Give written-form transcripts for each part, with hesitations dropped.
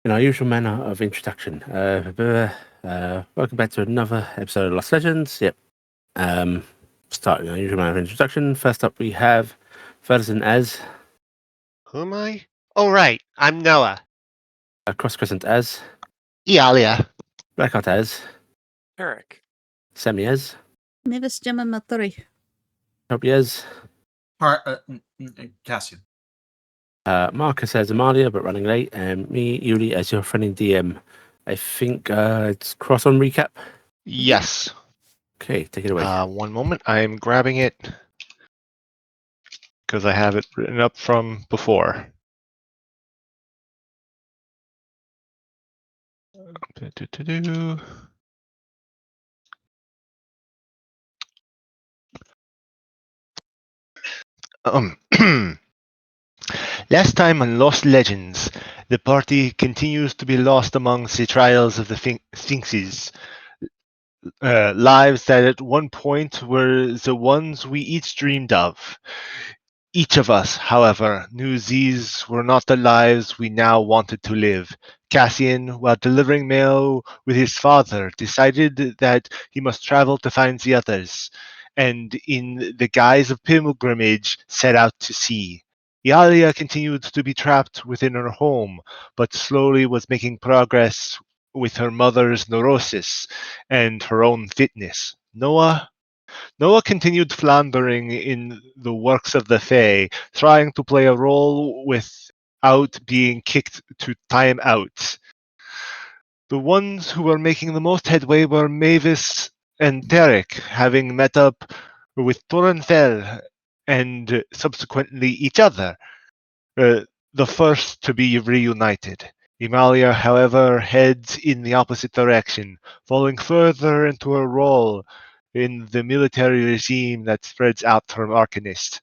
In our usual manner of introduction, welcome back to another episode of Lost Legends. Yep. Starting our usual manner of introduction. First up, we have Verdazin as Who am I? Oh, right. I'm Noah. Cross Crescent as Iala. Blackheart as Taryc. Sammi as Mavis, Jemma, Maltori. Tobias, Cassian. Markus as Emalia, but running late, and me, Yuli, as your friendly DM. I think it's cross on recap. Yes. Okay, take it away. One moment. I'm grabbing it because I have it written up from before. Last time on Lost Legends, the party continues to be lost amongst the trials of the Sphinxes. Lives that at one point were the ones we each dreamed of. Each of us, however, knew these were not the lives we now wanted to live. Cassian, while delivering mail with his father, decided that he must travel to find the others, and in the guise of pilgrimage set out to sea. Iala continued to be trapped within her home, but slowly was making progress with her mother's neurosis and her own fitness. Noah continued floundering in the works of the Fae, trying to play a role without being kicked to time out. The ones who were making the most headway were Mavis and Taryc, having met up with Torenfell and subsequently each other, the first to be reunited. Emalia, however, heads in the opposite direction, falling further into her role in the military regime that spreads out from Arcanist.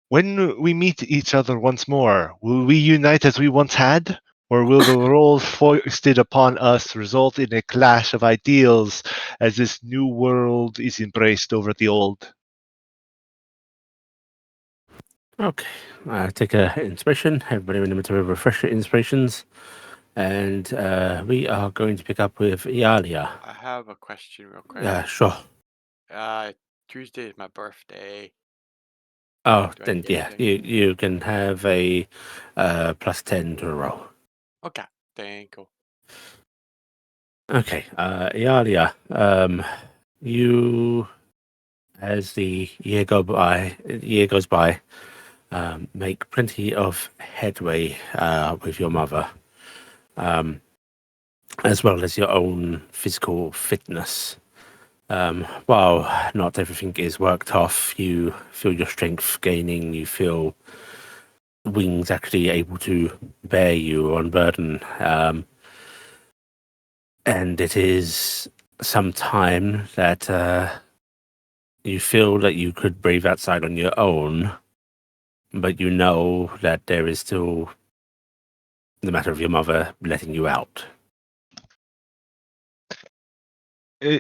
When we meet each other once more, will we unite as we once had? Or will the roles foisted upon us result in a clash of ideals as this new world is embraced over the old? Okay, take a inspiration. Everybody remember to refresh your inspirations. And we are going to pick up with Iala. I have a question real quick. Sure. Tuesday is my birthday. Oh, Do I then get yeah, anything? you can have a +10 to a roll. Okay, thank you. Okay, Iala, you, as the year goes by, make plenty of headway with your mother, as well as your own physical fitness. While not everything is worked off, you feel your strength gaining, you feel wings actually able to bear you on burden. And it is some time that you feel that you could breathe outside on your own, but you know that there is still the matter of your mother letting you out.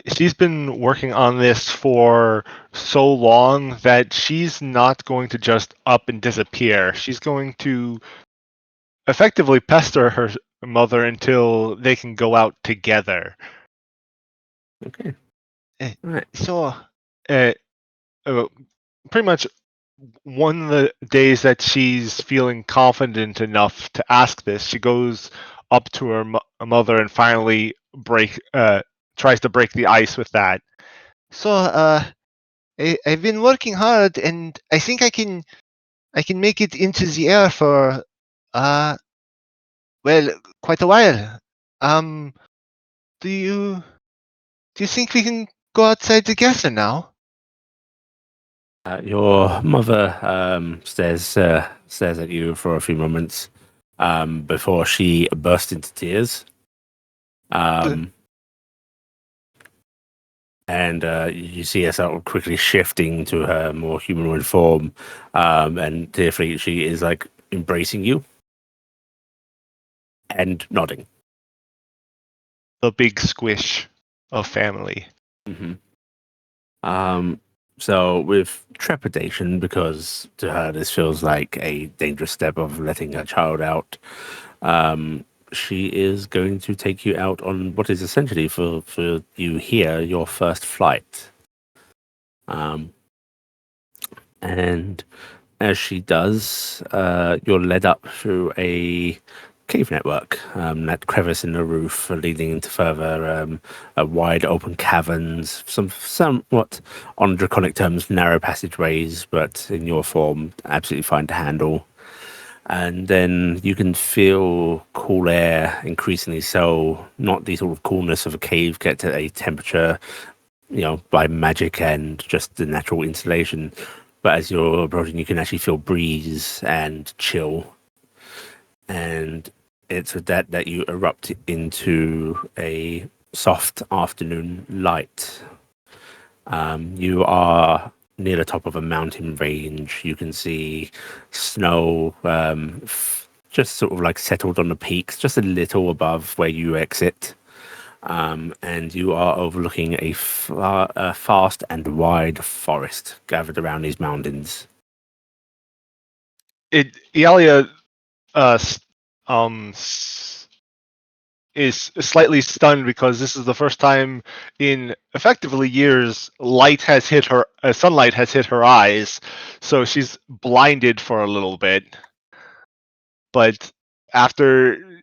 She's been working on this for so long that she's not going to just up and disappear. She's going to effectively pester her mother until they can go out together. Okay. Eh, All right. So, pretty much one of the days that she's feeling confident enough to ask this, she goes up to her mother and finally tries to break the ice with that. So, I've been working hard, and I think I can make it into the air for well, quite a while. Do you think we can go outside together now? Your mother stares at you for a few moments before she bursts into tears. And you see her sort of quickly shifting to her more humanoid form, and therefore she is like embracing you and nodding. The big squish of family. Mm-hmm. So with trepidation, because to her this feels like a dangerous step of letting her child out, she is going to take you out on what is essentially for you here your first flight. And as she does, you're led up through a cave network, that crevice in the roof leading into further wide open caverns, some somewhat, on draconic terms, narrow passageways, but in your form, absolutely fine to handle. And then you can feel cool air, increasingly so, not the sort of coolness of a cave, get to a temperature, by magic and just the natural insulation. But as you're approaching, you can actually feel breeze and chill. And it's with that you erupt into a soft afternoon light. You are near the top of a mountain range. You can see snow just sort of like settled on the peaks, just a little above where you exit. And you are overlooking a vast and wide forest gathered around these mountains. Iala is slightly stunned because this is the first time in effectively years sunlight has hit her eyes, so she's blinded for a little bit. But after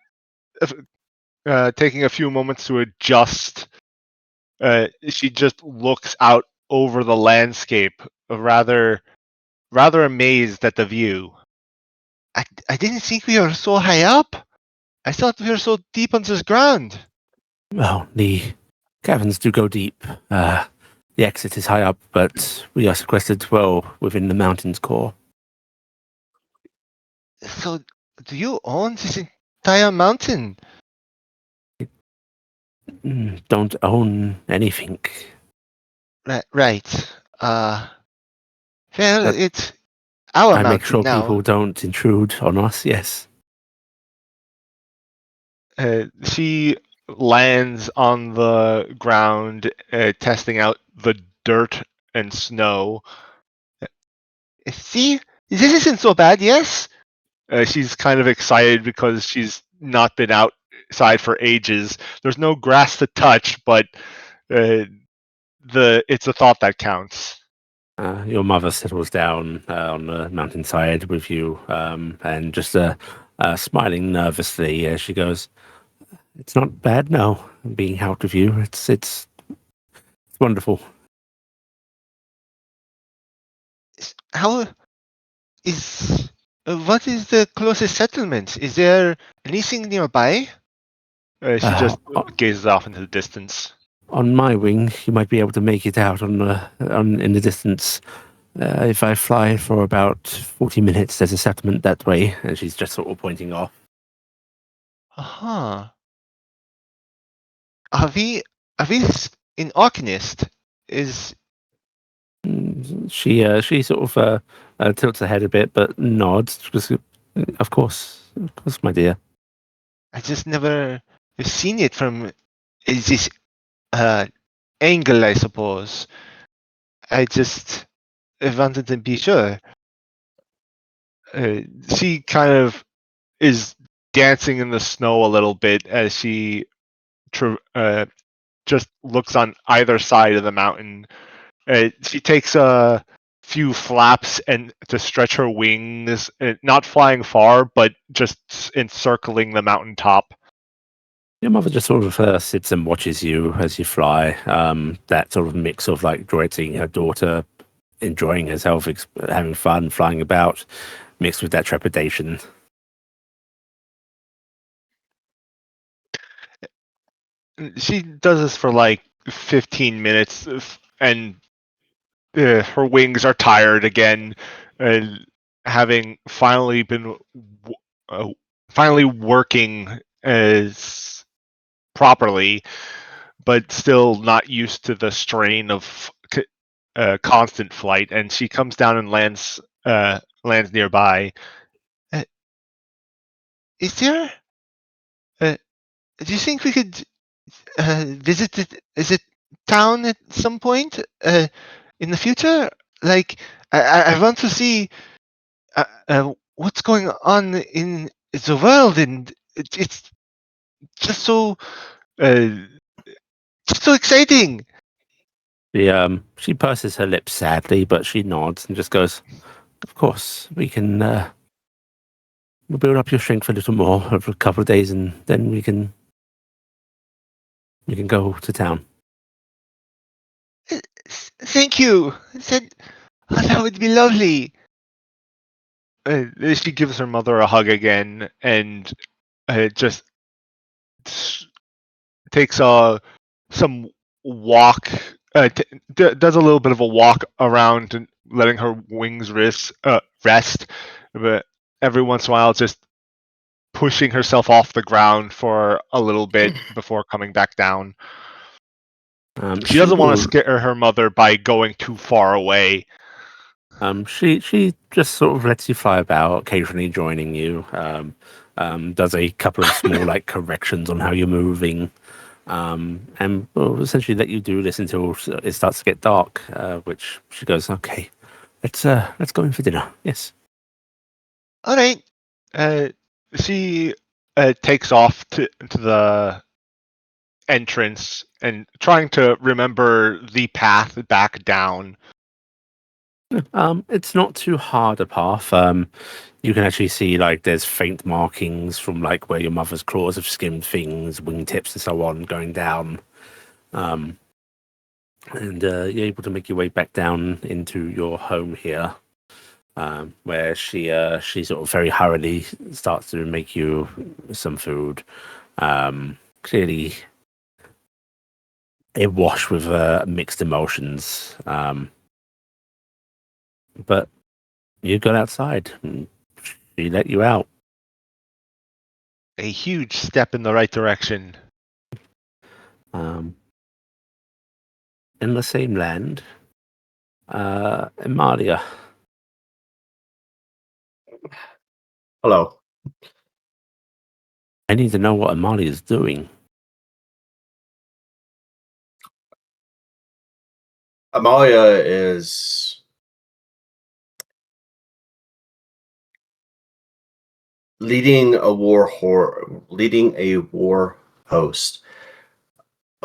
taking a few moments to adjust, she just looks out over the landscape, rather amazed at the view. I didn't think we were so high up. I thought we were so deep under the ground. Well, the caverns do go deep. The exit is high up, but we are sequestered well within the mountain's core. So, do you own this entire mountain? Don't own anything. Right. Well, But it's our I mountain make sure now. people don't intrude on us, yes. She lands on the ground, testing out the dirt and snow. See, this isn't so bad, yes? She's kind of excited because she's not been outside for ages. There's no grass to touch, but it's a thought that counts. Your mother settles down on the mountainside with you, and just smiling nervously as she goes, "It's not bad now, being out with you. It's wonderful." How is what is the closest settlement? Is there anything nearby? She just gazes off into the distance. On my wing, you might be able to make it out in the distance. If I fly for about 40 minutes, there's a settlement that way, and she's just sort of pointing off. Are we in Arcanist? Is She sort of tilts her head a bit, but nods. Because, of course, my dear. I just never seen it from this angle, I suppose. I just wanted to be sure. She kind of is dancing in the snow a little bit as she just looks on either side of the mountain. She takes a few flaps and to stretch her wings, not flying far, but just encircling the mountaintop. Your mother just sort of sits and watches you as you fly. That sort of mix of like seeing her daughter enjoying herself, having fun, flying about, mixed with that trepidation. She does this for like 15 minutes, and her wings are tired again, having finally been finally working as properly, but still not used to the strain of constant flight. And she comes down and lands nearby. Is there? Do you think we could visit it town at some point in the future? Like, I want to see what's going on in the world, and it's just so exciting. She purses her lips sadly, but she nods and just goes, "Of course, we can. We'll build up your strength a little more over a couple of days, and then we can go to town." Thank you. That would be lovely. She gives her mother a hug again and just takes some walk. Does a little bit of a walk around and letting her wings rest, but every once in a while just pushing herself off the ground for a little bit before coming back down. She doesn't want to scare her mother by going too far away. She just sort of lets you fly about, occasionally joining you. Does a couple of small corrections on how you're moving, and will essentially let you do this until it starts to get dark. Which she goes, "Okay, let's go in for dinner." Yes. All right. She takes off to the entrance and trying to remember the path back down. It's not too hard a path. You can actually see there's faint markings from where your mother's claws have skimmed things, wingtips and so on, going down. And you're able to make your way back down into your home here, where she sort of very hurriedly starts to make you some food. Clearly awash with mixed emotions. But you got outside and she let you out. A huge step in the right direction. In the same land, Emalia. Hello. I need to know what Emalia is doing. Emalia is leading a war host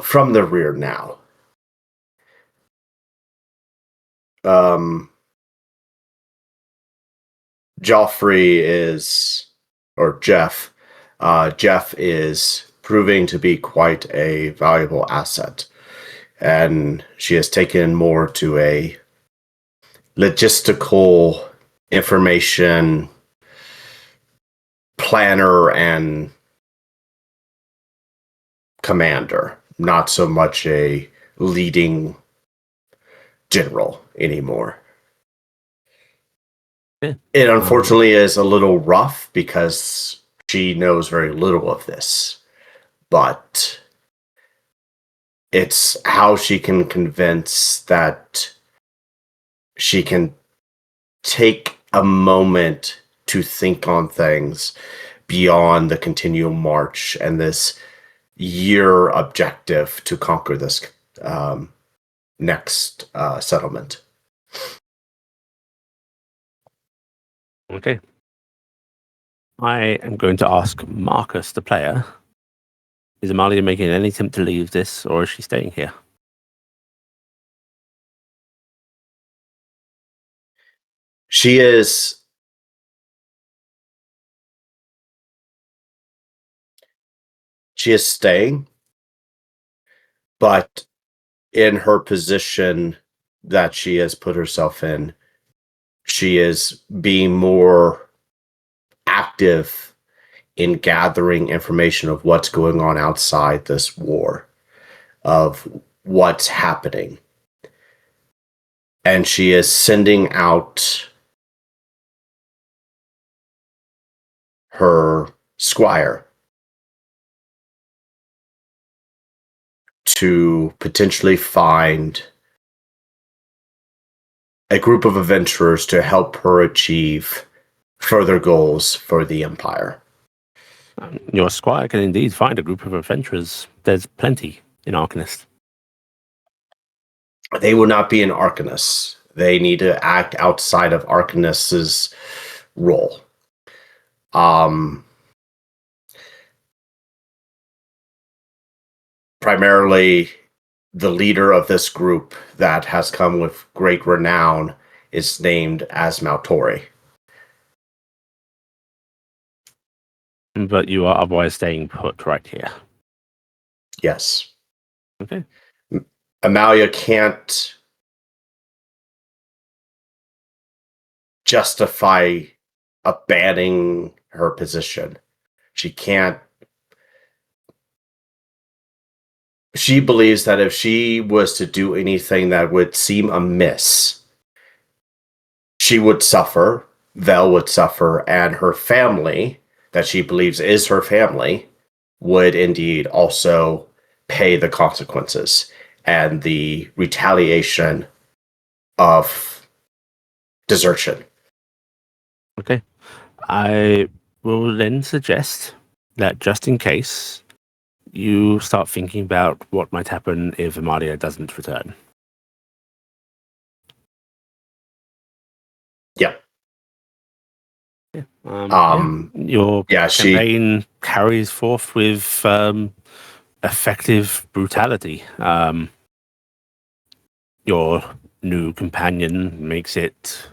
from the rear now. Jeff is proving to be quite a valuable asset, and she has taken more to a logistical information planner and commander, not so much a leading general anymore. Yeah. It unfortunately is a little rough because she knows very little of this, but it's how she can convince that she can take a moment to think on things beyond the continual march and this year objective to conquer this next settlement. Okay. I am going to ask Markus, the player, is Emalia making any attempt to leave this, or is she staying here? She is staying, but in her position that she has put herself in, she is being more active in gathering information of what's going on outside this war, of what's happening. And she is sending out her squire to potentially find a group of adventurers to help her achieve further goals for the Empire. Your squire can indeed find a group of adventurers. There's plenty in Arcanist. They will not be an Arcanist. They need to act outside of Arcanist's role. primarily the leader of this group that has come with great renown is named as Maltori. But you are otherwise staying put right here. Yes. Okay. Emalia can't justify abandoning her position. She can't. She believes that if she was to do anything that would seem amiss, she would suffer, Vel would suffer, and her family, that she believes is her family, would indeed also pay the consequences and the retaliation of desertion. Okay. I will then suggest that just in case, you start thinking about what might happen if Emalia doesn't return. Yep. Your she campaign carries forth with effective brutality. Your new companion makes it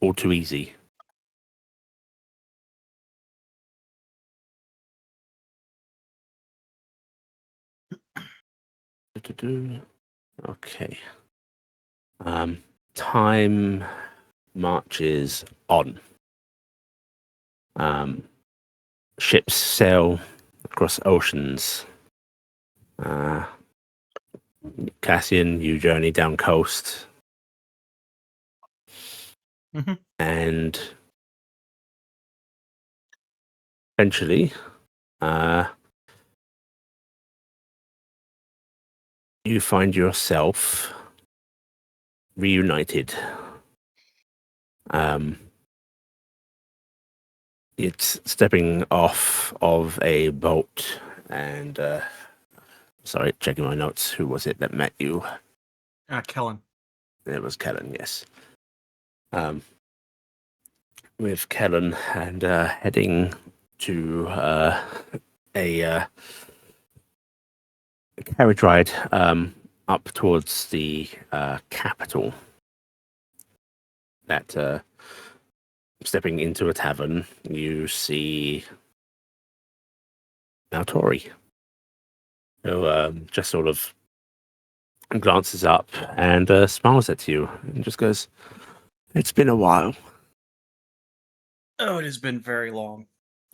all too easy. Okay. Time marches on. Ships sail across oceans. Cassian, you journey down coast. Mm-hmm. And eventually, you find yourself reunited. It's stepping off of a boat and sorry, checking my notes. Who was it that met you? Kellen. It was Kellen, yes. With Kellen and heading to a carriage ride up towards the capital. That stepping into a tavern, you see Maltori, who just sort of glances up and smiles at you and just goes, "It's been a while." Oh, it has been very long.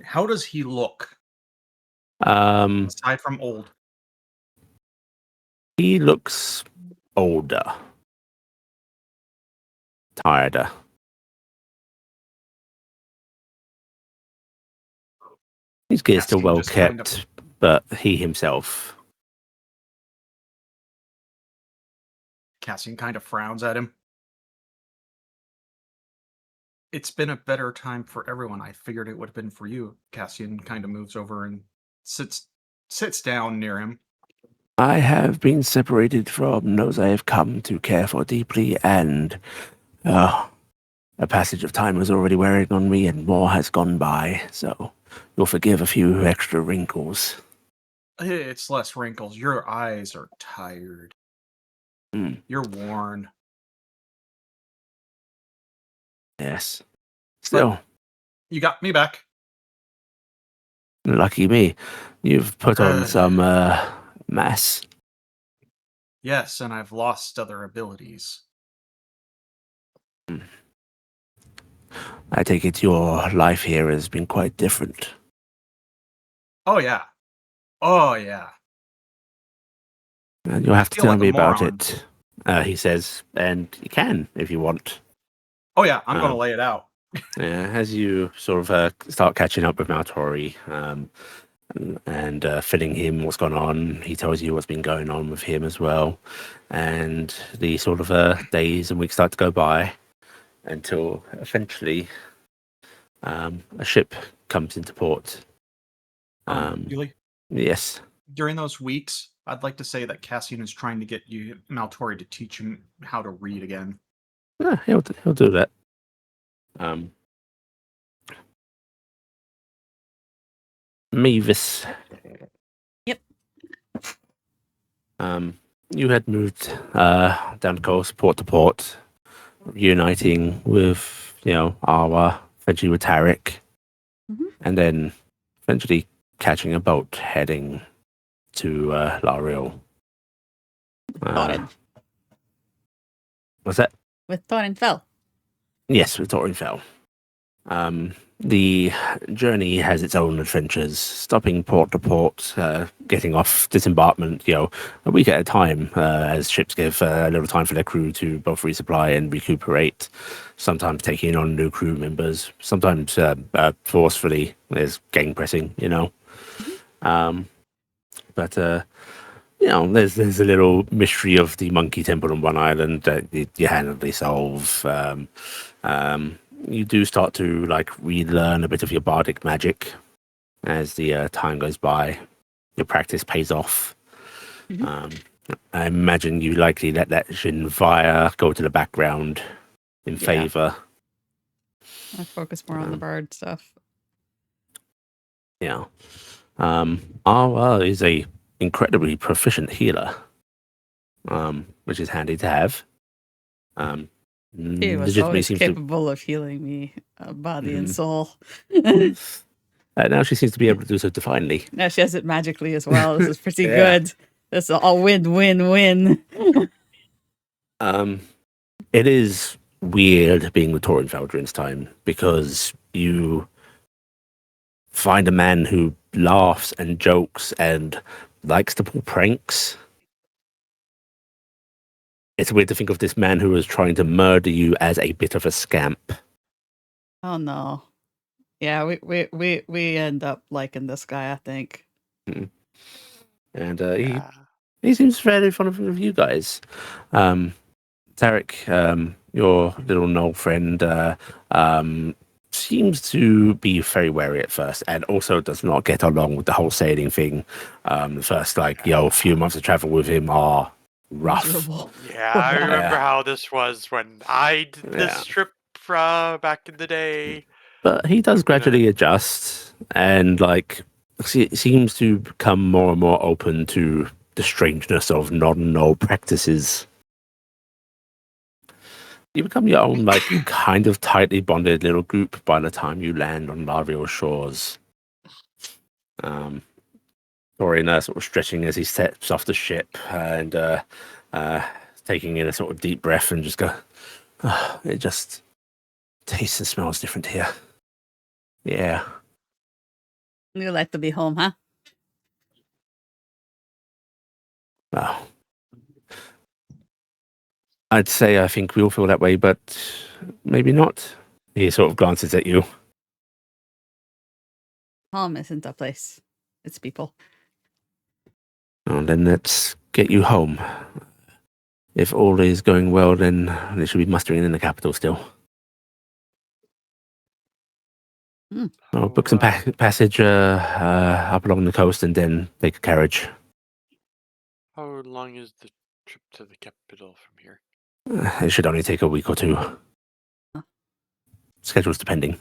How does he look? Um, Aside from old. he looks older, tireder. His gear's still Cassian well just kind kept, but he himself. Cassian kind of frowns at him. It's been a better time for everyone. I figured it would have been for you. Cassian kind of moves over and sits down near him. I have been separated from those I have come to care for deeply, and a passage of time was already wearing on me, and more has gone by, so you'll forgive a few extra wrinkles. It's less wrinkles. Your eyes are tired. You're worn. Yes. Still. You got me back. Lucky me. You've put on some mass. Yes, and I've lost other abilities. I take it your life here has been quite different. Oh, yeah. Oh, yeah. And you'll have to feel tell like a me about moron. it, he says, and you can if you want. Oh, yeah, I'm going to lay it out. Yeah, as you sort of start catching up with Maltori and filling him what's gone on, he tells you what's been going on with him as well. And the sort of days and weeks start to go by until eventually a ship comes into port. Yuli, Yes. during those weeks, I'd like to say that Cassian is trying to get you, Maltori, to teach him how to read again. Yeah, he'll do that. Mavis. Yep. You had moved down the coast, port to port, reuniting with, Awa, eventually with Taryc, and then eventually catching a boat heading to L'Ariel. Thorin. What's that? With Thorin fell. Yes, with Thorin fell. The journey has its own adventures, stopping port to port, getting off disembarkment, a week at a time, as ships give a little time for their crew to both resupply and recuperate, sometimes taking on new crew members, sometimes forcefully, there's gang pressing, but there's a little mystery of the monkey temple on one island that you handily solve. You do start to relearn a bit of your bardic magic as the time goes by. Your practice pays off. I imagine you likely let that Shinvaya go to the background in favor. I focus more on the bard stuff. Yeah. Awa is a incredibly proficient healer, which is handy to have. He was always capable of healing me, body and soul. Now she seems to be able to do so divinely. Now she has it magically as well. This is pretty good. This is all win. It is weird being with Thorinfell during this time because you find a man who laughs and jokes and likes to pull pranks. It's weird to think of this man who was trying to murder you as a bit of a scamp. Oh no. Yeah, we end up liking this guy, I think. And he seems very fond of you guys. Taryc, your little Knoll friend, seems to be very wary at first and also does not get along with the whole sailing thing. The first few months of travel with him are rough. Miserable. Yeah, I remember how this was when I did this trip back in the day. But he does gradually adjust and seems to become more and more open to the strangeness of non-Knoll practices. You become your own kind of tightly bonded little group by the time you land on L'Ariel shores. Thorin sort of stretching as he steps off the ship and taking in a sort of deep breath and just go, it just tastes and smells different here. Yeah. You like to be home, huh? Well, I'd say I think we all feel that way, but maybe not. He sort of glances at you. Home isn't a place. It's people. Well, then let's get you home. If all is going well, then they should be mustering in the capital still. I'll book some passage up along the coast and then take a carriage. How long is the trip to the capital from here? It should only take a week or two. Schedule's depending.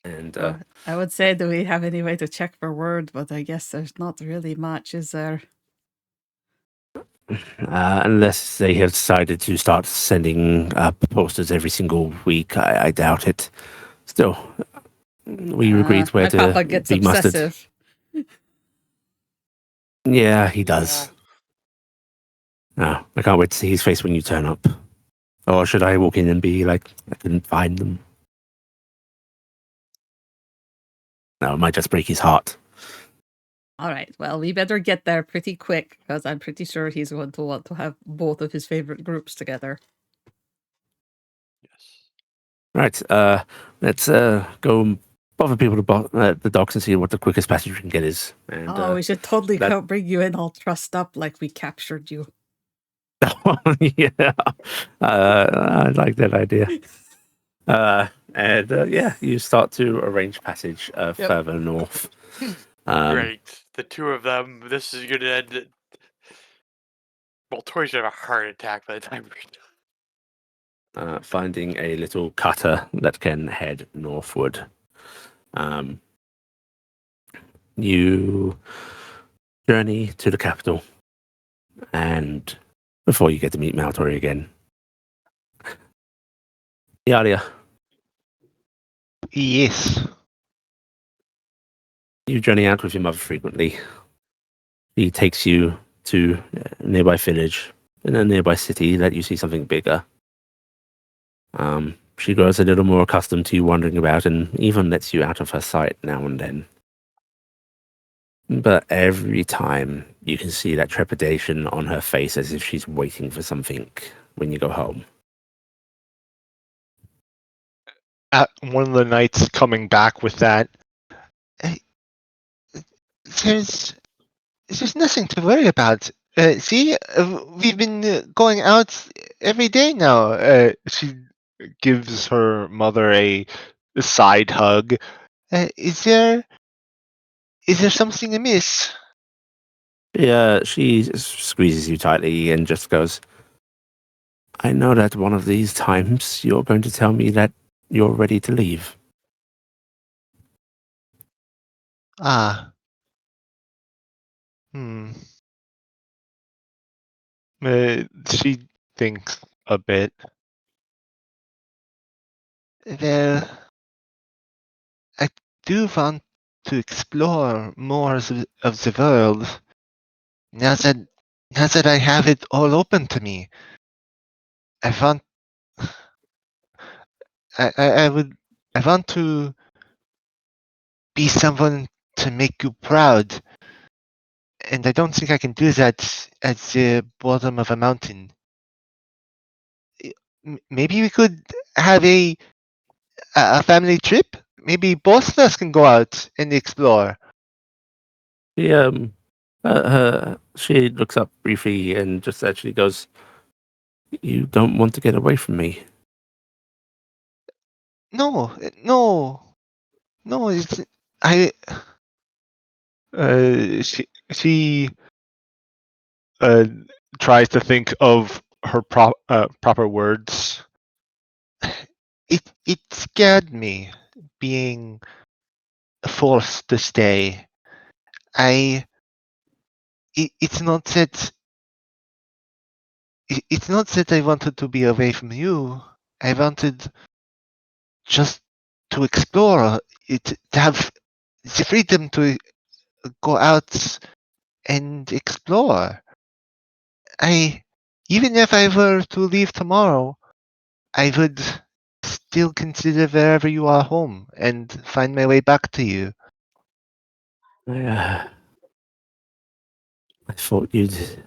And I would say, do we have any way to check for word? But I guess there's not really much, is there? unless they have decided to start sending posters every single week, I doubt it. Still, we agreed where to Papa gets be obsessive. mustard. Yeah, he does. Oh, I can't wait to see his face when you turn up. Or should I walk in and be like, I couldn't find them? No, it might just break his heart. All right, well, we better get there pretty quick, because I'm pretty sure he's going to want to have both of his favorite groups together. Yes. Right, let's go bother people to the docks and see what the quickest passage we can get is. And, we should totally bring you in all trussed up like we captured you. Yeah, I like that idea. And you start to arrange passage further north. Great. The two of them, this is going to end. Maltori's going to have a heart attack by the time we're done. Finding a little cutter that can head northward. You journey to the capital, and before you get to meet Maltori again, Iala, Yes. you journey out with your mother frequently. He takes you to a nearby village, in a nearby city, let you see something bigger. She grows a little more accustomed to you wandering about and even lets you out of her sight now and then. But every time you can see that trepidation on her face as if she's waiting for something when you go home. One of the knights coming back with that. There's nothing to worry about. See, we've been going out every day now. She gives her mother a side hug. Is there something amiss? Yeah, she squeezes you tightly and just goes, I know that one of these times you're going to tell me that you're ready to leave. Ah. She thinks a bit. Well, I do want to explore more of the world. Now that I have it all open to me, I want I want to be someone to make you proud. And I don't think I can do that at the bottom of a mountain. Maybe we could have a family trip? Maybe both of us can go out and explore. She looks up briefly and just actually goes, you don't want to get away from me? No. It's I. She tries to think of her proper words. It scared me being forced to stay. It's not that I wanted to be away from you. I wanted just to explore it, to have the freedom to go out and explore. Even if I were to leave tomorrow, I would still consider wherever you are home and find my way back to you. I thought you'd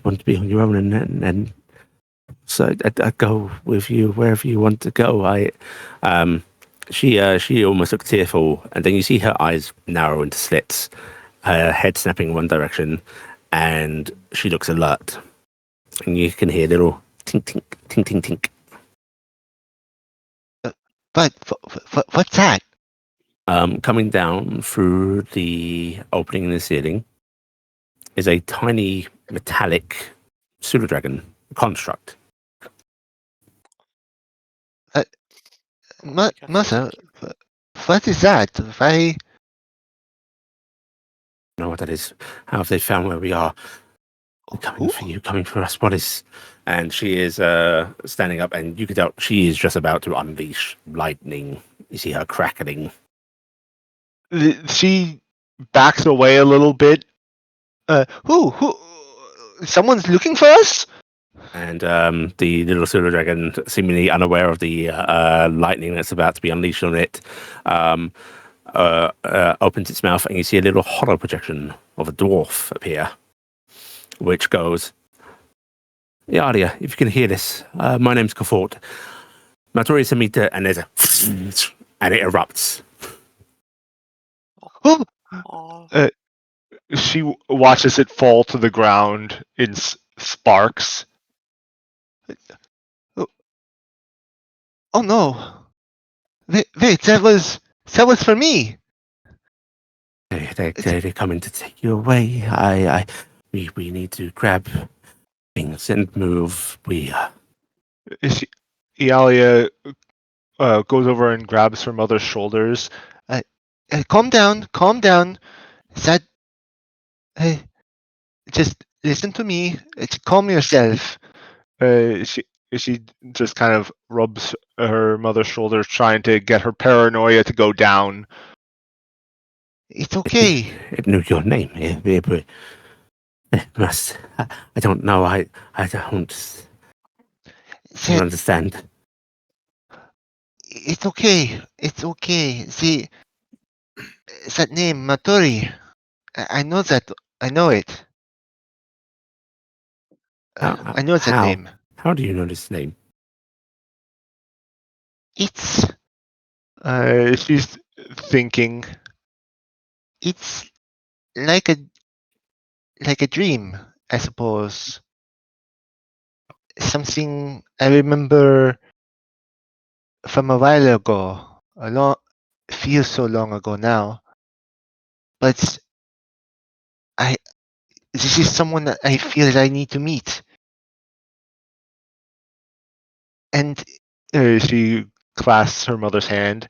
want to be on your own, and so I'd go with you wherever you want to go. She almost looked tearful, and then you see her eyes narrow into slits, her head snapping in one direction, and she looks alert, and you can hear little tink tink tink tink tink. But what's that? Coming down through the opening in the ceiling is a tiny metallic pseudo dragon construct. Mother, what is that? Why? Know what that is? How have they found where we are? They're coming for you, coming for us. What is? And she is standing up, and you can tell she is just about to unleash lightning. You see her crackling. She backs away a little bit. Who? Someone's looking for us? And the little pseudo dragon, seemingly unaware of the lightning that's about to be unleashed on it, opens its mouth, and you see a little hollow projection of a dwarf appear, which goes, Iala, if you can hear this, my name's Kafort. Maltori sent me to, and there's a, and it erupts. She watches it fall to the ground in sparks. Oh no! Wait, that was for me. They're coming to take you away. We need to grab things and move. Iala goes over and grabs her mother's shoulders. calm down. Calm down. That. Just listen to me. Calm yourself. She just kind of rubs her mother's shoulder, trying to get her paranoia to go down. It's okay. It knew your name. It must. I don't know. I don't understand. It's okay. It's okay. See, that name, Maltori. I know that. I know it. I know that name. How do you know this name? It's. She's thinking. It's like a dream, I suppose. Something I remember from a while ago. Feels so long ago now. But this is someone that I feel that I need to meet. And she clasps her mother's hand.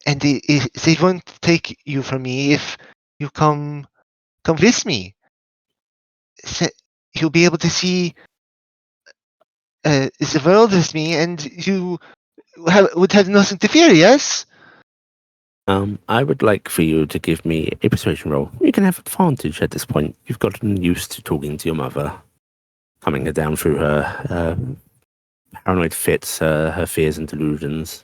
And they won't take you from me if you come with me. You'll be able to see the world with me, and you would have nothing to fear, yes? I would like for you to give me a persuasion roll. You can have advantage at this point. You've gotten used to talking to your mother, calming her down through her paranoid fits, her fears and delusions.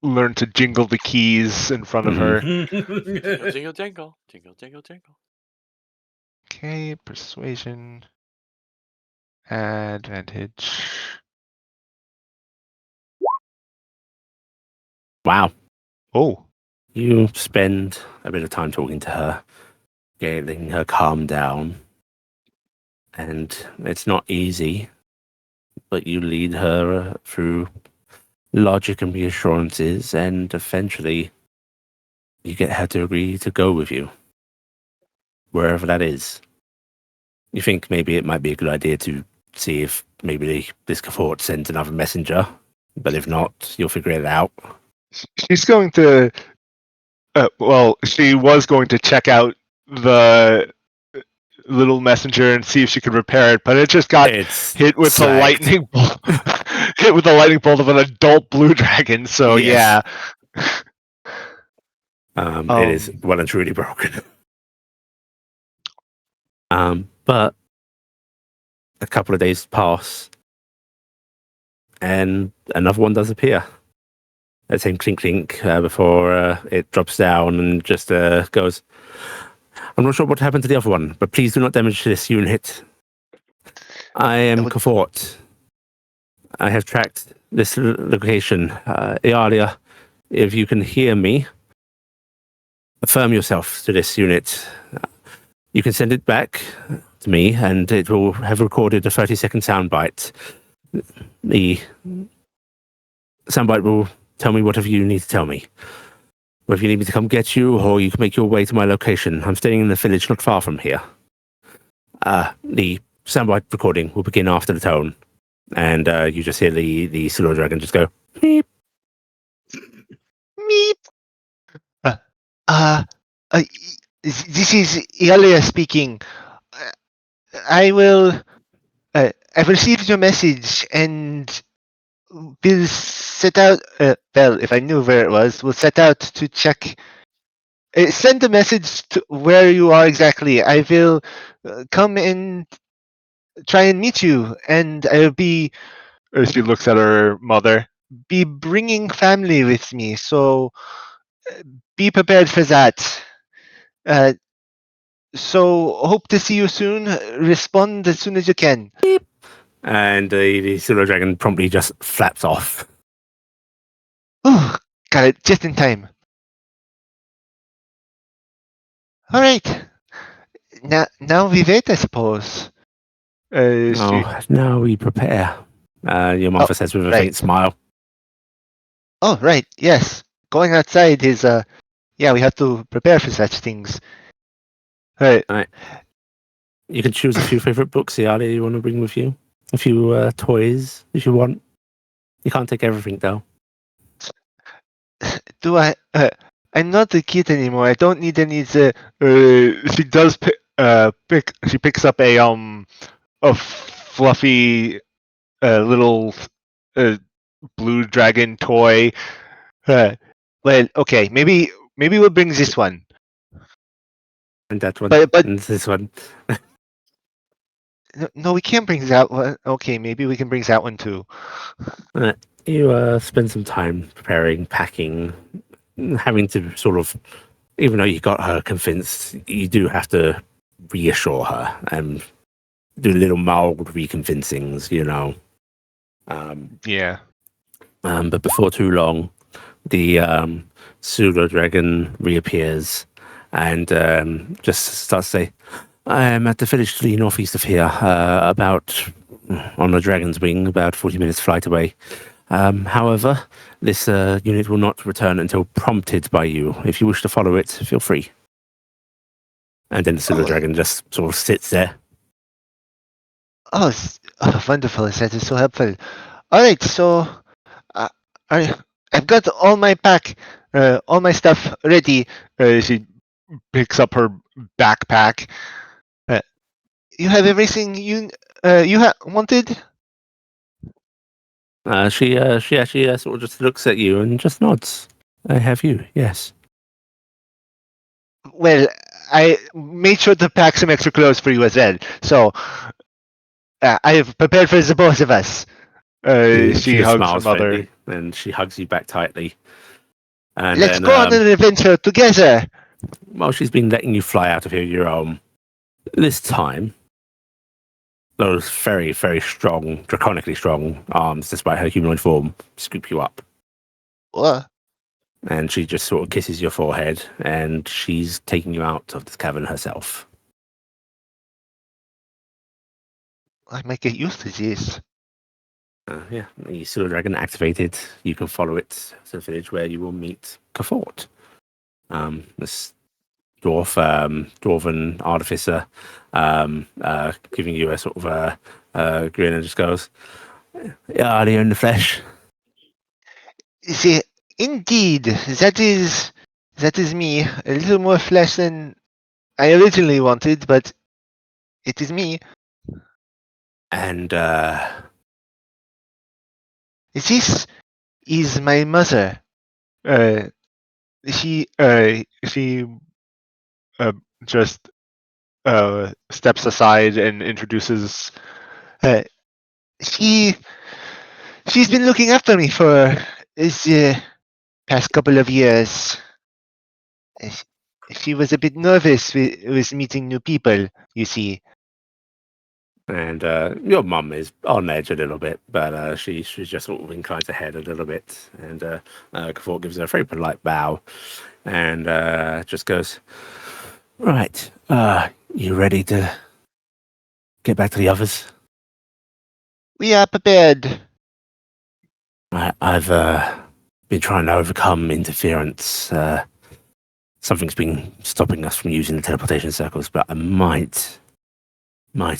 Learn to jingle the keys in front of her. Jingle, jingle, jingle. Jingle, jingle, jingle. Okay, persuasion. Advantage. Wow. Oh. You spend a bit of time talking to her, getting her calmed down. And it's not easy, but you lead her through logic and reassurances, and eventually you get her to agree to go with you, wherever that is. You think maybe it might be a good idea to see if maybe this cohort sends another messenger, but if not, you'll figure it out. She's going to. She was going to check out the little messenger and see if she could repair it, but it just got hit with a lightning bolt. Hit with a lightning bolt of an adult blue dragon. So Yes. yeah. It is well and truly broken. But a couple of days pass, and another one does appear. That same clink clink before it drops down and just goes. I'm not sure what happened to the other one, but please do not damage this unit. I am Kafort. I have tracked this location. Iala, if you can hear me, affirm yourself to this unit. You can send it back to me, and it will have recorded a 30-second soundbite. The soundbite will tell me whatever you need to tell me. Whether you need me to come get you, or you can make your way to my location. I'm staying in the village not far from here. The soundbite recording will begin after the tone, and you just hear the silver dragon just go, meep. Meep. This is Iala speaking. I've received your message and will set out. If I knew where it was, we'll set out to check. Send a message to where you are exactly. I will come and try and meet you, and I'll be. She looks at her mother. Be bringing family with me, so be prepared for that. So hope to see you soon. Respond as soon as you can. And the silver dragon promptly just flaps off. Oh, got it just in time. All right. Now we wait, I suppose. Now we prepare. Your mother says with a faint smile. Oh, right. Yes. Going outside is yeah, we have to prepare for such things. All right. You can choose a few favorite books, Iala, you want to bring with you. A few toys, if you want. You can't take everything, though. Do I? I'm not a kid anymore. I don't need any. She does pick. She picks up a fluffy little blue dragon toy. Well, okay, maybe we'll bring this one. And that one. But And this one. no, we can't bring that one. Okay, maybe we can bring that one too. You spend some time preparing, packing, having to sort of, even though you got her convinced, you do have to reassure her and do little mild reconvincings, Yeah. But before too long, the pseudo dragon reappears and just starts to say, "I am at the village to the northeast of here, about on a dragon's wing, about 40 minutes flight away. However, this unit will not return until prompted by you. If you wish to follow it, feel free." And then the pseudo dragon just sort of sits there. Oh, wonderful! That is so helpful. All right, so I've got all my all my stuff ready. She picks up her backpack. You have everything you wanted? She actually sort of just looks at you and just nods. "I have you, yes." Well, I made sure to pack some extra clothes for you as well. So I have prepared for the both of us. She just hugs her smiles mother. faintly, and she hugs you back tightly. And Let's then, go on an adventure together. while she's been letting you fly out of here your own, this time, those very, very strong, draconically strong arms, despite her humanoid form, scoop you up. What? And she just sort of kisses your forehead, and she's taking you out of this cavern herself. I might get used to this. Yeah, the Pseudo Dragon activated. You can follow it to the village where you will meet Cafort. This dwarven artificer, giving you a sort of a grin and just goes, "Yeah, are you in the flesh?" See, indeed, that is me. A little more flesh than I originally wanted, but it is me. And This is my mother. She just steps aside and introduces. She's been looking after me for the past couple of years. She was a bit nervous with meeting new people, you see. And your mum is on edge a little bit, but she's just sort of inclines her head a little bit. And Cafort gives her a very polite bow and just goes, "Right, you ready to get back to the others?" We are prepared. I've been trying to overcome interference. Something's been stopping us from using the teleportation circles, but I might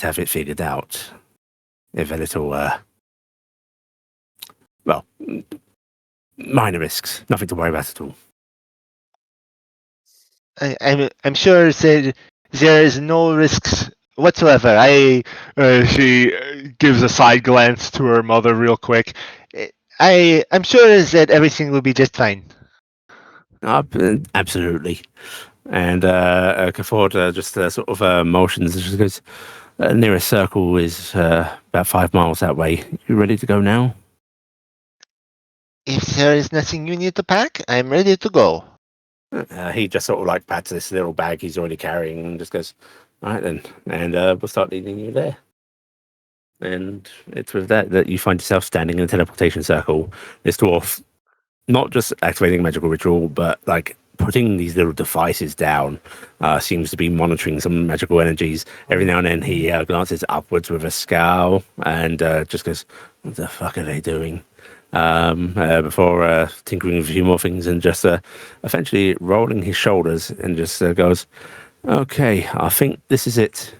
have it figured out. If a little, well, minor risks, nothing to worry about at all. I'm sure that there is no risks whatsoever. She gives a side glance to her mother real quick. I'm sure that everything will be just fine. Absolutely. And Cafort just sort of motions and just goes, "Nearest circle is about 5 miles that way. You ready to go now?" If there is nothing you need to pack, I'm ready to go. He just sort of like pats this little bag he's already carrying and just goes, "All right then," and we'll start leading you there. And it's with that you find yourself standing in a teleportation circle. This dwarf, not just activating a magical ritual, but like putting these little devices down, seems to be monitoring some magical energies. Every now and then he glances upwards with a scowl and just goes, "What the fuck are they doing?" Before tinkering with a few more things and just eventually rolling his shoulders and just goes, "Okay, I think this is it."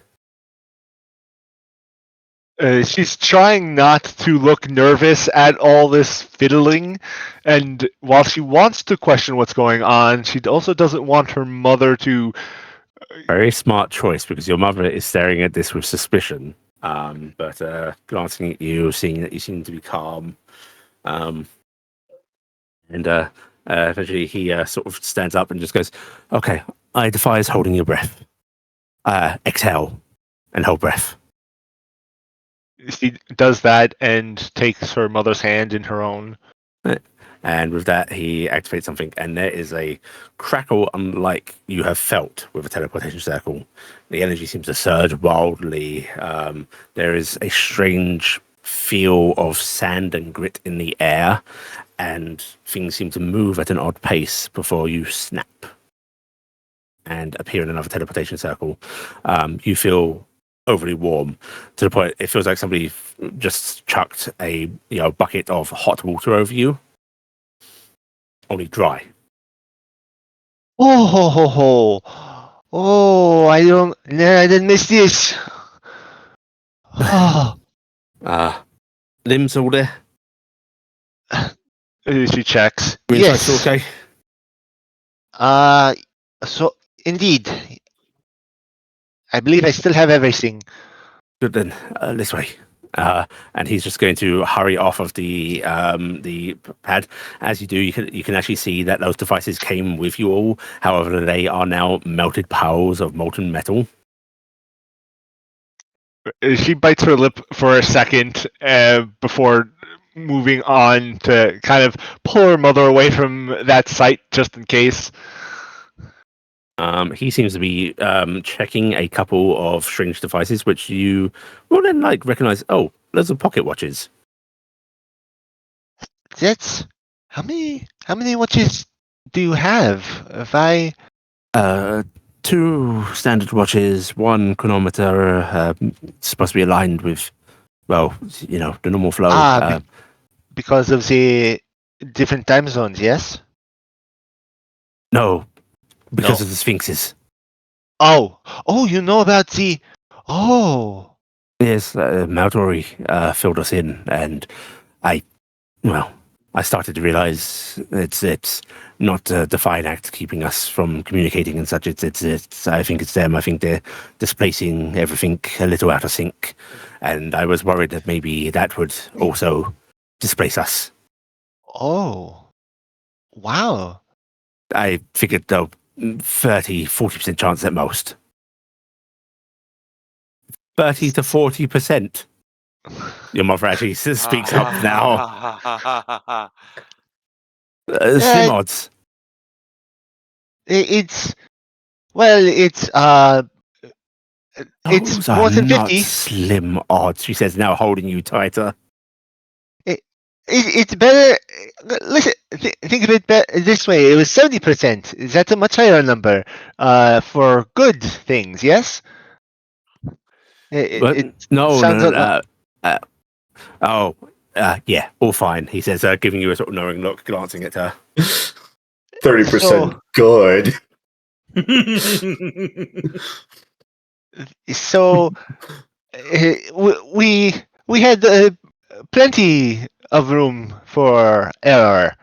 She's trying not to look nervous at all this fiddling, and while she wants to question what's going on, she also doesn't want her mother to. Very smart choice, because your mother is staring at this with suspicion. But glancing at you, seeing that you seem to be calm, and eventually he sort of stands up and just goes, "Okay, I advise holding your breath. Exhale and hold breath." She does that and takes her mother's hand in her own. And with that, he activates something, and there is a crackle unlike you have felt with a teleportation circle. The energy seems to surge wildly. There is a strange feel of sand and grit in the air, and things seem to move at an odd pace before you snap and appear in another teleportation circle. You feel overly warm to the point it feels like somebody just chucked a bucket of hot water over you. Only dry. Oh ho ho ho! Oh, I didn't miss this. Oh. Limbs all there? She checks. Your inside's Yes. okay? So indeed, I believe I still have everything. Good then. This way. And he's just going to hurry off of the pad. As you do, you can actually see that those devices came with you all. However, they are now melted piles of molten metal. She bites her lip for a second before moving on to kind of pull her mother away from that site just in case. He seems to be checking a couple of strange devices, which you will then recognize. Oh, those are pocket watches. That's how many watches do you have? If I 2 standard watches, 1 chronometer, supposed to be aligned with, well, the normal flow. because of the different time zones, yes? No, because No. of the Sphinxes. Oh, you know about the. Oh, Yes, Maltori filled us in, and I started to realize it's not a Define Act keeping us from communicating and such. It's I think it's them. I think they're displacing everything a little out of sync, and I was worried that maybe that would also displace us. oh, wow. I figured though 30-40% chance at most. 30 to 40%. Your mother actually speaks up now. Slim odds. It's well, it's Those more are than not 50. slim odds, she says, now holding you tighter. It's better. Listen, think of it this way. It was 70%. Is that a much higher number? For good things, yes. It No. sounds a lot. Yeah, all fine, he says, giving you a sort of knowing look, glancing at her. 30% good. So we had plenty of room for error.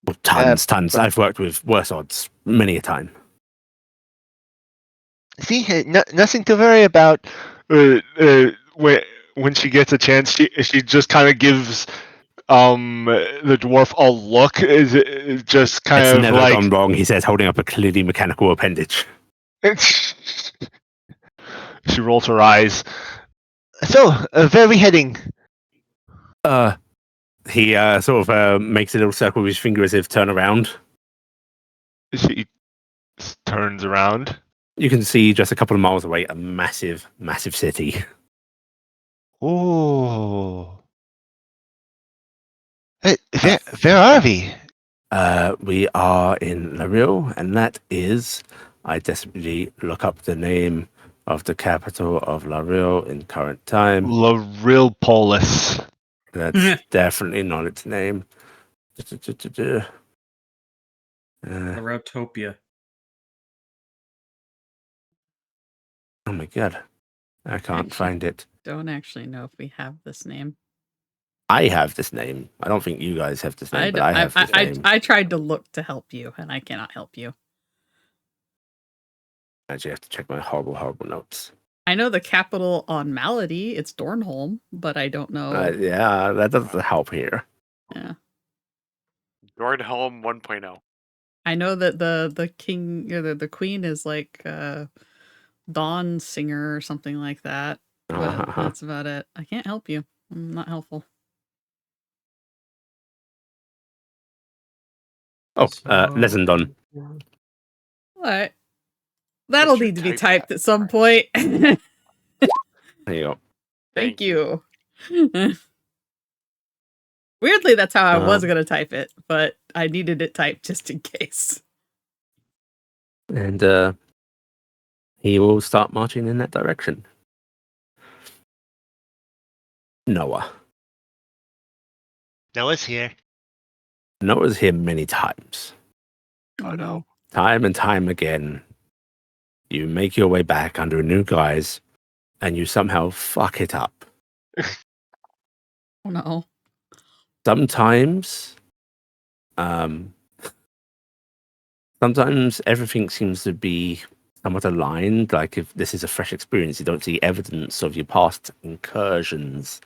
Well, tons. I've worked with worse odds many a time. See, nothing to worry about. When she gets a chance, she just kind of gives the dwarf a look. Is just kind It's of never like gone wrong, he says, holding up a clearly mechanical appendage. She rolls her eyes. So, where are we heading? He sort of makes a little circle with his finger as if turn around. She turns around. You can see just a couple of miles away a massive, massive city. Oh. Where are we? We are in Laril, and that is, I desperately look up the name of the capital of Laril in current time. Larilpolis. That's definitely not its name. Rotopia. Oh my god. I can't find it. Don't actually know if we have this name. I have this name. I don't think you guys have this name, but I have this name. I tried to look to help you, and I cannot help you. I actually have to check my horrible, horrible notes. I know the capital on Malady. It's Dornholm, but I don't know. Yeah, that doesn't help here. Yeah. Dornholm 1.0. I know that the king or the queen is like Dawn Singer or something like that. But that's about it. I can't help you. I'm not helpful. Oh, Lesendon. All right. That'll Did you need to be type typed that? at some point. There you go. Thank you. Weirdly, that's how I was going to type it, but I needed it typed just in case. And he will start marching in that direction. Noah. Noah's here. Noah's here many times. Oh no. Time and time again, you make your way back under a new guise, and you somehow fuck it up. Oh no. Sometimes everything seems to be somewhat aligned. Like if this is a fresh experience, you don't see evidence of your past incursions.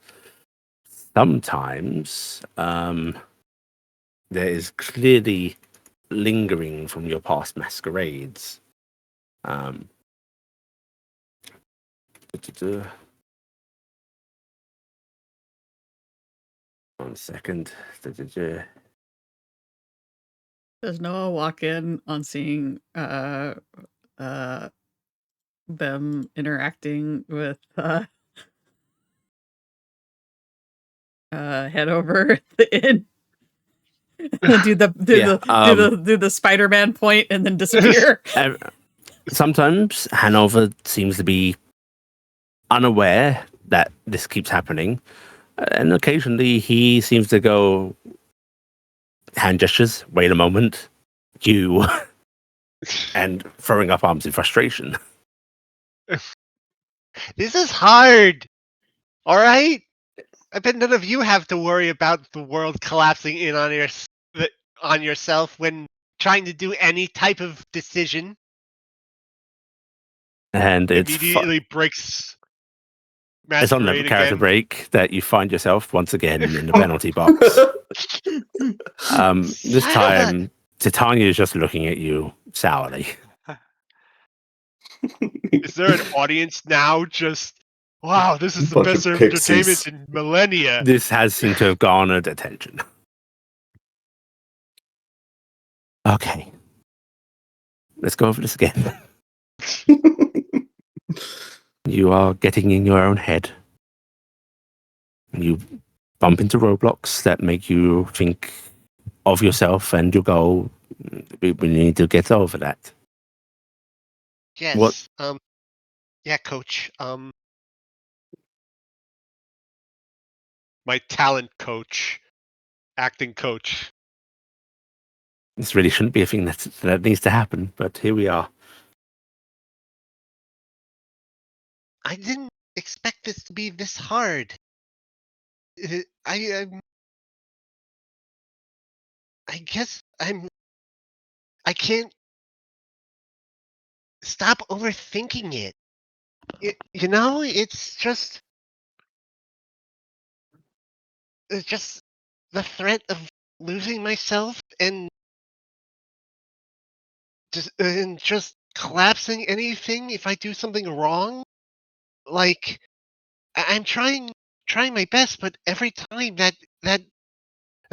Sometimes there is clearly lingering from your past masquerades. One second. Does Noah walk in on seeing them interacting with head over the inn? do the Spider-Man point and then disappear? Sometimes Hanover seems to be unaware that this keeps happening, and occasionally he seems to go hand gestures, wait a moment, you, and throwing up arms in frustration. This is hard. All right. I bet none of you have to worry about the world collapsing in on yourself when trying to do any type of decision. And Immediately breaks. It's on the character again. break that you find yourself once again in the penalty box. This time, Titania is just looking at you sourly. Is there an audience now? Just wow, this is the best entertainment in millennia. This has seemed to have garnered attention. Okay, let's go over this again. You are getting in your own head. You bump into roadblocks that make you think of yourself and your goal. We need to get over that. Yes. What? Yeah, coach. My talent coach, acting coach. This really shouldn't be a thing that needs to happen, but here we are. I didn't expect this to be this hard. I guess I can't stop overthinking it. You know, it's just the threat of losing myself and just collapsing anything if I do something wrong. Like I'm trying my best, but every time that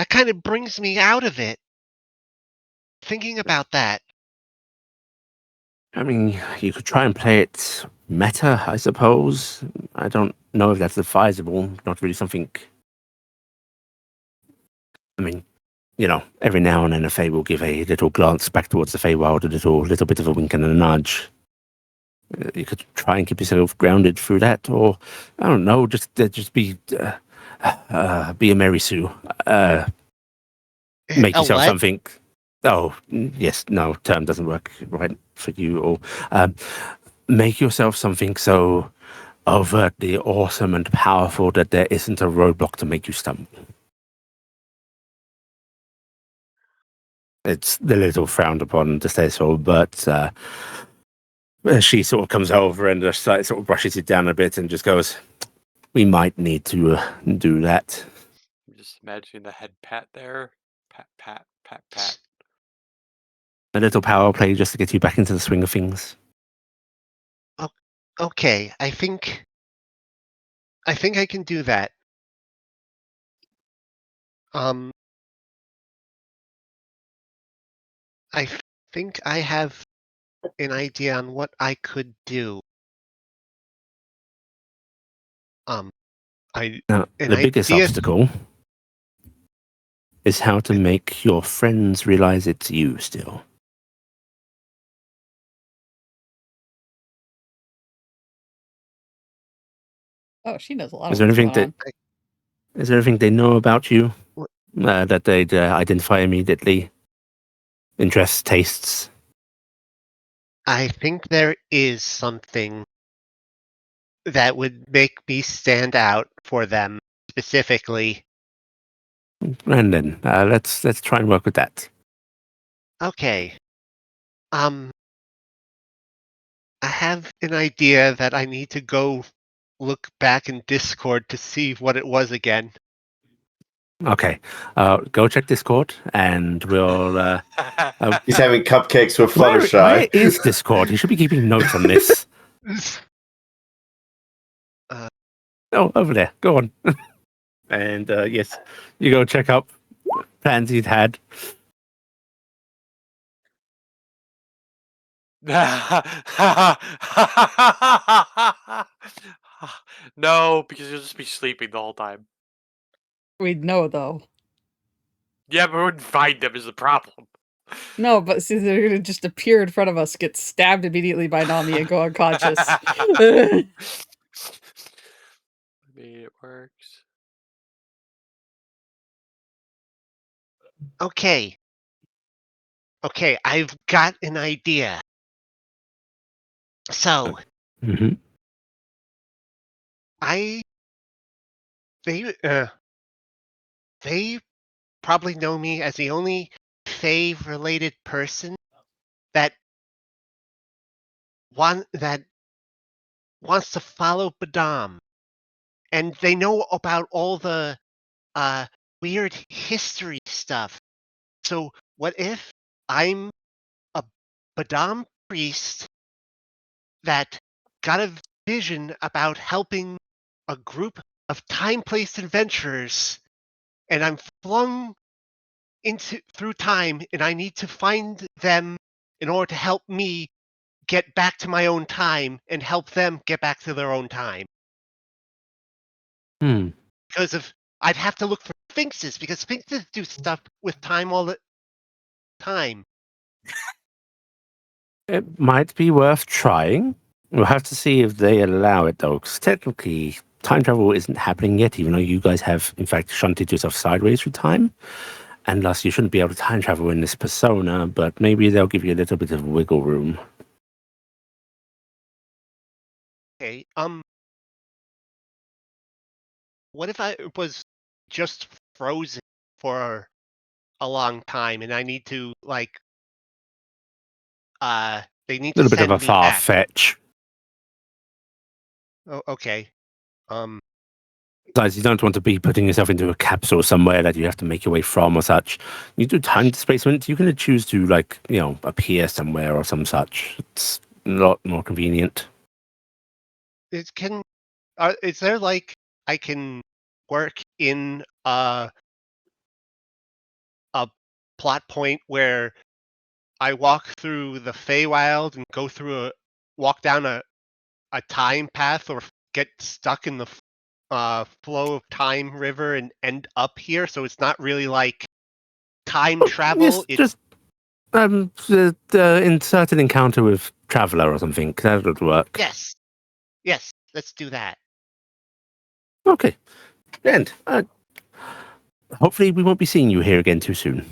kind of brings me out of it. Thinking about that. I mean, you could try and play it meta, I suppose. I don't know if that's advisable. Not really something. I mean, you know, every now and then a Fae will give a little glance back towards the Feywild, a little bit of a wink and a nudge. You could try and keep yourself grounded through that, or I don't know, just be a Mary Sue. Make yourself something. Oh, yes, no, term doesn't work right for you. Or make yourself something so overtly awesome and powerful that there isn't a roadblock to make you stumble. It's a little frowned upon to say so, but she sort of comes over and just sort of brushes it down a bit and just goes, "We might need to do that." I'm just imagining the head pat there. Pat, pat, pat, pat. A little power play just to get you back into the swing of things. Okay, I think I can do that. I think I have an idea on what I could do. Now, the biggest obstacle is how to make your friends realize it's you still. Oh, she knows a lot. Is there anything they know about you that they'd identify immediately? Interests, tastes? I think there is something that would make me stand out for them specifically. And then let's try and work with that. Okay. I have an idea that I need to go look back in Discord to see what it was again. Okay, go check Discord, and we'll. He's having cupcakes with Fluttershy. Where is Discord? He should be keeping notes on this. Oh, over there. Go on. And yes, you go check up plans he'd had. No, because you'll just be sleeping the whole time. We'd know, though. Yeah, but we wouldn't find them is the problem. No, but see, they're gonna just appear in front of us, get stabbed immediately by Nami, and go unconscious. Maybe it works. Okay, I've got an idea. So, Mm-hmm. they probably know me as the only Fae-related person that wants to follow Badam, and they know about all the weird history stuff. So, what if I'm a Badam priest that got a vision about helping a group of time-placed adventurers, and I'm flung through time, and I need to find them in order to help me get back to my own time and help them get back to their own time. Because I'd have to look for sphinxes, because sphinxes do stuff with time all the time. It might be worth trying. We'll have to see if they allow it, though, because technically time travel isn't happening yet, even though you guys have, in fact, shunted yourself sideways through time. And thus, you shouldn't be able to time travel in this persona, but maybe they'll give you a little bit of wiggle room. Okay, what if I was just frozen for a long time, and I need to, like, they need to A little bit of send a me far back. fetch. Oh, okay. Besides, you don't want to be putting yourself into a capsule somewhere that you have to make your way from or such. You do time displacement, you can choose to, like, appear somewhere or some such. It's a lot more convenient. Is there, like, I can work in a plot point where I walk through the Feywild and walk down a time path, or get stuck in the flow of time river and end up here, so it's not really like time travel. Yes, just insert an encounter with Traveler or something. That would work. Yes, let's do that. Okay. And hopefully we won't be seeing you here again too soon.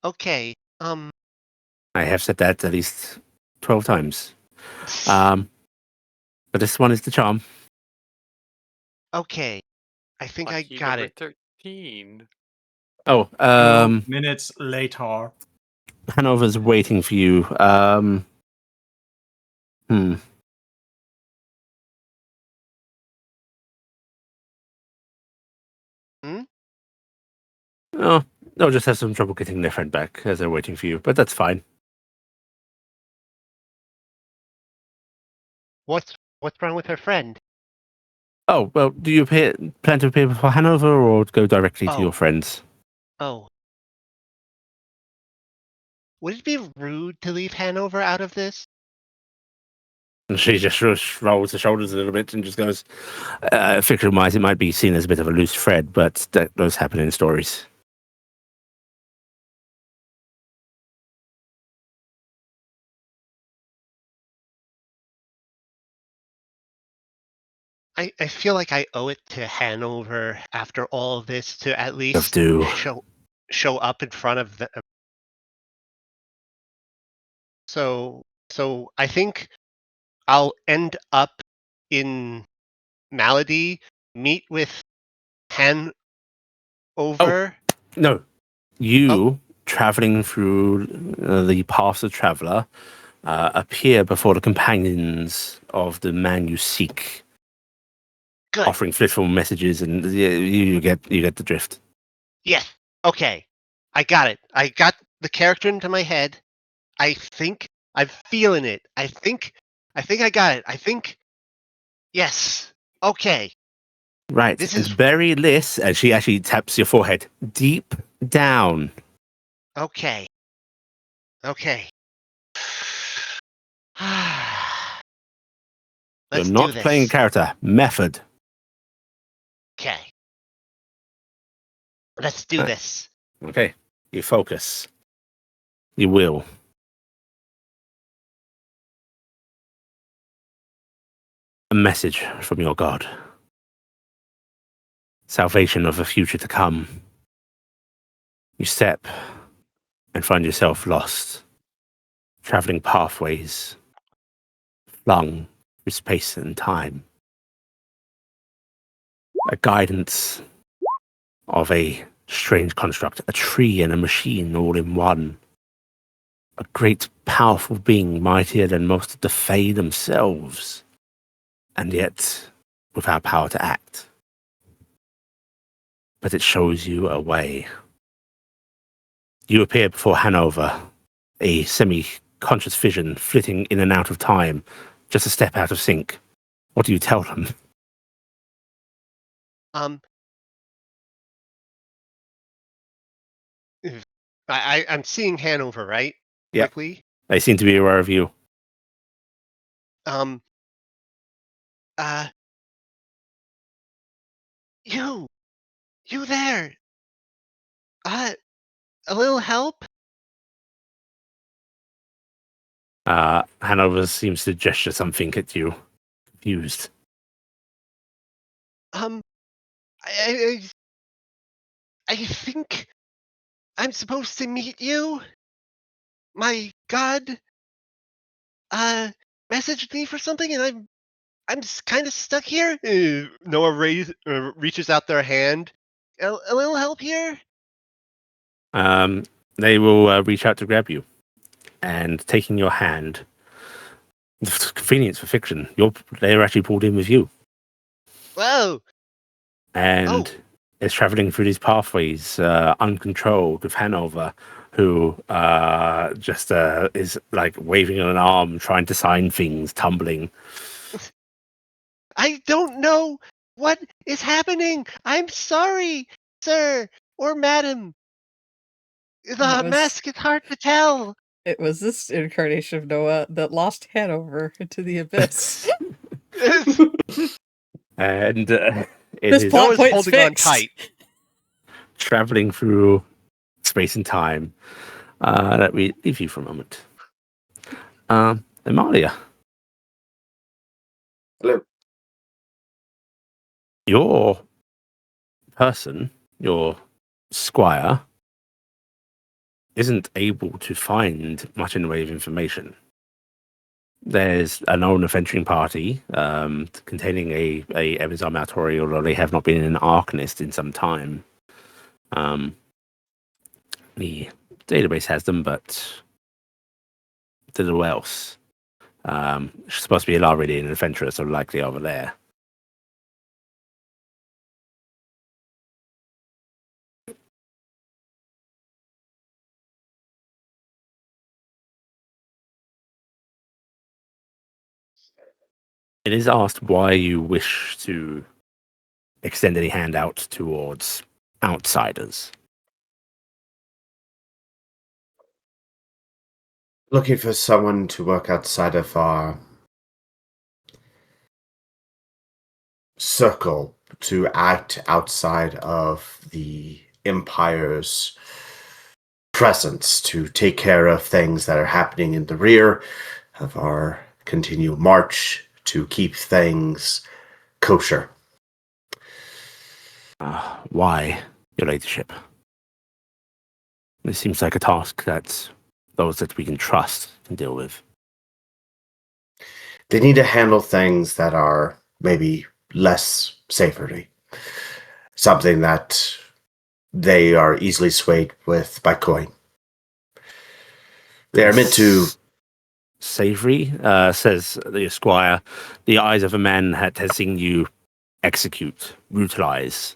Okay. I have said that at least 12 times. But this one is the charm. Okay, I think I Lucky got number it. 13. Oh, 2 minutes later. Hanover's waiting for you. Hmm. Hmm? Oh, they'll just have some trouble getting their friend back as they're waiting for you, but that's fine. What's wrong with her friend? Oh, well, do you plan to appear before Hanover or go directly to your Oh. friends? Oh. Would it be rude to leave Hanover out of this? And she just rolls her shoulders a little bit and just goes, fiction-wise, it might be seen as a bit of a loose thread, but that does happen in stories. I feel like I owe it to Hanover after all of this to at least Do. show up in front of the. So I think I'll end up in Malady, meet with Hanover. No, you, traveling through the paths of traveller, appear before the companions of the man you seek, Good. offering flitful messages, and you get the drift. Yes. Okay. I got it. I got the character into my head. I think I'm feeling it. I think I got it. I think yes. Okay. Right. This and is bury this, and she actually taps your forehead deep down. okay. Okay. You're Let's do not playing a this. character. Method. Okay. Let's do this. Okay. You focus. You will. A message from your God. Salvation of a future to come. You step and find yourself lost, traveling pathways, flung through space and time. A guidance of a strange construct, a tree and a machine all in one. A great, powerful being, mightier than most of the Fae themselves, and yet without power to act. But it shows you a way. You appear before Hanover, a semi-conscious vision flitting in and out of time, just a step out of sync. What do you tell them? I'm seeing Hanover, right? Yep. Quickly. They seem to be aware of you. Um. You there? A little help? Hanover seems to gesture something at you, confused. I think I'm supposed to meet you. My God, messaged me for something, and I'm kind of stuck here. Noah reaches out their hand. A little help here. They will reach out to grab you, and taking your hand. Convenience for fiction. They're actually pulled in with you. Whoa! And is traveling through these pathways uncontrolled with Hanover, who just is like waving an arm, trying to sign things, tumbling. I don't know what is happening. I'm sorry, sir or madam. The mask is hard to tell. It was this incarnation of Noah that lost Hanover into the abyss. And this plot point's holding fixed. On tight. Traveling through space and time. Let me leave you for a moment. Emalia. Hello. Your person, your squire, isn't able to find much in the way of information. there's a known adventuring party containing a Evazar Maltori, although they have not been an Arcanist in some time. The database has them, but little else. She's supposed to be an already an adventurer, so likely over there. It is asked why you wish to extend any handout towards outsiders. Looking for someone to work outside of our circle, to act outside of the Empire's presence, to take care of things that are happening in the rear of our continual march, to keep things kosher. Why, your ladyship? This seems like a task that those that we can trust can deal with. They need to handle things that are maybe less savory. Something that they are easily swayed with by coin. They are meant to... Savory, says the esquire. The eyes of a man has seen you execute, brutalize.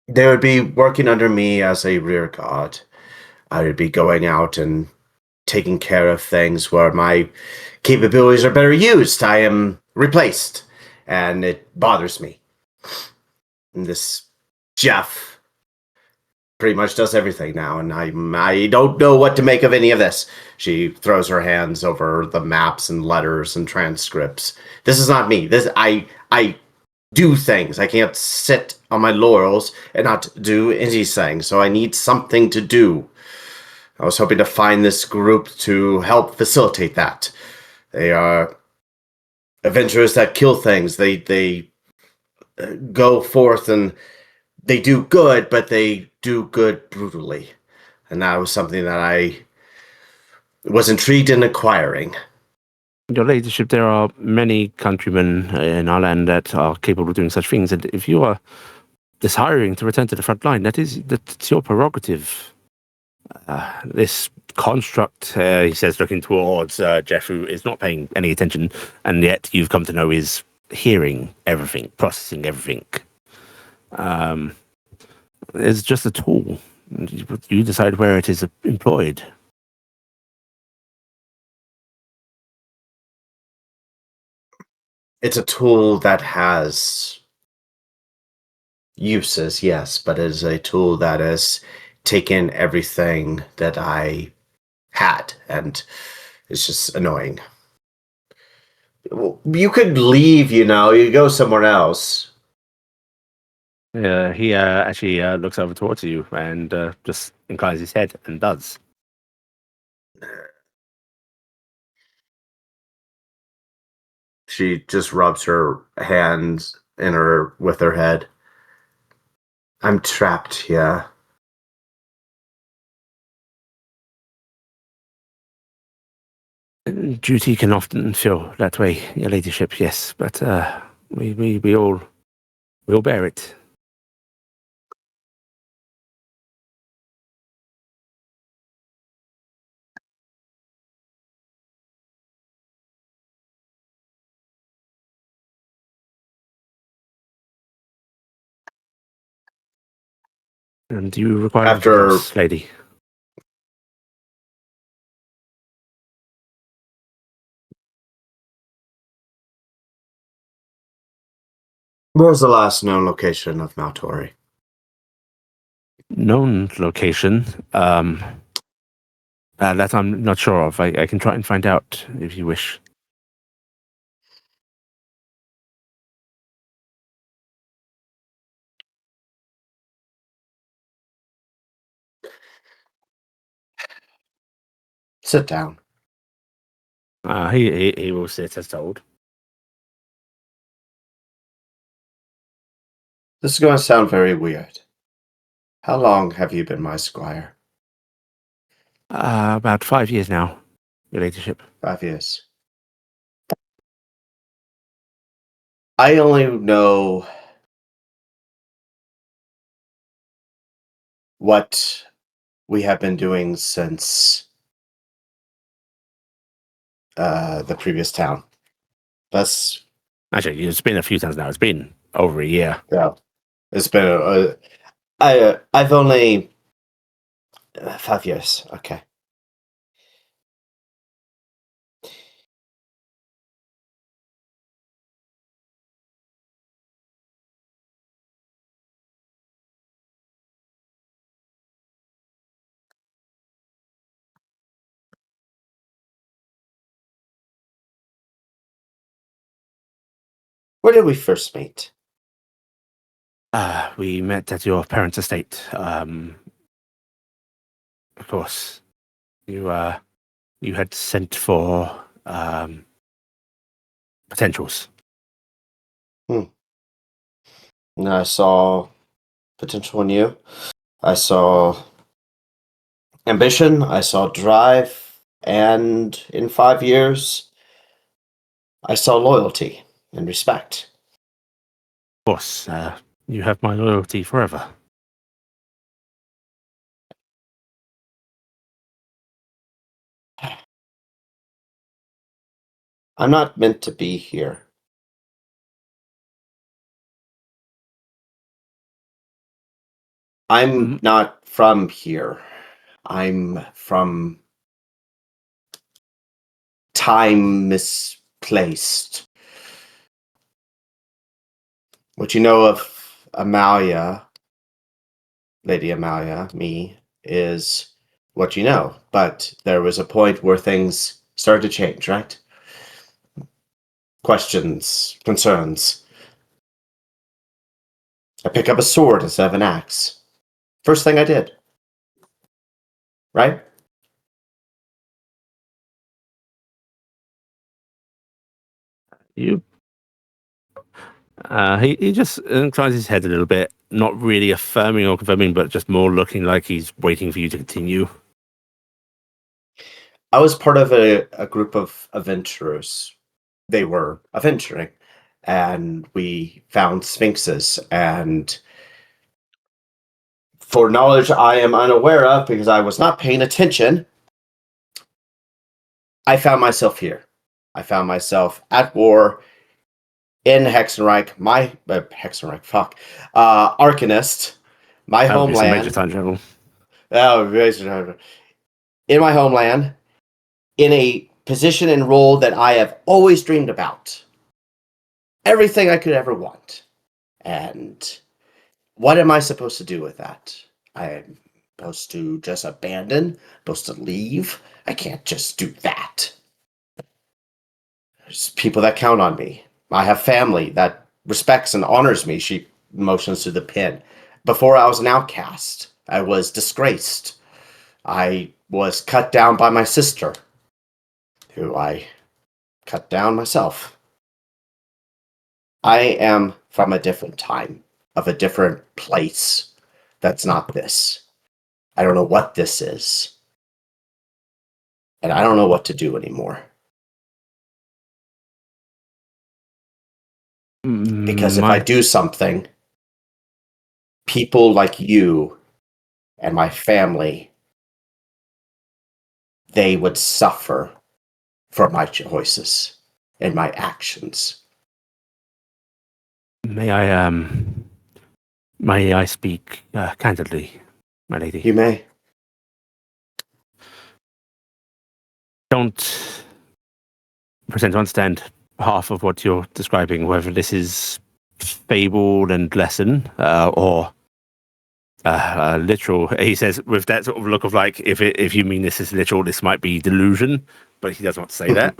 They would be working under me as a rear guard. I would be going out and taking care of things where my capabilities are better used. I am replaced, and it bothers me. And this Jeff pretty much does everything now, and I don't know what to make of any of this. She throws her hands over the maps and letters and transcripts. This is not me. I do things. I can't sit on my laurels and not do anything, so I need something to do. I was hoping to find this group to help facilitate that. They are adventurers that kill things. They go forth and they do good, but they do good brutally. And that was something that I was intrigued in acquiring. Your ladyship, there are many countrymen in our land that are capable of doing such things, and if you are desiring to return to the front line, that's your prerogative. This construct, he says, looking towards Jeff, who is not paying any attention, and yet you've come to know is hearing everything, processing everything. It's just a tool. You decide where it is employed. It's a tool that has uses, yes, but it is a tool that has taken everything that I had, and it's just annoying. You could leave, you go somewhere else. He actually looks over towards you and just inclines his head and does. She just rubs her hands with her head. I'm trapped here. Duty can often feel that way, your ladyship, yes, but we all bear it. And do you require anything else, lady? Where's the last known location of Maltori? Known location? That I'm not sure of. I can try and find out if you wish. Sit down. He will sit as told. This is going to sound very weird. How long have you been my squire? About 5 years now, your ladyship? 5 years. I only know what we have been doing since the previous town. That's Actually, it's been a few times now. It's been over a year. yeah. It's been I've only 5 years. Okay. Where did we first meet? We met at your parents' estate. Of course, you had sent for potentials. And I saw potential in you. I saw ambition. I saw drive. And in 5 years, I saw loyalty and respect. Of course, you have my loyalty forever. I'm not meant to be here. I'm not from here. I'm from time misplaced. What you know of Emalia, Lady Emalia, me, is what you know. But there was a point where things started to change, right? Questions, concerns. I pick up a sword instead of an axe. First thing I did. Right? You. He just inclines his head a little bit, not really affirming or confirming, but just more looking like he's waiting for you to continue. I was part of a group of adventurers. They were adventuring, and we found sphinxes. And for knowledge I am unaware of because I was not paying attention, I found myself here. I found myself at war in Hexenreich, Arcanist, my homeland. Major time travel. In my homeland, in a position and role that I have always dreamed about. Everything I could ever want. And what am I supposed to do with that? I'm supposed to just abandon, supposed to leave. I can't just do that. There's people that count on me. I have family that respects and honors me. She motions to the pin. Before I was an outcast. I was disgraced. I was cut down by my sister, who I cut down myself. I am from a different time, of a different place. That's not this. I don't know what this is. And I don't know what to do anymore. Because if I do something, people like you and my family, they would suffer for my choices and my actions. May I speak candidly, my lady? You may. Don't pretend to understand half of what you're describing, whether this is fable and lesson or literal. He says with that sort of look of like, if you mean this is literal, this might be delusion, but he doesn't want to say that.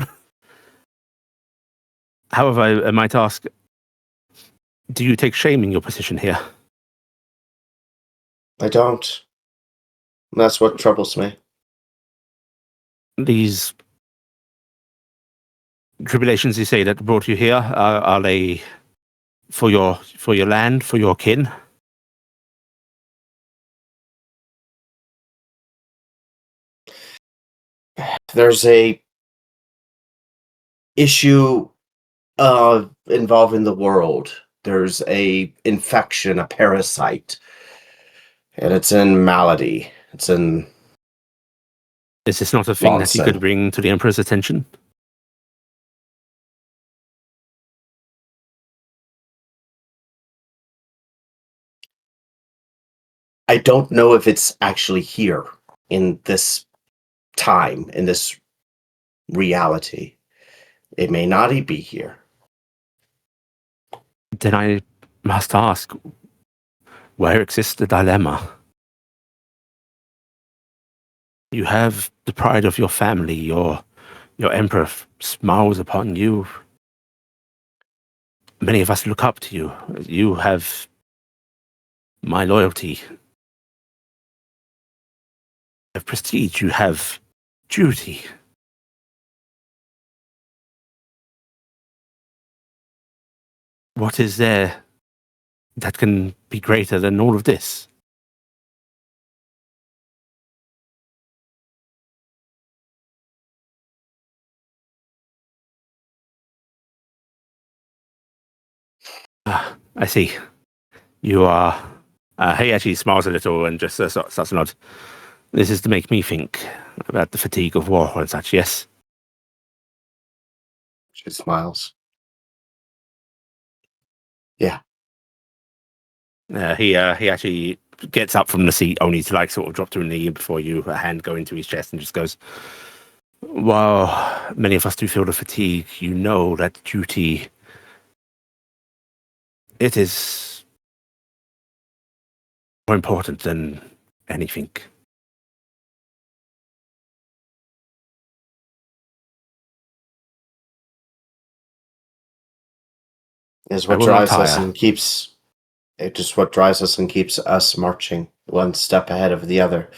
However, I might ask, do you take shame in your position here? I don't. That's what troubles me. These tribulations, you say, that brought you here, are they for your land, for your kin? There's a issue involving the world. There's a infection, a parasite, and it's in Malady. It's in. Is this not a thing that he could Lonson. bring to the Emperor's attention? I don't know if it's actually here in this time, in this reality. It may not be here. Then I must ask, where exists the dilemma? You have the pride of your family, your emperor smiles upon you. Many of us look up to you. You have my loyalty. You have prestige, you have duty. What is there that can be greater than all of this? I see. You are... he actually smiles a little and just starts to nod. This is to make me think about the fatigue of war and such, yes? She smiles. Yeah. He actually gets up from the seat only to like sort of drop to a knee before a hand go into his chest and just goes, while many of us do feel the fatigue, you know that duty, it is more important than anything. Is what drives us and keeps us marching one step ahead of the other.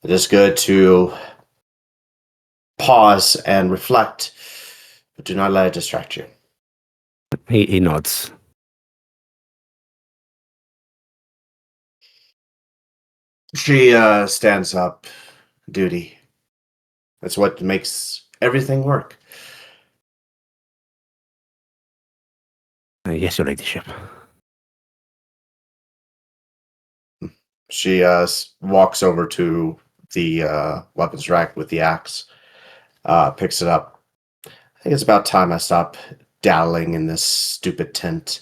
It is good to pause and reflect, but do not let it distract you. He nods. She stands up. Duty. That's what makes everything work. Yes, your ladyship. She walks over to the weapons rack with the axe, picks it up. I think it's about time I stop daddling in this stupid tent.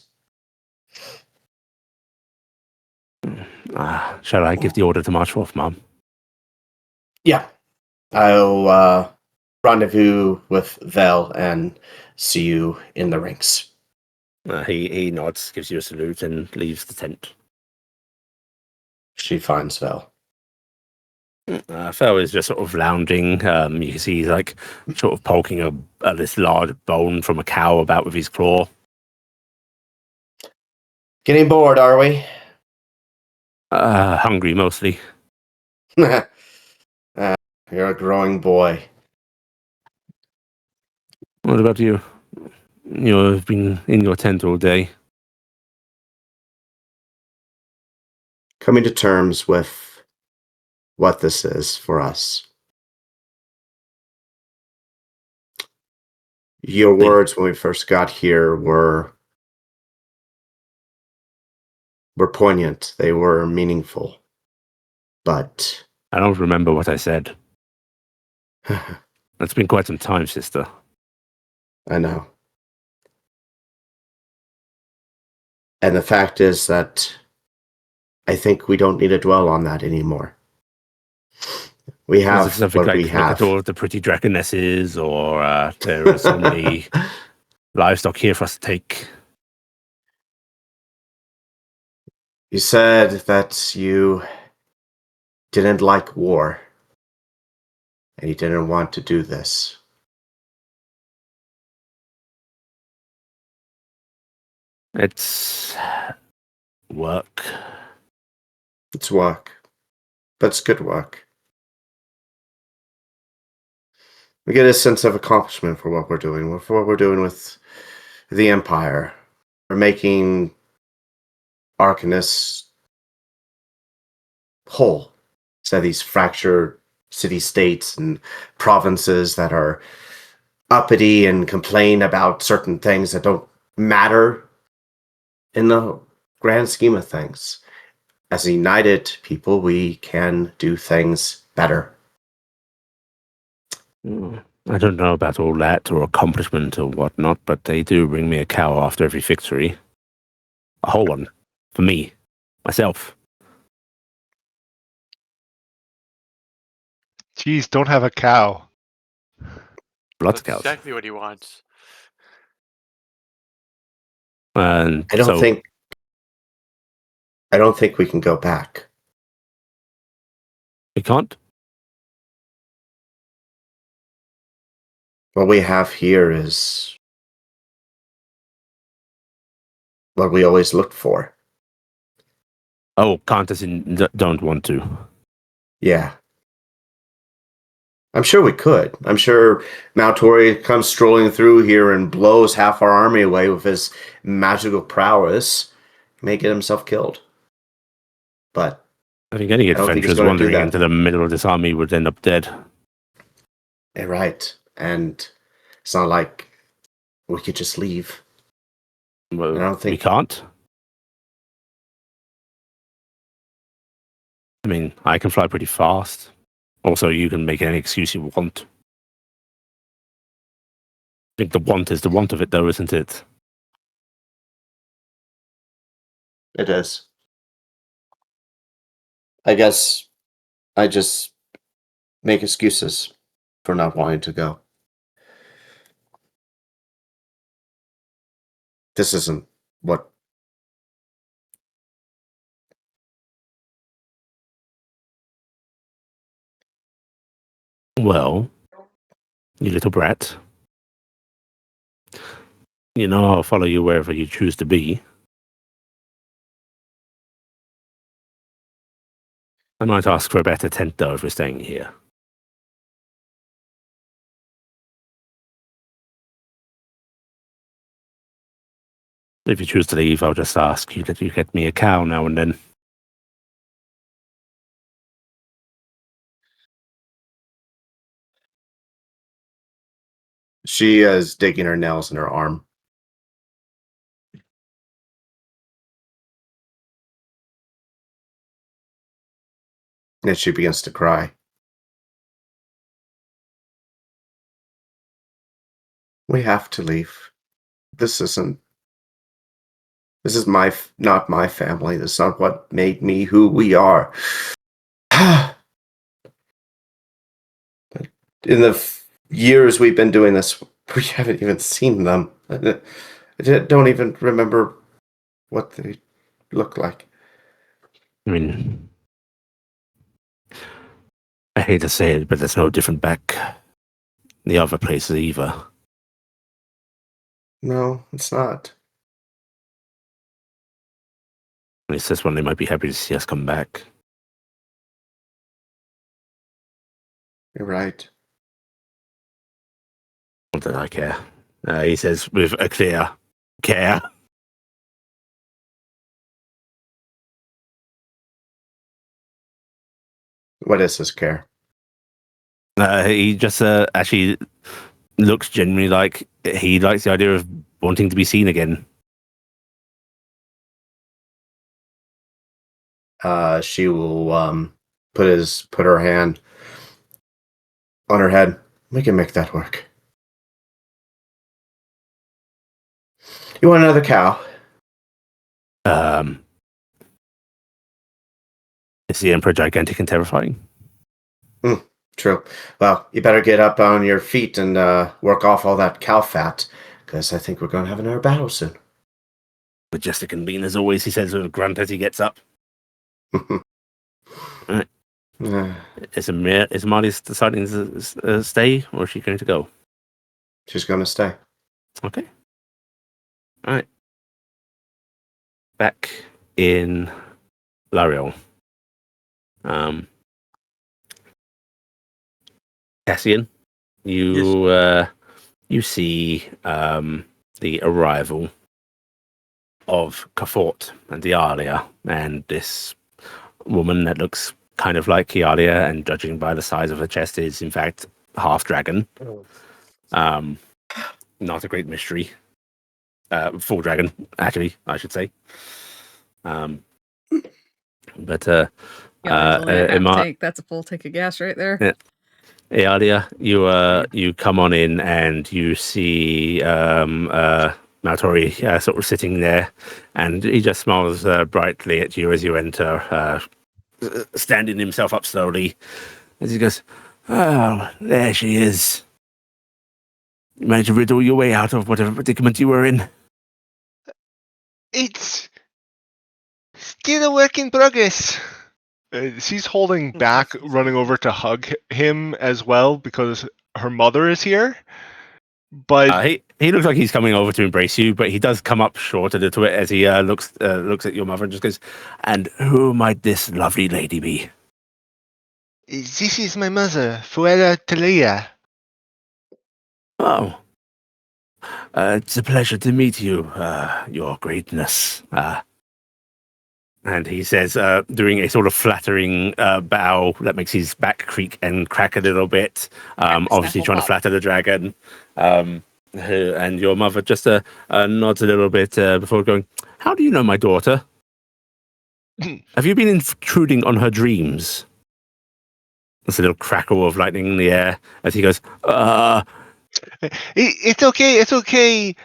Shall I give the order to march forth, Mom? Yeah. I'll rendezvous with Vel and see you in the rinks. He nods, gives you a salute, and leaves the tent. She finds Vel. Fel is just sort of lounging. You can see he's like sort of poking this large bone from a cow about with his claw. Getting bored, are we? Hungry mostly. You're a growing boy. What about you? You've been in your tent all day. Coming to terms with what this is for us. Your words when we first got here were poignant. They were meaningful. But I don't remember what I said. It's been quite some time, sister. I know. And the fact is that I think we don't need to dwell on that anymore. We have what like, we have. Look at all the pretty dragonesses, or there are so many livestock here for us to take. You said that you didn't like war, and you didn't want to do this. It's work. It's work. But it's good work. We get a sense of accomplishment for what we're doing, for what we're doing with the Empire. We're making Arcanus whole. So these fractured city-states and provinces that are uppity and complain about certain things that don't matter in the grand scheme of things. As a united people, we can do things better. I don't know about all that or accomplishment or whatnot, but they do bring me a cow after every victory. A whole one. For me. Myself. Jeez, don't have a cow. Blood That's cows. exactly what he wants. And I don't think we can go back. we can't? What we have here is what we always looked for. Oh, can't as in don't want to. Yeah. I'm sure we could. I'm sure Maltori comes strolling through here and blows half our army away with his magical prowess. He may get himself killed. But I think any I don't think he's adventurers gonna do wandering that. into the middle of this army would end up dead. You're right. And it's not like we could just leave. Well, I don't think we can't. I mean, I can fly pretty fast. Also, you can make any excuse you want. I think the want is the want of it, though, isn't it? it is. I guess I just make excuses for not wanting to go. This isn't what... Well, you little brat. You know I'll follow you wherever you choose to be. I might ask for a better tent, though, if we're staying here. If you choose to leave, I'll just ask you that you get me a cow now and then. She is digging her nails in her arm. And she begins to cry. We have to leave. This is not my family. This is not what made me who we are. But in the years we've been doing this, we haven't even seen them. I don't even remember what they look like. I mean, I hate to say it, but there's no different back the other places either. No, it's not. At least this one, they might be happy to see us come back. You're right. Not that I care. He says with a clear care. What is his care? He just actually looks genuinely like he likes the idea of wanting to be seen again. She will put her hand on her head. We can make that work. You want another cow? Is the Emperor gigantic and terrifying? True. Well, you better get up on your feet and work off all that cow fat, because I think we're going to have another battle soon. Majestic and mean as always, he says with a grunt as he gets up. Right. Is Emalia deciding to stay, or is she going to go? She's going to stay. Okay. All right. Back in Lariel. Cassian, you see the arrival of Cafort and Iala, and this woman that looks kind of like Iala, and judging by the size of her chest, is in fact half dragon. Not a great mystery. Full dragon, actually, I should say. But Yeah, that's only a half tank. That's a full tank of gas right there. Yeah. Iala, you come on in and you see Maltori sort of sitting there, and he just smiles brightly at you as you enter, standing himself up slowly, as he goes, "Oh, there she is. You managed to riddle your way out of whatever predicament you were in." It's still a work in progress. She's holding back, running over to hug him as well because her mother is here. But he looks like he's coming over to embrace you, but he does come up short a little bit as he looks at your mother and just goes, "And who might this lovely lady be?" This is my mother, Fuera Talia. "Oh, it's a pleasure to meet you, your greatness." And he says, doing a sort of flattering bow that makes his back creak and crack a little bit, obviously trying to flatter the dragon. And your mother just nods a little bit before going, "How do you know my daughter? Have you been intruding on her dreams?" There's a little crackle of lightning in the air as he goes, It's okay,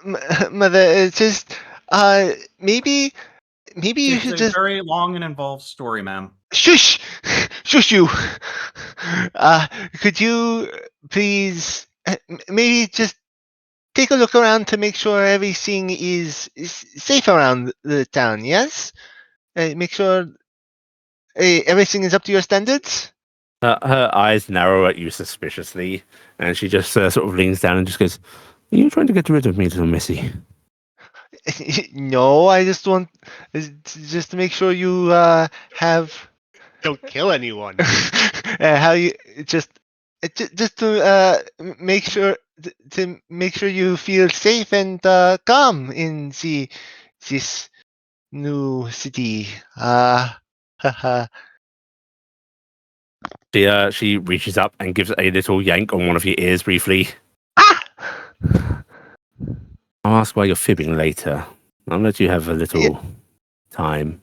mother. It's just, maybe you should It's a just very long and involved story, ma'am. shush you. Could you please maybe just take a look around to make sure everything is safe around the town? Yes, make sure everything is up to your standards. her eyes narrow at you suspiciously, and she just sort of leans down and just goes, "Are you trying to get rid of me, little missy?" No, I just want just to make sure you have don't kill anyone. how you just to make sure to make sure you feel safe and calm in this new city. She reaches up and gives a little yank on one of your ears briefly. Ah! I'll ask why you're fibbing later. I'll let you have a little time.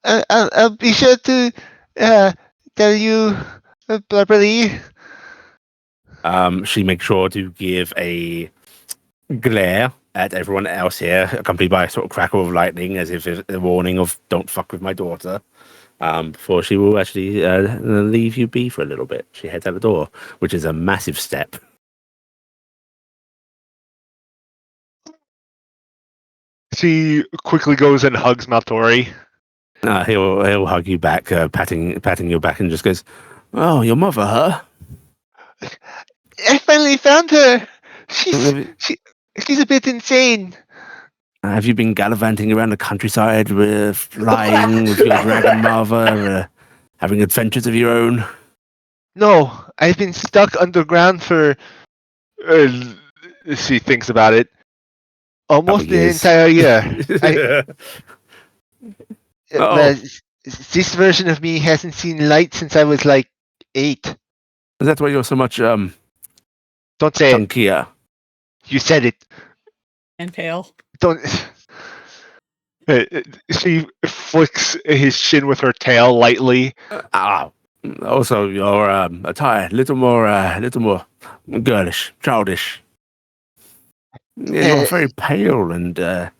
I'll be sure to tell you properly. She makes sure to give a glare at everyone else here, accompanied by a sort of crackle of lightning, as if it's a warning of "don't fuck with my daughter." Before she will actually leave you be for a little bit. She heads out the door, which is a massive step. She quickly goes and hugs Maltori. He'll hug you back, patting your back, and just goes, "Oh, your mother, huh?" I finally found her. She's a bit insane. Have you been gallivanting around the countryside, flying with your dragon mother, having adventures of your own? No, I've been stuck underground for. She thinks about it. Almost an entire year. This version of me hasn't seen light since I was like 8. Is that why you're so much Don't say chunkier? You said it. And pale. Don't. She flicks his shin with her tail lightly. Also, your attire, little more girlish, childish. You're very pale and. The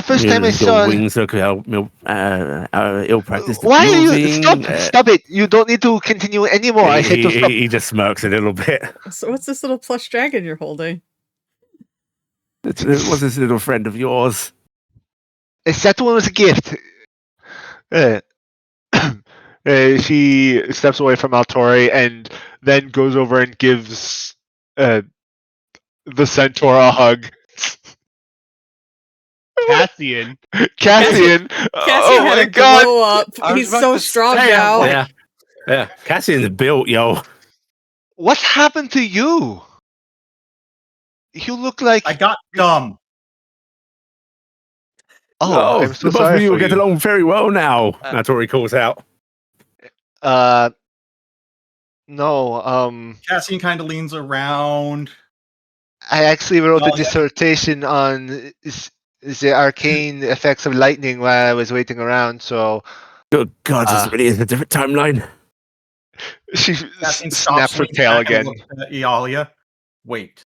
first time I saw your wings look ill-practiced. Why are you stop it? You don't need to continue anymore. I said to stop. He just smirks a little bit. So what's this little plush dragon you're holding? It was this little friend of yours. That one was a gift. She steps away from Maltori and then goes over and gives the centaur a hug. Cassian. Cassian Oh had my a god! glow up. He's so strong now. Yeah. Cassian's built, yo. What happened to you? You look like I got dumb. Oh, I'm so the both sorry of you for will get you. along very well now. Maltori calls out. No, Cassian kind of leans around. I actually wrote a Oh, yeah. dissertation on the arcane effects of lightning while I was waiting around, so Good God, this really is a different timeline. she Cassian snaps her leaning tail back and again. looks at Iala. Wait.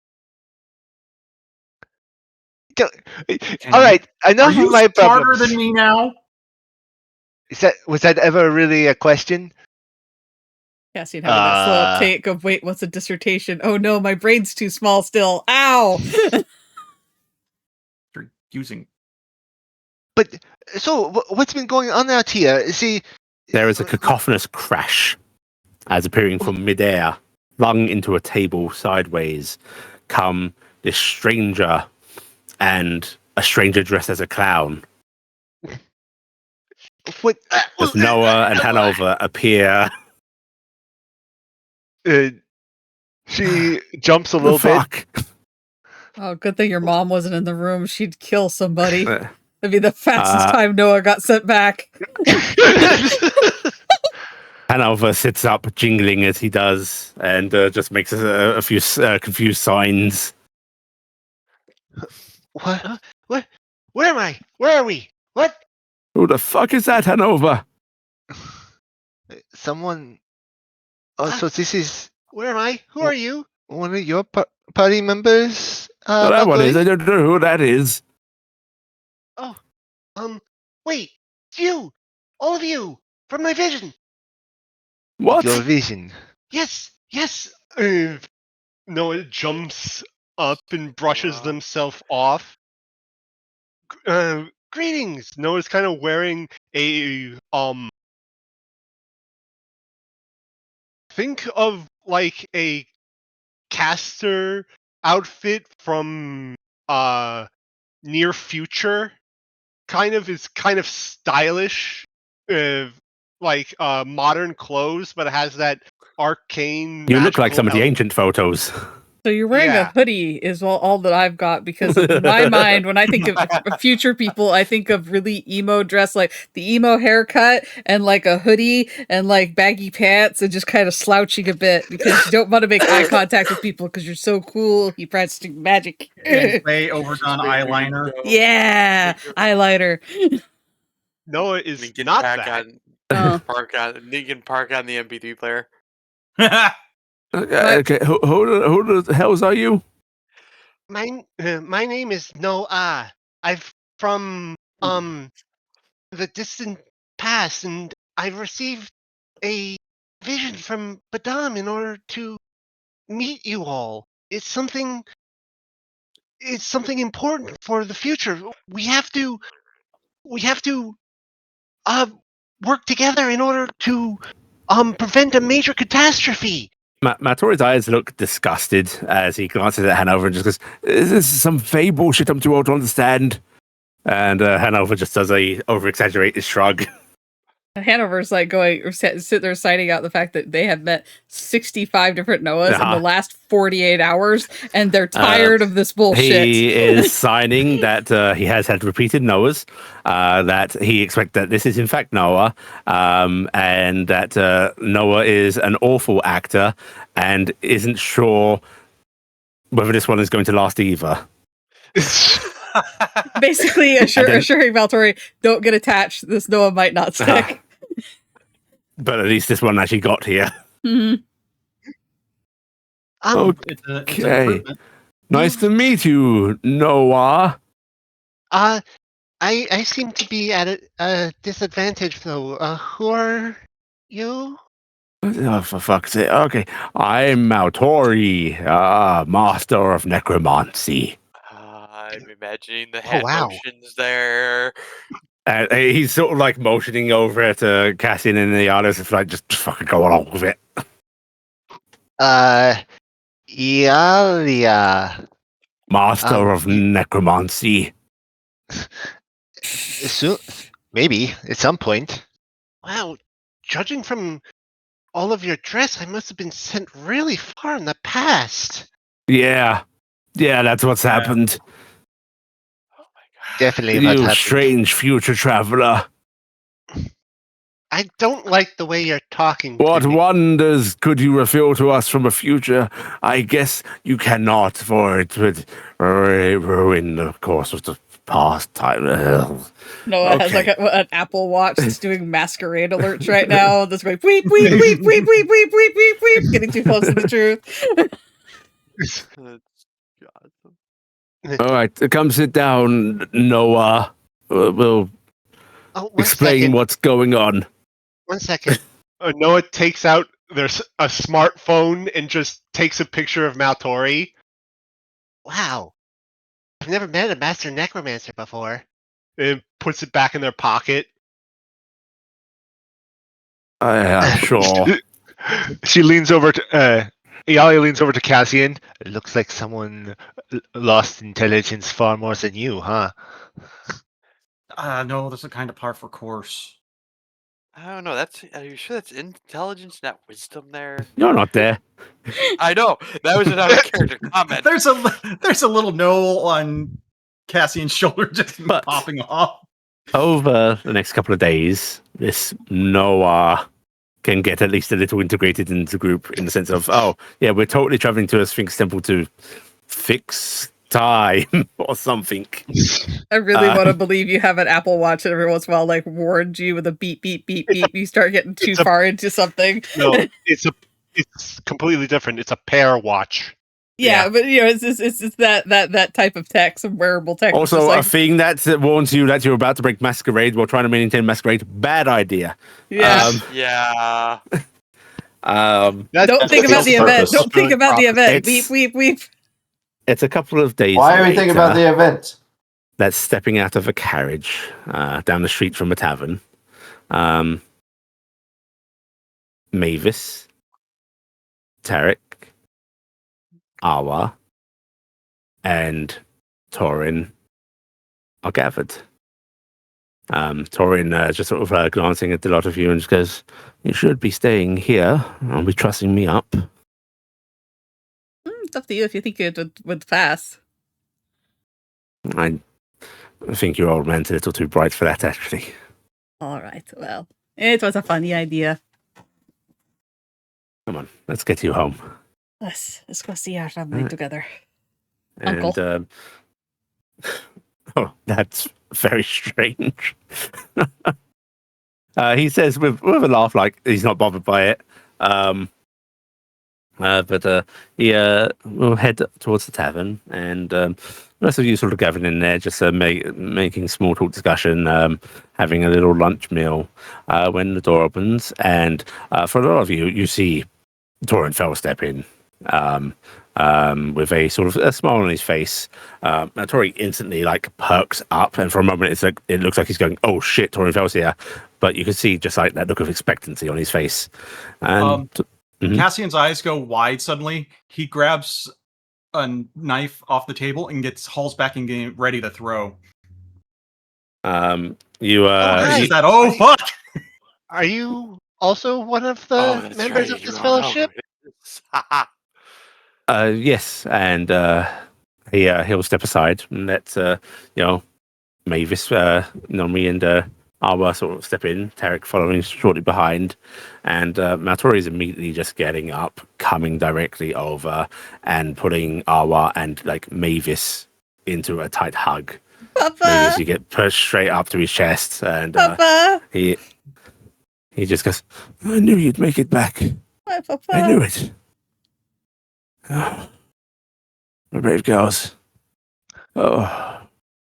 All right, Are enough you of my smarter problems. than me now? Was that ever really a question? Cassian having that slow uptake of, wait, what's a dissertation? Oh no, my brain's too small still. Ow! You're using. But so what's been going on out here? See, There is a cacophonous crash as appearing from midair, flung into a table sideways, come this stranger and a stranger dressed as a clown. what? As Noah and Hanover appear. She jumps a The little bit. fuck? Oh, good thing your mom wasn't in the room. She'd kill somebody. That'd be the fastest time Noah got sent back. Hanover sits up, jingling as he does, and just makes a few confused signs. What? What? Where am I? Where are we? What? Who the fuck is that, Hanover? Someone. Oh, so this is Where am I? Who are you? one of your party members? Oh, that one is. Maltori? I don't know who that is. Oh, wait, it's you, all of you, from my vision. What? Your vision. Yes. Noah jumps up and brushes Wow. themselves off. Greetings. Noah's kind of wearing a think of like a caster outfit from near future. Kind of stylish, like modern clothes, but it has that arcane. You look like magical some of the element. ancient photos. So you're wearing a Yeah. hoodie is all that I've got, because in my mind, when I think of future people, I think of really emo dress, like the emo haircut and like a hoodie and like baggy pants and just kind of slouching a bit because you don't want to make eye contact with people because you're so cool. You practicing magic. And way overdone eyeliner. Yeah, eyeliner. Noah is Lincoln not Park that. on Lincoln Park on the MP3 player. Okay, who the hells are you? My name is Noah. I'm from the distant past, and I've received a vision from Badam in order to meet you all. It's something important for the future. We have to work together in order to prevent a major catastrophe. Maltori's eyes look disgusted as he glances at Hanover and just goes, "Is this some fey bullshit I'm too old to understand?" And Hanover just does a over-exaggerated shrug. Hanover's like sit there citing out the fact that they have met 65 different Noahs in the last 48 hours, and they're tired of this bullshit. He is signing that he has had repeated Noahs, that he expects that this is in fact Noah, and that Noah is an awful actor and isn't sure whether this one is going to last either. Basically assuring Maltori, don't get attached. This Noah might not stick. But at least this one actually got here. Mm-hmm. It's an improvement. Nice to meet you, Noah. I seem to be at a disadvantage, though. Who are you? Oh, for fuck's sake. Okay. I'm Maltori, master of necromancy. I'm imagining the hand wow. motions there. He's sort of like motioning over to Cassian and the others. It's like, just fucking go along with it. Iala. Master of necromancy. So, maybe at some point. Wow, judging from all of your dress, I must have been sent really far in the past. Yeah, that's what's happened. Definitely You strange future traveler. I don't like the way you're talking What to me. wonders could you reveal to us from a future? I guess you cannot, for it would ruin the course of the past time. Noah has like Okay. an Apple Watch that's doing masquerade alerts right now. That's going weep, weep, weep, weep, weep, weep, weep, weep, weep, getting too close to the truth. That's awesome. All right, come sit down, Noah. We'll Oh, one explain second. what's going on. 1 second. Noah takes out a smartphone and just takes a picture of Maltori. Wow. I've never met a master necromancer before. And puts it back in their pocket. I'm sure. She leans over to Iala leans over to Cassian. It looks like someone lost intelligence far more than you, huh? No, that's a kind of par for course. I don't know. Are you sure that's intelligence, not wisdom there? You're not there. I know. That was an out-of-character comment. There's a little no on Cassian's shoulder just But- popping off. Over the next couple of days, this Noah can get at least a little integrated into the group in the sense of, oh, yeah, we're totally traveling to a Sphinx Temple to fix time or something. I really want to believe you have an Apple Watch that every once in a while like warns you with a beep, beep, beep, beep. You start getting too far into something. No, it's completely different. It's a pair watch. Yeah, but you know, it's that type of tech, some wearable tech. Also, just like, a thing that warns you that you're about to break masquerade while trying to maintain masquerade, bad idea. yeah. Yeah. Don't think about the event. Don't think about the event. Weep, weep, weep. It's a couple of days Why are we thinking about the event? That's stepping out of a carriage down the street from a tavern. Mavis, Taryc, Awa, and Torin are gathered. Torin just sort of glancing at the lot of you and just goes, "You should be staying here. I'll be trussing me up." It's up to you if you think it would pass. I think your old man's a little too bright for that, actually. All right. Well, it was a funny idea. Come on, let's get you home. Let's go see our family together. And, Uncle. oh, that's very strange. He says with a laugh, like he's not bothered by it. But he will head towards the tavern, and the rest of you sort of gathered in there, just making small talk discussion, having a little lunch meal. When the door opens, and for a lot of you, you see Torin Fell step in. With a sort of a smile on his face. Tori instantly like perks up, and for a moment it looks like he's going, "Oh shit, Torin Fell's here," but you can see just like that look of expectancy on his face. And Cassian's eyes go wide suddenly. He grabs a knife off the table and hauls back and getting ready to throw. Hi. Fuck! Are you also one of the members of this fellowship? Yes, and he'll step aside and let Mavis, Nomi, and Awa sort of step in. Taryc following shortly behind, and Maltori is immediately just getting up, coming directly over, and putting Awa and like Mavis into a tight hug. Papa, Mavis, you get pushed straight up to his chest, and Papa, he just goes, "I knew you'd make it back. my Papa. I knew it." Oh, the brave girls. Oh,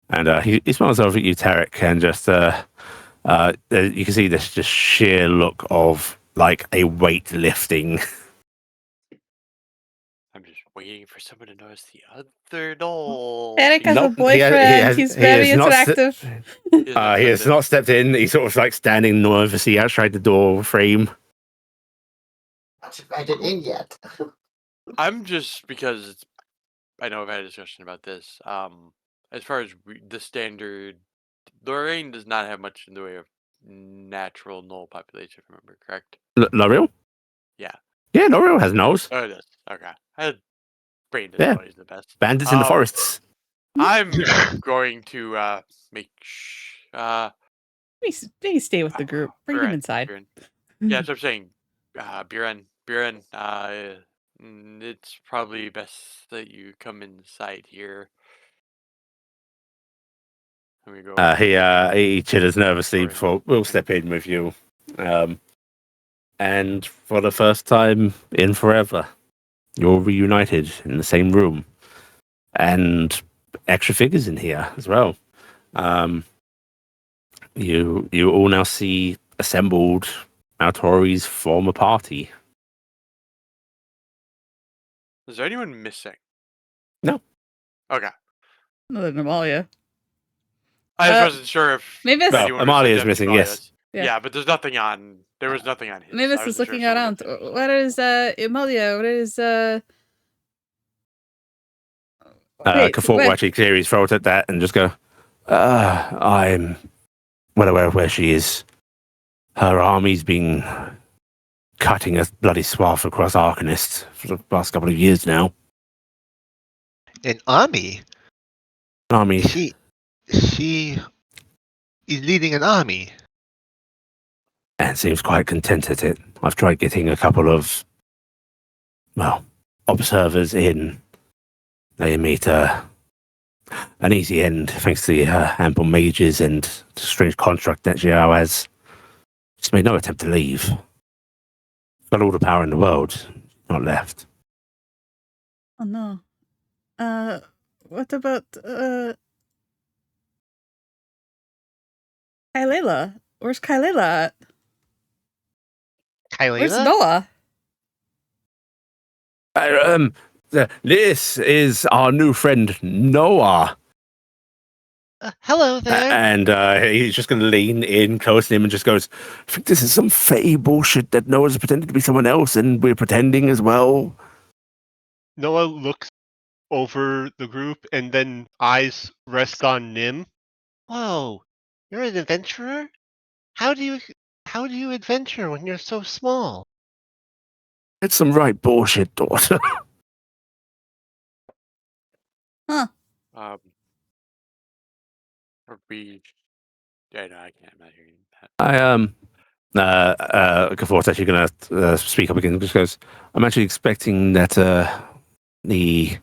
and he smiles over at you, Taryc, and just you can see this just sheer look of like a weight lifting. I'm just waiting for someone to notice the other doll. Taryc has a Nope, boyfriend. He's very attractive. He has not stepped in. He's sort of like standing nervously outside the door frame. Not invited in yet. I'm just because I know I've had a discussion about this. As far as the standard, Lorraine does not have much in the way of natural null population. If I remember correct. L'Oreal? Yeah. Yeah, L'Oreal has nose. Oh, it is. Okay. I had brain Yeah. disability is the best. Bandits in the forests. I'm going to make maybe stay with the group. Bring him Buren, inside. Buren. Yeah, that's what I'm saying. Buren, it's probably best that you come inside here. Let me go. He chitters nervously Sorry. before we'll step in with you. And for the first time in forever, you're reunited in the same room. And extra figures in here as well. You all now see assembled Maltori's former party. Is there anyone missing? No. Okay. Other than Emalia. I just wasn't sure if Mavis. Well, anyone was Emalia is except missing, Tobias. yes. Yeah. Yeah, but there's nothing on. There was nothing on his. Mavis I is wasn't sure looking if someone around. else was What is Emalia? What is Kafort will actually clear his throat at that and just go, I'm well aware of where she is. Her army's been cutting a bloody swath across Arcanist for the past couple of years now. An army? Army. She is leading an army. And seems quite content at it. I've tried getting a couple of, observers in. They meet an easy end thanks to the ample mages and the strange construct that Xiao has. She's made no attempt to leave. Got all the power in the world, not left. Oh no. What about Kylela? Where's Kylela at? Where's Kylela? Noah? This is our new friend Noah. Hello there. And he's just going to lean in close to him and just goes, I think this is some fey bullshit that Noah's pretending to be someone else and we're pretending as well. Noah looks over the group and then eyes rest on Nim. Whoa, you're an adventurer? How do you adventure when you're so small? It's some right bullshit, daughter. Are we? Yeah, no, I can't. I'm not hearing that. Kafort's actually going to speak up again. Just goes, I'm actually expecting that the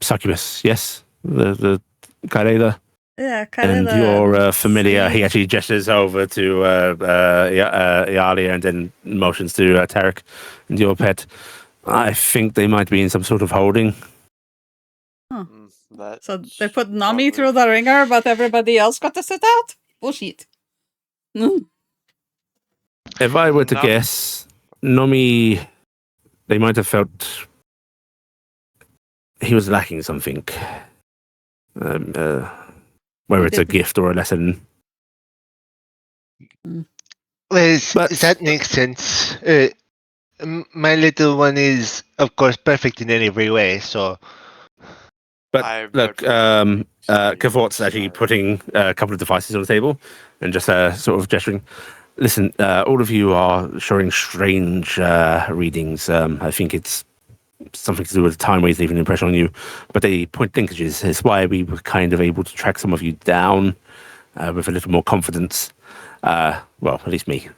succubus, yes, the Kylela, Yeah, Kylela. and your familiar. He actually gestures over to Iala and then motions to Taryc and your pet. I think they might be in some sort of holding. So they put Nami through the ringer, but everybody else got to sit out? Bullshit. If I were to guess, Nami, they might have felt he was lacking something. Whether it's a gift or a lesson. Well, that makes sense. My little one is, of course, perfect in every way, so... But look, Kafort's actually putting a couple of devices on the table and just sort of gesturing. Listen, all of you are showing strange readings. I think it's something to do with the time waves leaving an impression on you, but they point linkages. It's why we were kind of able to track some of you down with a little more confidence. Well, at least me.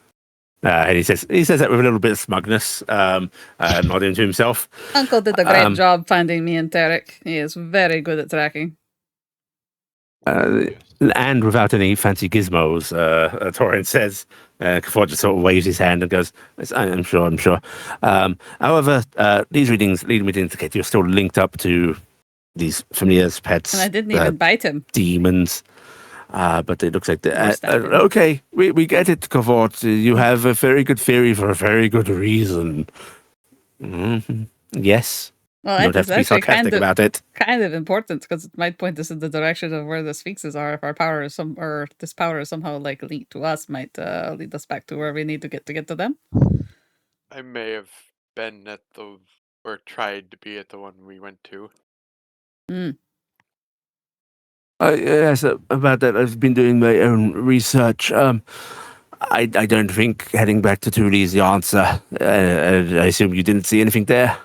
And he says that with a little bit of smugness, nodding to himself. Uncle did a great job finding me and Taryc. He is very good at tracking. And without any fancy gizmos, Torrent says. Kafort just sort of waves his hand and goes, I'm sure. However, these readings lead me to indicate you're still linked up to these familiars, pets. And I didn't even bite him. Demons. But it looks like okay, we get it, Kafort. You have a very good theory for a very good reason. Mm-hmm. Yes. Well, you don't have to be sarcastic about it. Kind of important because it might point us in the direction of where the Sphinxes are. If our power is this power is somehow like linked to us, might lead us back to where we need to get to them. I may have been at or tried to be at the one we went to. Yes, about that. I've been doing my own research. I don't think heading back to Thule is the answer. I assume you didn't see anything there?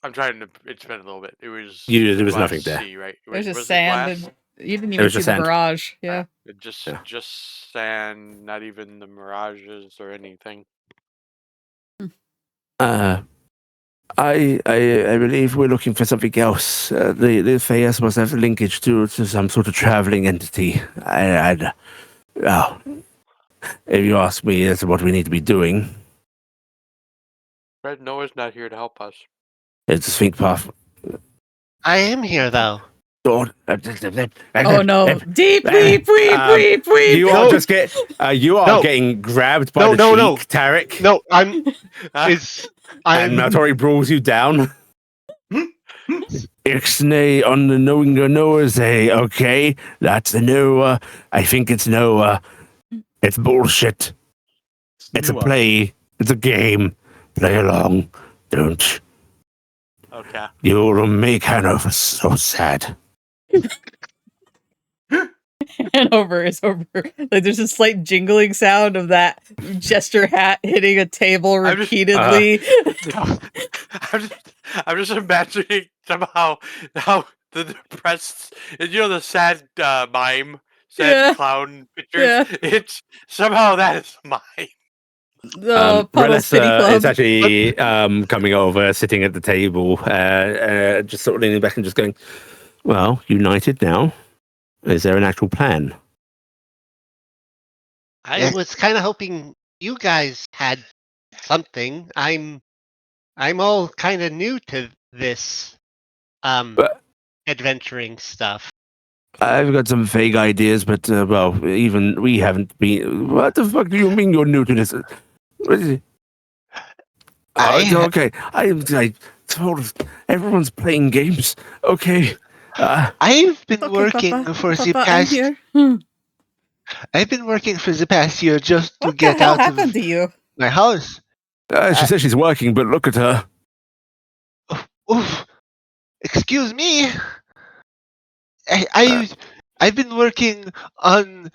I'm trying to. It's been a little bit. It was. There was glass nothing there. sea, right? It was just it sand, glass? and you didn't It even was see just the sand. mirage. Yeah. Yeah. Just sand, not even the mirages or anything. I believe we're looking for something else. The Fayas must have linkage to some sort of traveling entity. Well, if you ask me, that's what we need to be doing. Red Noah's not here to help us. It's a think path. I am here though. Oh no! Deep weep. You are No. just you are No. getting grabbed by No, the no, cheek, no. Taryc. No, I'm. Ah, And Maltori brawls you down. Ixnay on the knowing Noah's okay? That's the Noah. I think it's Noah. It's bullshit. It's a Noah. play. It's a game. Play along. Don't. okay. You'll make Hanover so sad. Hanover is over. Like there's a slight jingling sound of that gesture hat hitting a table I'm just- repeatedly. I'm just imagining somehow how the depressed, the sad mime, sad Yeah. clown pictures. Yeah. It's somehow that is mine. The Puddle City Relessa Club. is actually coming over, sitting at the table, just sort of leaning back and just going, well, united now. Is there an actual plan? I was kind of hoping you guys had something. I'm all kind of new to this But- adventuring stuff. I've got some vague ideas, but, well, even we haven't been... What the fuck do you mean you're new to this? What is it? Okay. I told everyone's playing games. Okay. I've been Okay, working Papa. for the Papa, I'm past. here. I've been working for the past year just to What the get hell out happened of to you? my house. She says she's working, but look at her. Oof. Excuse me. I've been working on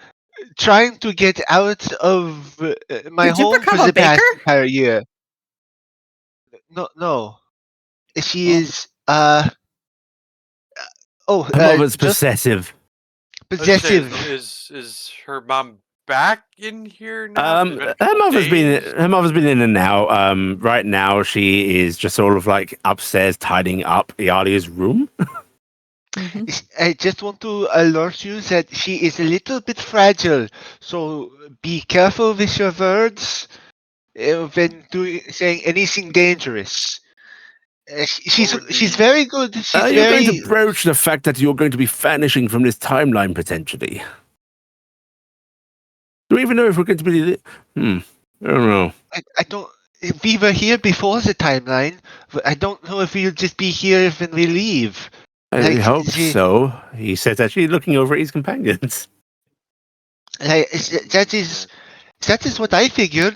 trying to get out of my Did you home become for a the past baker? entire year. No. She Oh. is Her mother's just possessive. I was gonna say, possessive. is her mom back in here now? It's been a Her couple mother's days. been in and out. Right now she is just sort of like upstairs tidying up Ialia's room. Mhm. I just want to alert you that she is a little bit fragile, so be careful with your words when saying anything dangerous. She's very good. She's You're going to very. broach the fact that you're going to be vanishing from this timeline potentially. Do we even know if we're going to be? I don't know. I don't. We were here before the timeline. But I don't know if we'll just be here when we leave. I hope so. He says, actually looking over at his companions. That is what I figured.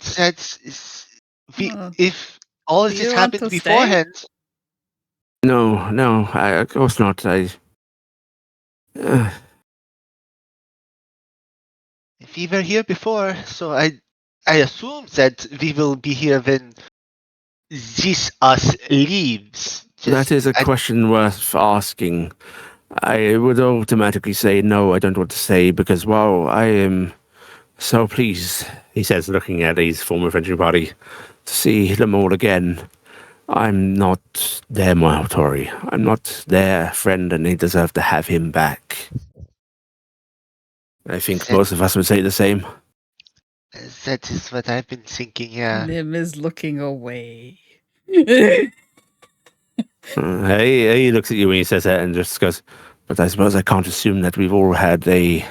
If all of Do this you want happened to stay? beforehand. No, of course not. If we were here before, so I assume that we will be here when this us leaves. That is a question worth asking. I would automatically say no, I don't want to say, because, well, I am so pleased, he says, looking at his former friendship party, to see them all again. I'm not their Maltori. I'm not their friend, and they deserve to have him back. I think most of us would say the same. That is what I've been thinking. Yeah. Nim is looking away. He looks at you when he says that and just goes, but I suppose I can't assume that we've all had a...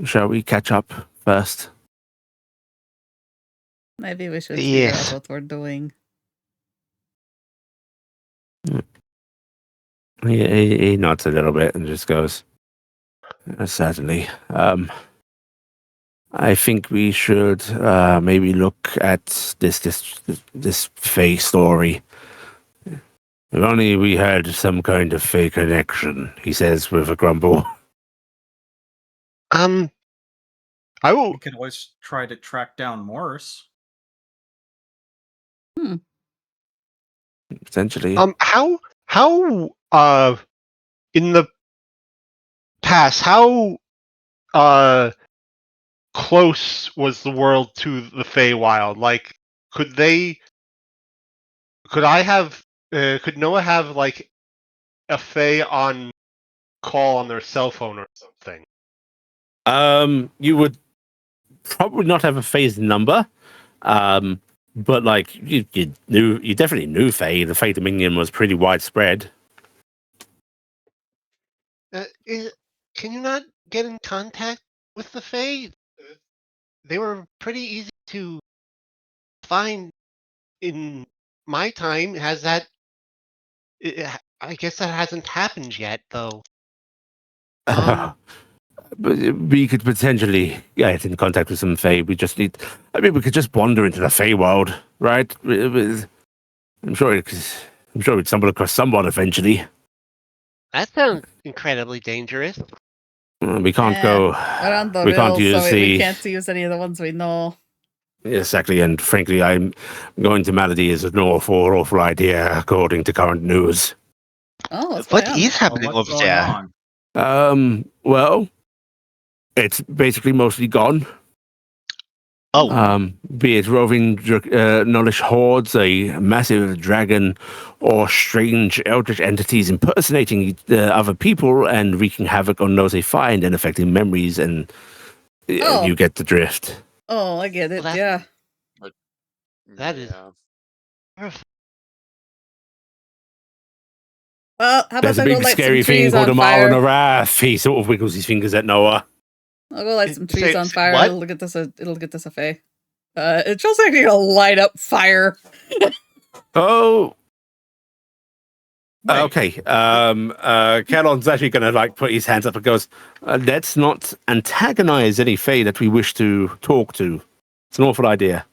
shall we catch up first? Maybe we should figure out what we're doing. He nods a little bit and just goes, certainly. I think we should maybe look at this fake story. If only we had some kind of fake connection, he says with a grumble. I will. We could always try to track down Morris. Potentially. How in the past, how close was the world to the Feywild? Like, could Noah have like a Fey on call on their cell phone or something? You would probably not have a phase number. But like you definitely knew Fae. The Fae Dominion was pretty widespread. Can you not get in contact with the Fae? They were pretty easy to find in my time. Has that? I guess that hasn't happened yet, though. But we could potentially get in contact with some Fae. We could just wander into the Feywild, right? I'm sure we'd stumble across someone eventually. That sounds incredibly dangerous. We can't go. We're on the We can't rails, use so we the. can't use any of the ones we know. Exactly, and frankly, I'm going to Malady is an awful idea according to current news. Oh, what's What going on? is happening What's over going there? on? Well, it's basically mostly gone. Oh, Be it roving Nullish hordes, a massive dragon, or strange eldritch entities impersonating other people and wreaking havoc on those they find and affecting memories, and you get the drift. Oh, I get it. Well, Yeah. that is Yeah. terrifying. Well, how about There's a I go big light some scary thing trees called a on Mara and a fire? Wrath. He sort of wiggles his fingers at Noah. I'll go light some trees Say- on say fire. what? It'll get this a Fae. It feels like you're gonna light up fire. Oh, Wait, okay. Calon's actually going to put his hands up and goes, let's not antagonize any Fae that we wish to talk to. It's an awful idea.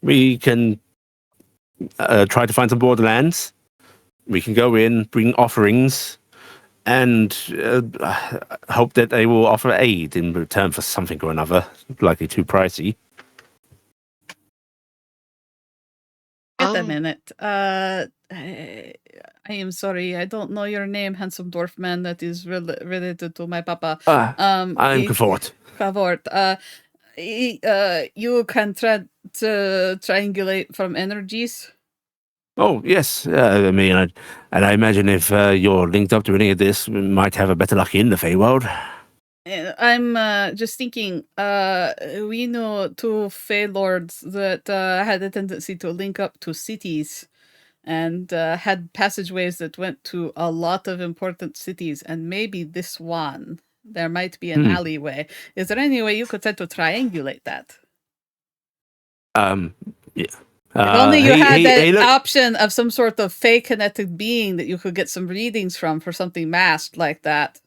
We can try to find some borderlands. We can go in, bring offerings, and hope that they will offer aid in return for something or another, likely too pricey. Wait a minute. I am sorry. I don't know your name, handsome dwarf man that is related to my papa. I'm Kafort. Kavort. You can try to triangulate from energies. Oh, yes. And I imagine if you're linked up to any of this, we might have a better luck in the Feywild. I'm just thinking, we know two Fey lords that had a tendency to link up to cities and had passageways that went to a lot of important cities, and maybe this one, there might be an alleyway. Is there any way you could try to triangulate that? Yeah. If only you had that option of some sort of Fey-connected being that you could get some readings from for something masked like that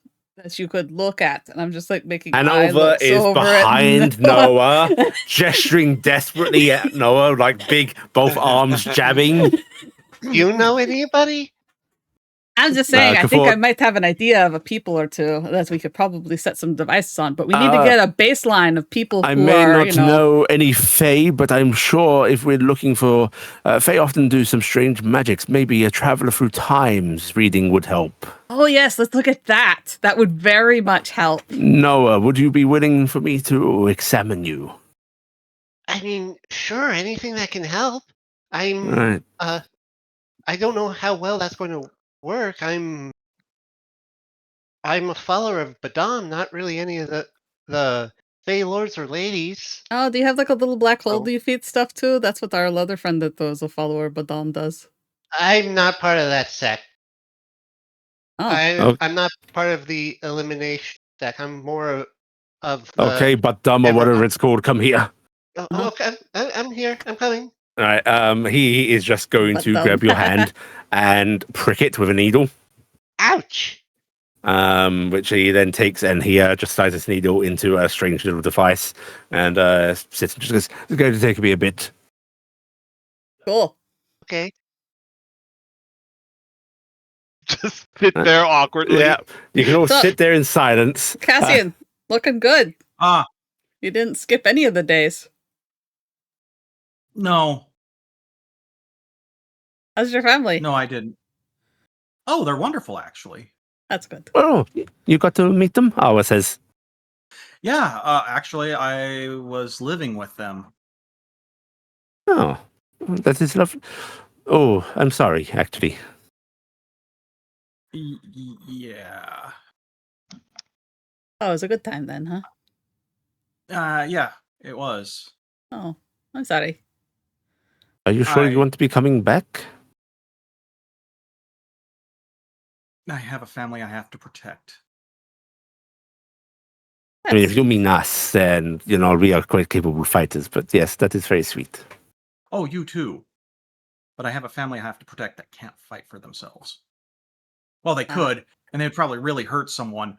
you could look at. And I'm just making Hanover is behind Noah, gesturing desperately at Noah, both arms jabbing. You know anybody? I'm just saying, I think I might have an idea of a people or two that we could probably set some devices on, but we need to get a baseline of people who are, I may not know any Fae, but I'm sure if we're looking for... Fae often do some strange magics. Maybe a traveler through times reading would help. Oh, yes, let's look at that. That would very much help. Noah, would you be willing for me to examine you? I mean, sure, anything that can help. Right. I don't know how well that's going to work. I'm a follower of Badam, not really any of the Fey lords or ladies. Oh, do you have a little black hole you feed stuff to? That's what our other friend that was a follower of Badam does. I'm not part of that sect. Oh. I'm not part of the elimination sect. I'm more of the... Okay, but or whatever it's called, come here. Oh, okay, I'm here. I'm coming. All right. He is just going to grab your hand and prick it with a needle. Ouch! Which he then takes and he just slides this needle into a strange little device and sits and just goes, it's going to take me a bit. Cool. Okay. Just sit there awkwardly. Yeah, you can all sit there in silence. Cassian, looking good. Ah. You didn't skip any of the days. No. How's your family? No, I didn't. Oh, they're wonderful, actually. That's good. Oh, you got to meet them? Awa says. Yeah, actually, I was living with them. Oh, that is lovely. Oh, I'm sorry, actually. Yeah. Oh, it was a good time then, huh? Yeah, it was. Oh, I'm sorry. Are you sure you I- want to be coming back? I have a family I have to protect. I mean, if you mean us, then, we are quite capable fighters. But yes, that is very sweet. Oh, you too. But I have a family I have to protect that can't fight for themselves. Well, they could, and they'd probably really hurt someone.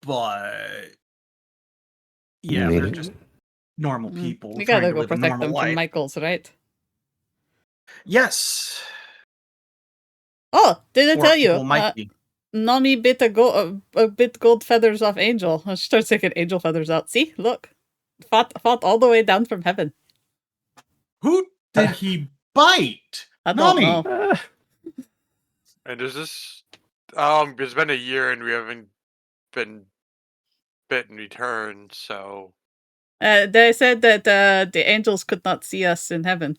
But yeah, they're Maybe. just normal people You trying gotta to go live a protect normal them life. from Michaels, right? Yes. Oh, did I Or tell you? people might be. Nami bit a bit gold feathers off Angel. She starts taking Angel feathers out. See, look, fought all the way down from heaven. Who did he bite? I don't Nami. know. And is this? It's been a year and we haven't been bit in return. So They said that the angels could not see us in heaven.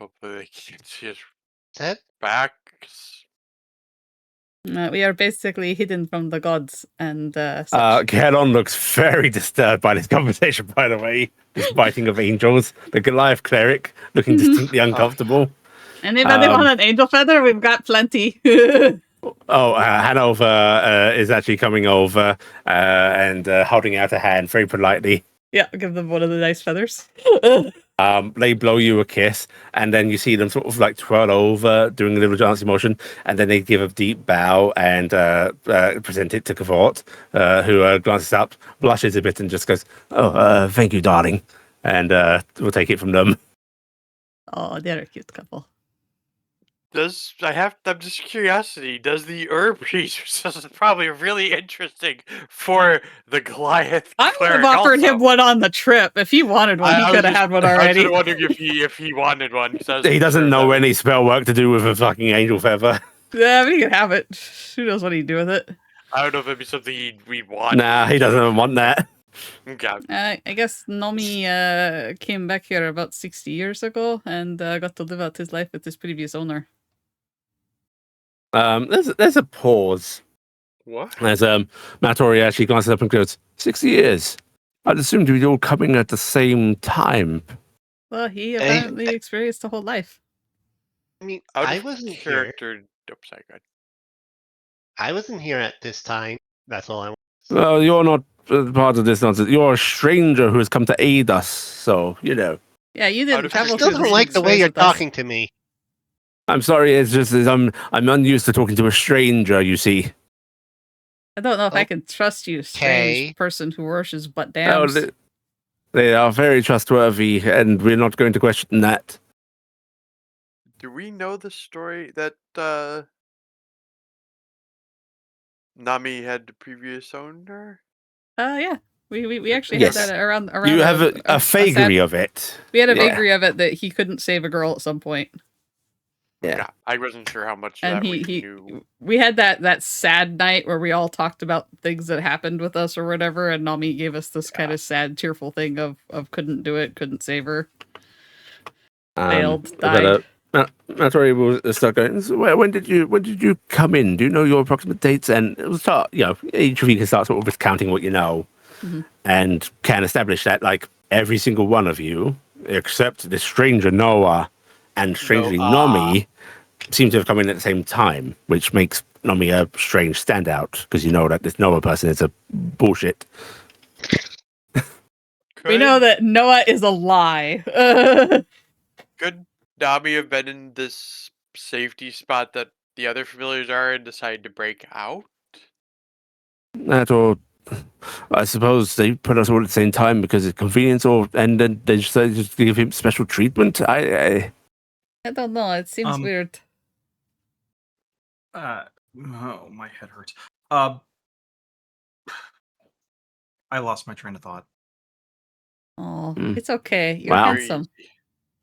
hopefully they can't see us That back. We are basically hidden from the gods and such. Kelon looks very disturbed by this conversation, by the way. This biting of angels. The Goliath cleric looking distinctly uncomfortable. Anybody want an angel feather? We've got plenty. Hanover is actually coming over and holding out a hand very politely. Yeah, give them one of the nice feathers. They blow you a kiss, and then you see them sort of like twirl over, doing a little dancing motion, and then they give a deep bow and present it to Kavort, who glances up, blushes a bit, and just goes, "Oh, thank you, darling," and we'll take it from them. Oh, they're a cute couple. I'm just curiosity. Does the herb research this is probably really interesting for the Goliath I would cleric have offered also. him one on the trip. If he wanted one, he I could was have had one I was already. just wondering if he wanted one. He doesn't know any spell work to do with a fucking angel feather. Yeah, but he can have it. Who knows what he'd do with it? I don't know if it'd be something we'd want. Nah, he doesn't want that. Okay. I guess Nomi came back here about 60 years ago and got to live out his life with his previous owner. There's a pause. What? As Maltori actually glances up and goes, 60 years. I'd assumed you'd all coming at the same time. Well, he apparently experienced a whole life. I mean, I I wasn't here. character. Oh, sorry, go ahead. I wasn't here at this time. That's all I want. Well, you're not part of this nonsense. You're a stranger who has come to aid us, so, Yeah, you How didn't do I travel still through don't like the way you're with us. talking to me. I'm sorry, it's just that I'm unused to talking to a stranger, you see. I don't know if I can trust you, strange Okay. person who worships butt Oh, dams. they are very trustworthy, and we're not going to question that. Do we know the story that Nami had the previous owner? Yeah. We actually Yes. had that around You have a vagary sad- of it. We had a Yeah. vagary of it that he couldn't save a girl at some point. Yeah. I wasn't sure how much And that we he knew. we had that sad night where we all talked about things that happened with us or whatever, and Nami gave us this kind of sad, tearful thing of couldn't do it, couldn't save her, failed, died. Maltori will start going. So when did you come in? Do you know your approximate dates? And it will start. Each of you can start sort of recounting what you know, and can establish that like every single one of you, except the stranger Noah and strangely Nomi, seem to have come in at the same time, which makes Nomi a strange standout because you know that this Noah person is a bullshit. We know that Noah is a lie. Could Nami have been in this safety spot that the other familiars are and decided to break out? That or I suppose they put us all at the same time because it's convenience, and then they just give him special treatment. I don't know. It seems weird. Oh, my head hurts. I lost my train of thought. Oh, it's okay. You're Wow. handsome.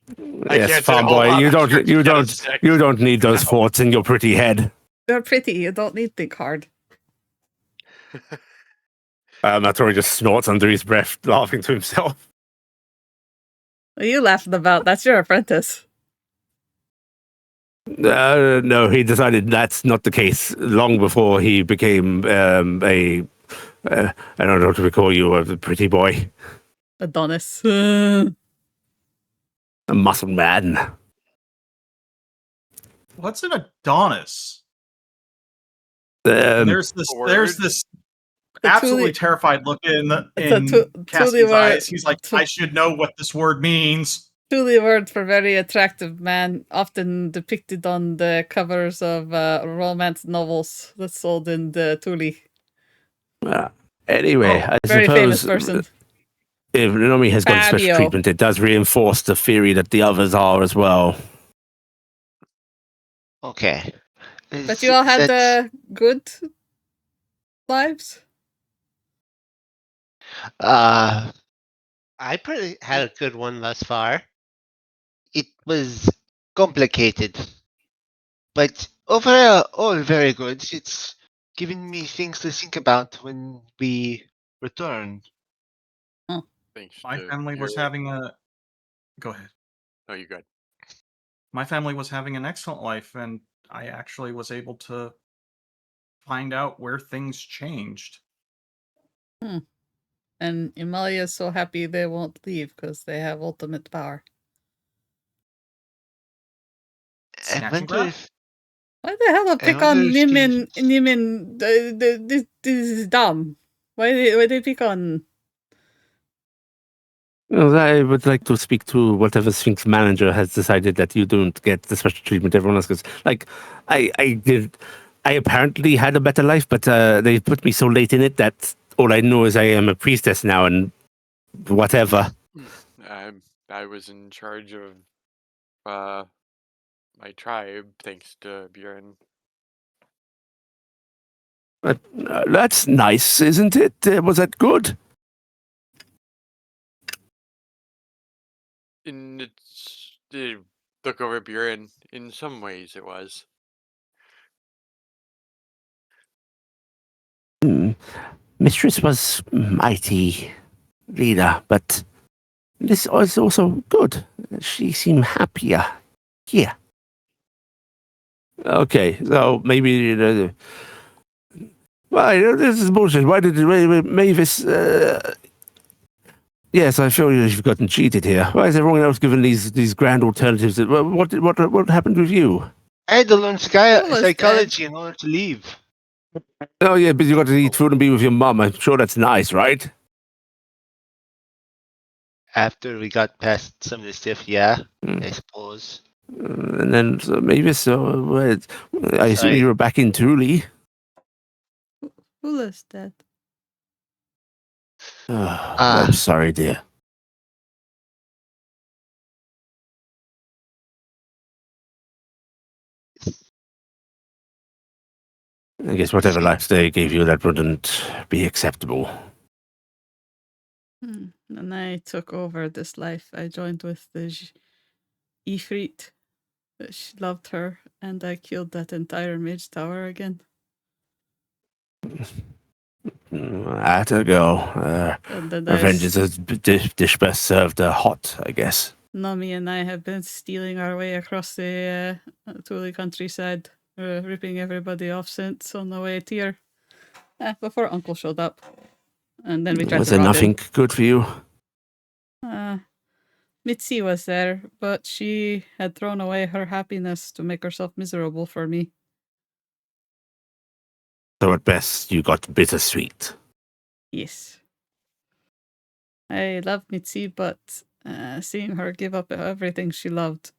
Yes, can't say farm a whole boy, lot you after don't, you you get a don't, six. you don't need those thoughts in your pretty head. You're pretty. You don't need to think hard. Maltori just snorts under his breath, laughing to himself. What are you laughing about? That's your apprentice. No, he decided that's not the case long before he became I don't know what to call you, a pretty boy, Adonis. a muscle man. What's an Adonis? Um, There's word? this The absolutely Tuli- terrified look in It's a Cassian's Tuli eyes. He's like, word. I should know what this word means. Truly a word for very attractive man, often depicted on the covers of romance novels that's sold in the Tuli. anyway, Oh, I Very famous suppose person. if Nomi has got special Fabio. treatment, it does reinforce the theory that the others are as well. Okay. But you all had good lives? I pretty had a good one thus far. It was complicated, but overall, all very good. It's giving me things to think about when we return. Thanks my to family was your- having a. Go ahead. No, you're good. My family was having an excellent life, and I actually was able to find out where things changed. And Emalia is so happy they won't leave because they have ultimate power. I Snatch and wonder grab? if Why the hell I pick wonder on if Nimin? This is dumb. Why they pick on? Well, I would like to speak to whatever Sphinx manager has decided that you don't get the special treatment everyone else gets. Like, I apparently had a better life, but they put me so late in it that all I know is I am a priestess now and whatever. I was in charge of my tribe, thanks to Bjorn. But that's nice, isn't it? Was that good? And look over Bjorn. In some ways, it was. Mistress was mighty leader, but this was also good. She seemed happier here. Okay, so maybe why this is bullshit. Why did Mavis? Yes, I feel you've gotten cheated here. Why is everyone else given these grand alternatives? What happened with you? I had to learn Almost psychology in order to leave. Oh yeah, but you got to eat food and be with your mum. I'm sure that's nice, right? After we got past some of the stuff, yeah, Hmm. I suppose. And then so Mavis, I assume Sorry. you were back in Thule. Who is that? Oh, I'm sorry, dear. I guess whatever life they gave you, that wouldn't be acceptable. And I took over this life. I joined with the Ifrit. She loved her, and I killed that entire mage tower again. I had to go. And then Revenge is a dish best served hot, I guess. Nami and I have been stealing our way across the Thule countryside, ripping everybody off since on the way here. Before Uncle showed up. And then we tried Was to there rob nothing good for you? him. Mitzi was there, but she had thrown away her happiness to make herself miserable for me. So at best, you got bittersweet. Yes. I loved Mitzi, but seeing her give up everything she loved,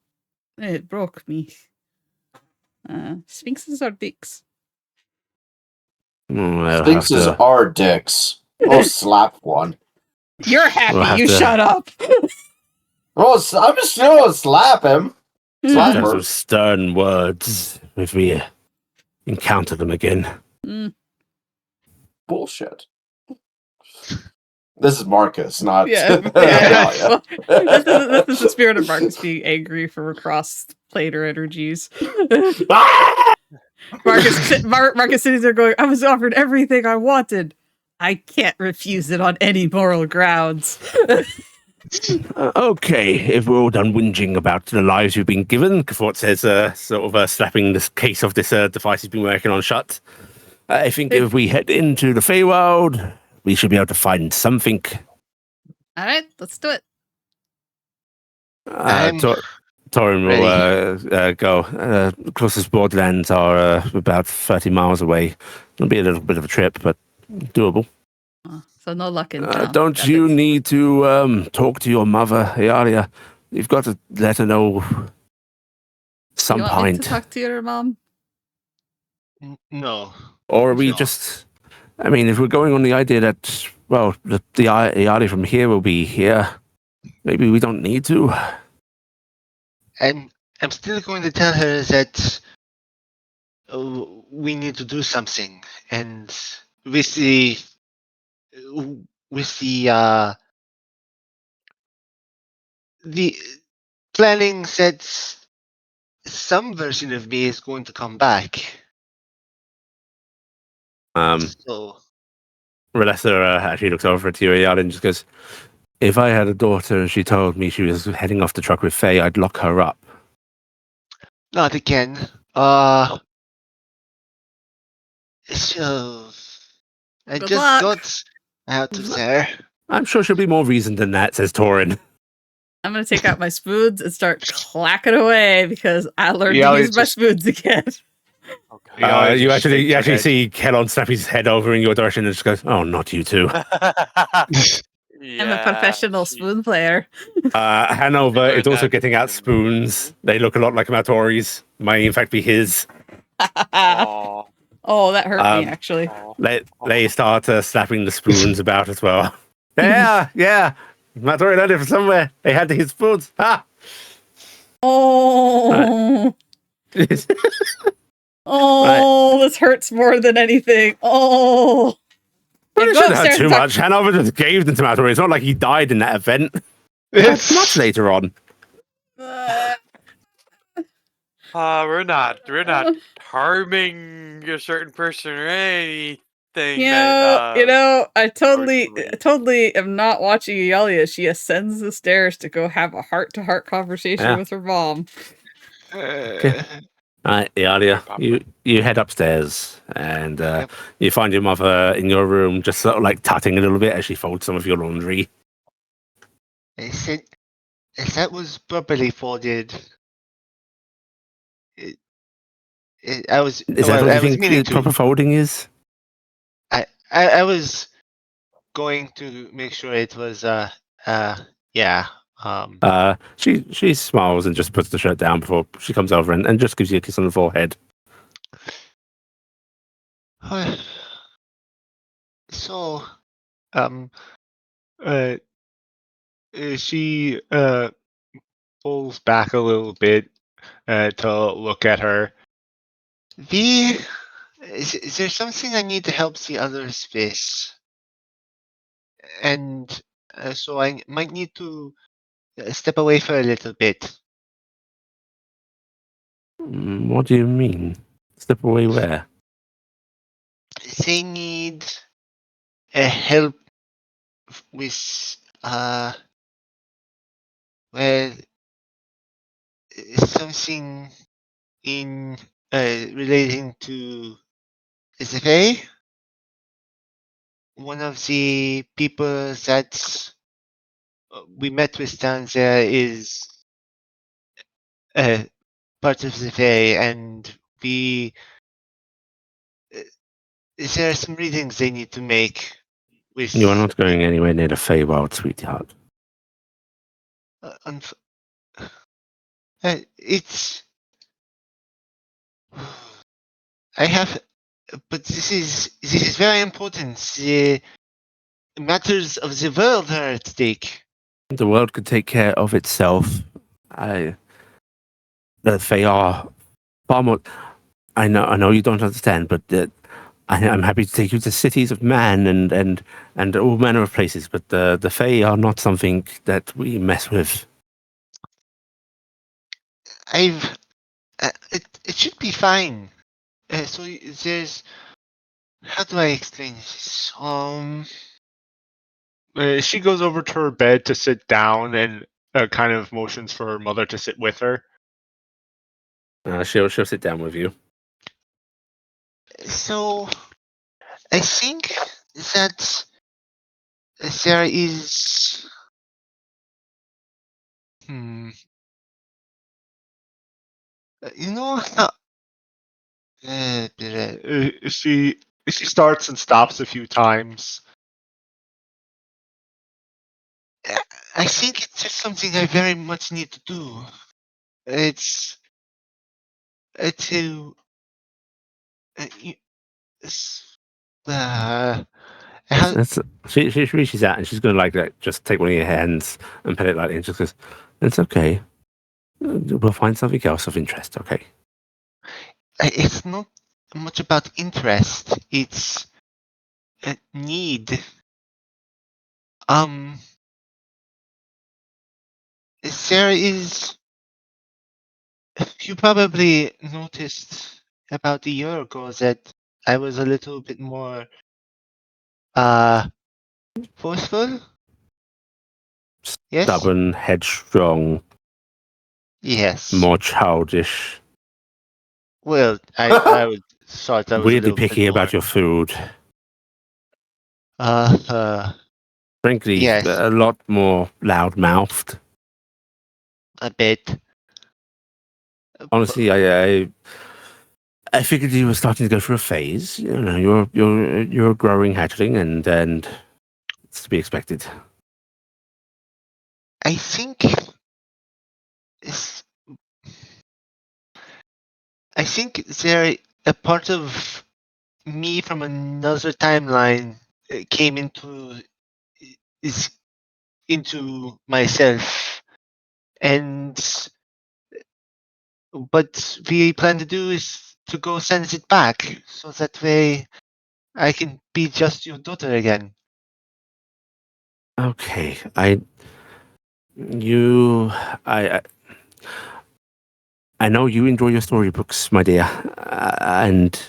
it broke me. Sphinxes are dicks. I'll Sphinxes have to- are dicks. I'll slap one. You're happy, We'll have you to- shut up! I'm just gonna slap him. Slap have her. some stern words if we encounter them again. Bullshit. This is Markus, not Yeah. Emalia. Well, this is the spirit of Markus being angry from across planar energies. Markus sitting there going, I was offered everything I wanted. I can't refuse it on any moral grounds. Okay, if we're all done whinging about the lives you've been given, Kafort says, slapping this case of this device he's been working on shut. I think if we head into the Feywild, we should be able to find something. All right, let's do it. Torin will go. The closest borderlands are about 30 miles away. It'll be a little bit of a trip, but doable. So no luck in town. Don't you need to talk to your mother, Iala? You've got to let her know some you want point. Me to talk to your mom? No. Or are we No. just... I mean, if we're going on the idea that, well, the Iala from here will be here, maybe we don't need to. And I'm still going to tell her that we need to do something. And with the planning that some version of me is going to come back. So Relessa actually looks over to Iala and just goes, if I had a daughter and she told me she was heading off the truck with Faye, I'd lock her up. not again. So I Good just luck. got out of there. I'm sure she'll be more reasoned than that, says Torin. I'm going to take out my spoons and start clacking away because I learned Yeah, to it's use my spoons again. You actually see Kellon snap his head over in your direction and just goes, oh, not you two. I'm a professional spoon player. Hanover Doing is also that getting out in- spoons. They look a lot like Maltori's. Might in fact be his. Aw, Oh, that hurt me, Um, actually. aw. They start slapping the spoons about as well. Yeah. Maltori learned it from somewhere. They had his spoons. Ah! Oh, this hurts more than anything. Oh. Well, Yeah, it go shouldn't hurt upstairs too and talk- much. Hanover just gave them to Maltori. It's not like he died in that event. That's much later on. We're not harming a certain person or anything. You know, I totally unfortunately. am not watching Iala. She ascends the stairs to go have a heart-to-heart conversation Yeah. with her mom. Okay. Iala, you head upstairs and you find your mother in your room just sort of like tutting a little bit as she folds some of your laundry. I said, if that was properly folded, I was. Is that what I you was think meaning to. proper folding is? I was going to make sure it was. Yeah. She smiles and just puts the shirt down before she comes over and just gives you a kiss on the forehead. So, she pulls back a little bit to look at her. is there something I need to help the others face? And so I might need to step away for a little bit. What do you mean? Step away where? They need help with well, something in relating to the Fae. One of the people that we met with down there is part of the Fae, and we there are some readings they need to make with. You are not going anywhere near the Feywild, sweetheart. It's. I have, but this is very important. The matters of the world are at stake. The world could take care of itself. The Fae are far more. I know you don't understand, but I'm happy to take you to cities of man and all manner of places, but the Fae are not something that we mess with. It should be fine. So there's, how do I explain this? She goes over to her bed to sit down and kind of motions for her mother to sit with her. She'll sit down with you. So I think that there is. You know, She starts and stops a few times. I think it's just something I very much need to do. It's to how, She reaches out and she's going to like just take one of your hands and pet it lightly and just goes, "It's okay. We'll find something else of interest, okay?" it's not much about interest. It's a need. There is. You probably noticed about a year ago that I was a little bit more forceful. Yes. Stubborn, headstrong, Yes. more childish, Well, I would thought I was a weirdly little bit picky more. about your food. Frankly, Yes. a lot more loud-mouthed. A bit. Honestly, I figured you were starting to go through a phase. You know, you're a growing hatchling, and it's to be expected. I think there a part of me from another timeline came into myself, and what we plan to do is to go send it back, so that way I can be just your daughter again. Okay, I know you enjoy your storybooks, my dear, and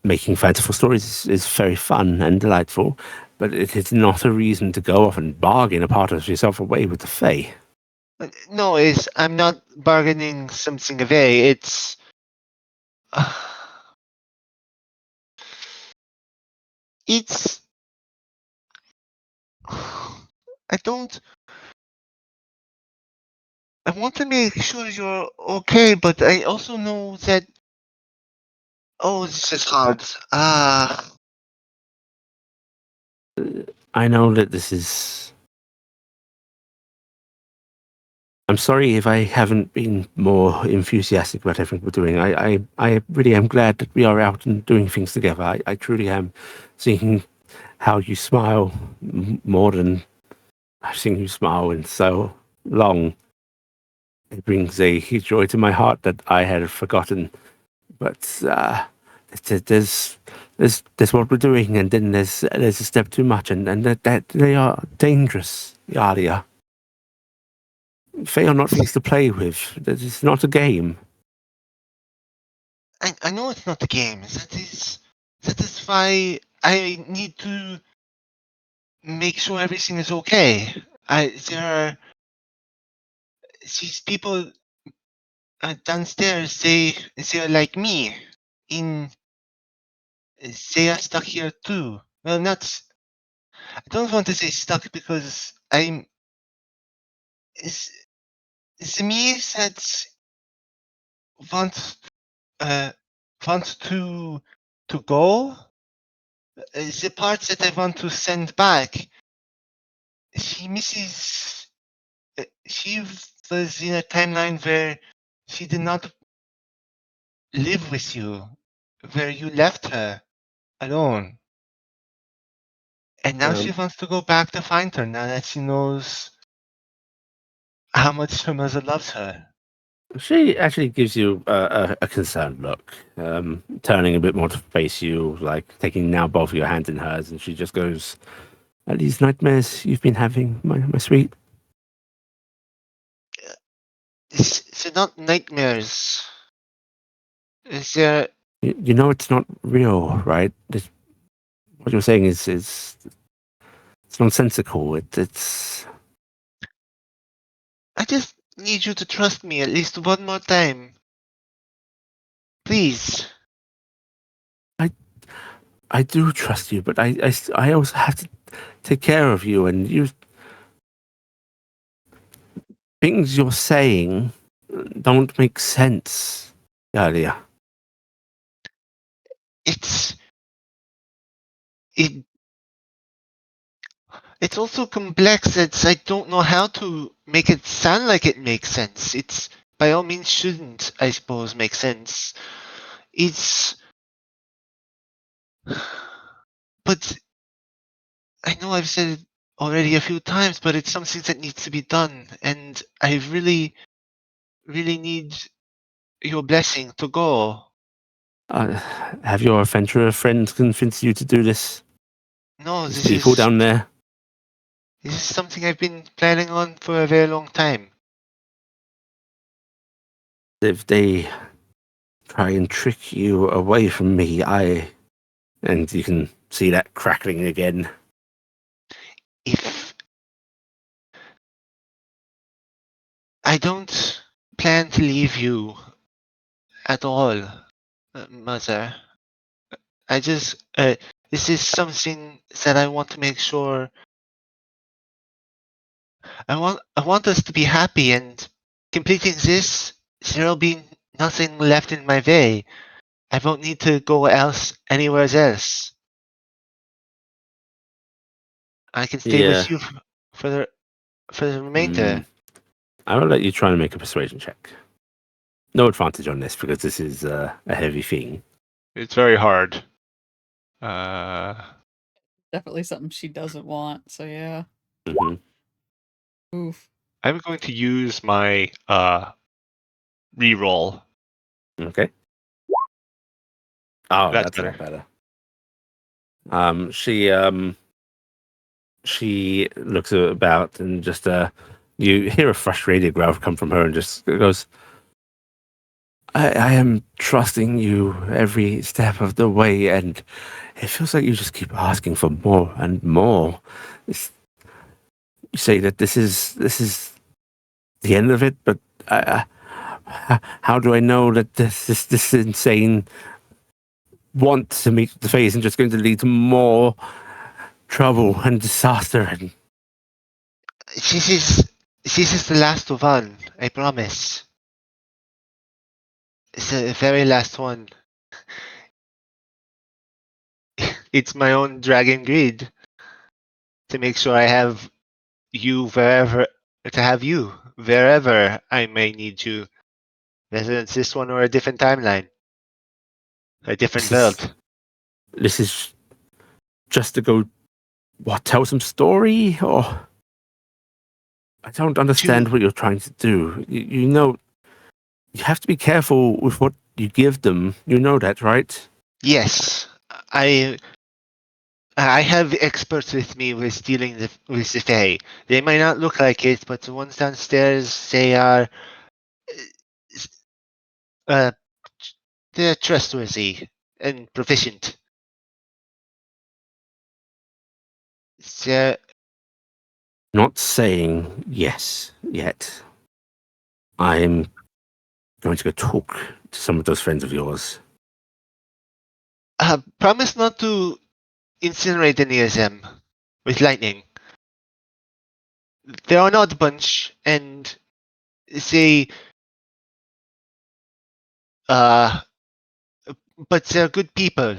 making fanciful stories is very fun and delightful, but it is not a reason to go off and bargain a part of yourself away with the Fae. No, I'm not bargaining something away. It's it's I don't. I want to make sure you're okay, but I also know that. Oh, this is hard. I know that this is. I'm sorry if I haven't been more enthusiastic about everything we're doing. I really am glad that we are out and doing things together. I truly am. Seeing how you smile more than I've seen you smile in so long. It brings a joy to my heart that I had forgotten. But there's what we're doing, and then there's a step too much, and that they are dangerous, Iala. They are not things to play with. That is not a game. I know it's not a game. That is why I need to make sure everything is okay. There are these people downstairs. They are like me. They are stuck here too. Well, not. I don't want to say stuck because I'm. It's me that wants wants to go. The part that I want to send back. She misses. She was in a timeline where she did not live with you, where you left her alone. And now she wants to go back to find her now that she knows how much her mother loves her. She actually gives you a concerned look, turning a bit more to face you, like taking now both of your hands in hers, and she just goes, "Are these nightmares you've been having, my sweet?" It's not nightmares. Is there? You know it's not real, right? What you're saying is it's nonsensical. It's. I just need you to trust me at least one more time. Please. I do trust you, but I also have to take care of you, and you things you're saying don't make sense, Talia. It's it it's also complex that I don't know how to make it sound like it makes sense. It's by all means shouldn't, I suppose, make sense. It's but I know I've said it already a few times, but it's something that needs to be done, and I really, really need your blessing to go. Have your adventurer friends convinced you to do this? No, These people down there? this is something I've been planning on for a very long time. If they try and trick you away from me, and you can see that crackling again. If I don't plan to leave you at all, Mother. I just, this is something that I want to make sure. I want us to be happy, and completing this, there'll be nothing left in my way. I won't need to go anywhere else. I can stay Yeah. with you for the for the remainder. I will let you try and make a persuasion check. No advantage on this because this is a heavy thing. It's very hard. Definitely something she doesn't want. So yeah. Mm-hmm. Oof. I'm going to use my reroll. Okay. Oh, That's that's a lot better. better. She looks about and just you hear a frustrated growl come from her and just goes, I am trusting you every step of the way, and it feels like you just keep asking for more and more. You say that this is the end of it, but how do I know that this insane want to meet the face and just going to lead to more trouble and disaster? And This is the last one. I promise. It's the very last one. It's my own dragon greed to make sure I have you wherever I may need you, whether it's this one or a different timeline, a different world. this is just to go, what, tell some story? Or I don't understand what you're trying to do. You know, you have to be careful with what you give them. You know that, right? Yes, I have experts with me with dealing with the Fae. They might not look like it, but the ones downstairs, they are uh, they're trustworthy and proficient. They're, Not saying yes yet. I'm going to go talk to some of those friends of yours. promise not to incinerate any of them with lightning. They're an odd bunch, and they uh, but they're good people.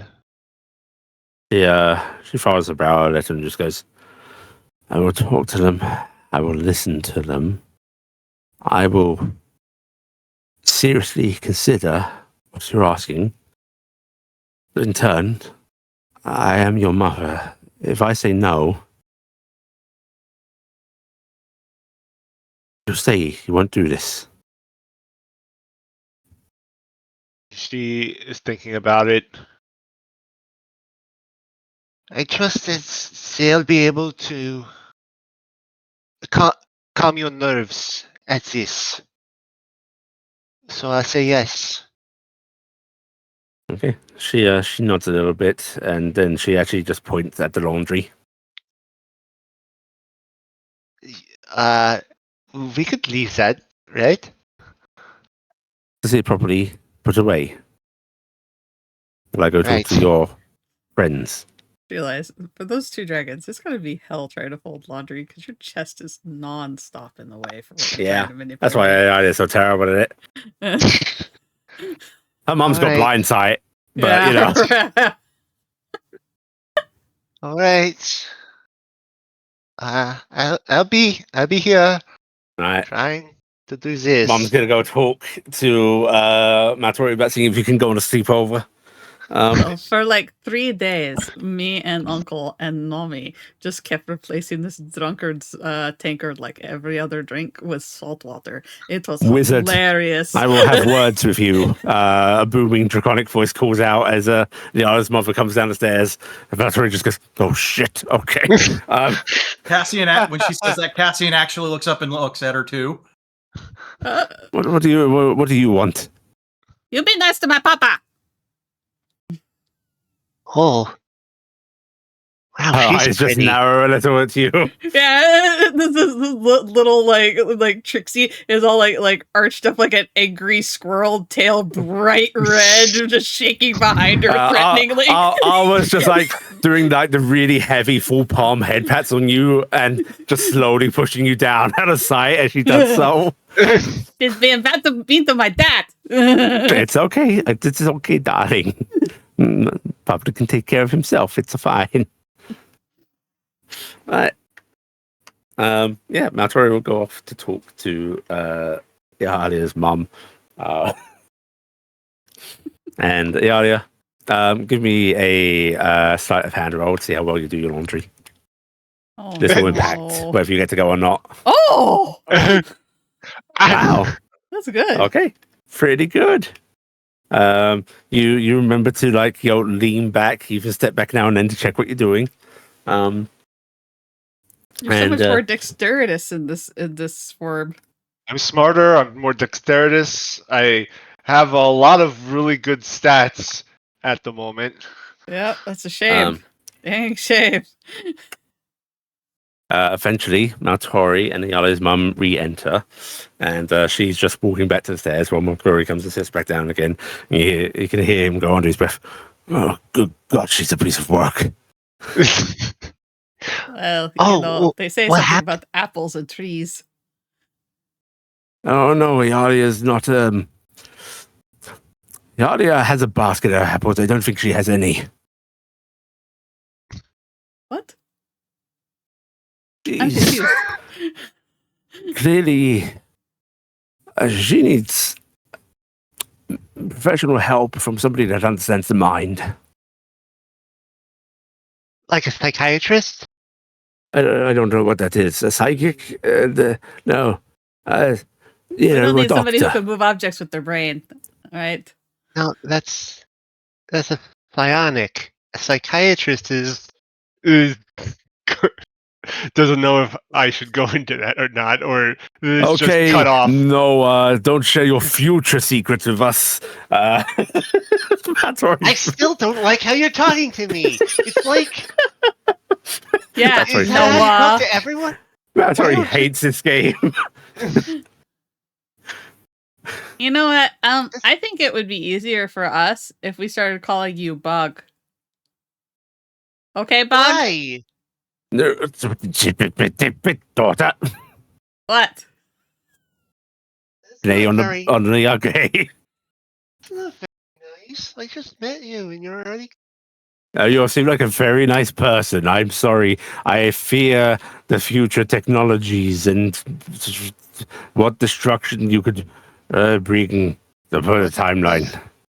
She follows her brow a little and just goes, I will talk to them. I will listen to them. I will seriously consider what you're asking. In turn, I am your mother. If I say no, you'll say you won't do this. She is thinking about it. I trust that they'll be able to calm your nerves at this. So I say yes. Okay. She nods a little bit, and then she actually just points at the laundry. We could leave that, right? To see it properly put away. Will I go talk Right. to your friends? Realize for those two dragons, it's gonna be hell trying to fold laundry because your chest is non-stop in the way for what you're Yeah, trying to manipulate. that's why I'm so terrible at it. Her mum's got Alright. blind sight, but you know. All right. I'll be here Right. trying to do this. Mum's gonna go talk to Maltori about seeing if you can go on a sleepover. Well, for like 3 days, me and Uncle and Nomi just kept replacing this drunkard's tankard like every other drink with salt water. It was Wizard, hilarious. I will have words with you. A booming draconic voice calls out as Iala's mother comes down the stairs. And Maltori just goes, "Oh shit, okay." Cassian, when she says that, Cassian actually looks up and looks at her too. What do you want? You be nice to my papa. Oh. Wow, Her she's eyes just pretty. narrow a little at you. Yeah, this little like Trixie is all like arched up like an angry squirrel tail, bright red, just shaking behind her threateningly. I was just like doing like the really heavy full palm head pats on you and just slowly pushing you down out of sight as she does so. She's being bad to mean to my dad. It's okay. It's okay, darling. Papa can take care of himself. It's fine. Right. Yeah, Maltori will go off to talk to Ialia's mum. And Ialia, give me a sleight of hand roll to see how well you do your laundry. Oh, This will no. impact whether you get to go or not. Oh, Wow. that's good. Okay. Pretty good. You remember to like lean back, even step back now and then to check what you're doing. You're so and, much more dexterous in this form. I'm smarter. I'm more dexterous. I have a lot of really good stats at the moment. Yeah, that's a shame. Dang shame. Eventually, Maltori and Iala's mum re-enter, and she's just walking back to the stairs while Maltori comes and sits back down again. You can hear him go under his breath. Oh, good God, she's a piece of work. Well, Oh, they say what something happened? about apples and trees. Oh no, Ialia's not. Ialia has a basket of apples. I don't think she has any. What? I'm She's confused. clearly she needs professional help from somebody that understands the mind. Like a psychiatrist? I don't know what that is. A psychic? No. We don't A need somebody who doctor. can move objects with their brain. All right. No, that's a psionic. A psychiatrist is doesn't know if I should go into that or not, or it's Okay, just cut off. no, don't share your future secrets with us. Maltori. I still don't like how you're talking to me. It's like Yeah. That's right. is So, that how you talk to everyone? Maltori hates this game. you know what? I think it would be easier for us if we started calling you Bug. Okay, Bug? Why? No, daughter. What? It's Play not on very, the okay. it's not very nice. I just met you and you're already. You seem like a very nice person. I'm sorry. I fear the future technologies and what destruction you could bring for the timeline.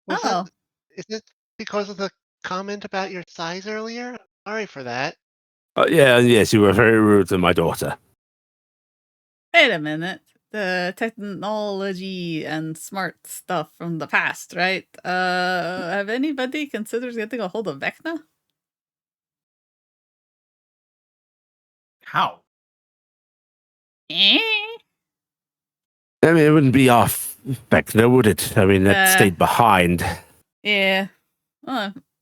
Was Oh. that, is it because of the comment about your size earlier? Sorry for that. Yes, you were very rude to my daughter. Wait a minute. the technology and smart stuff from the past, right? Have anybody considered getting a hold of Vecna? How? Eh? I mean, it wouldn't be off back there, would it? I mean, that Uh, stayed behind. Yeah.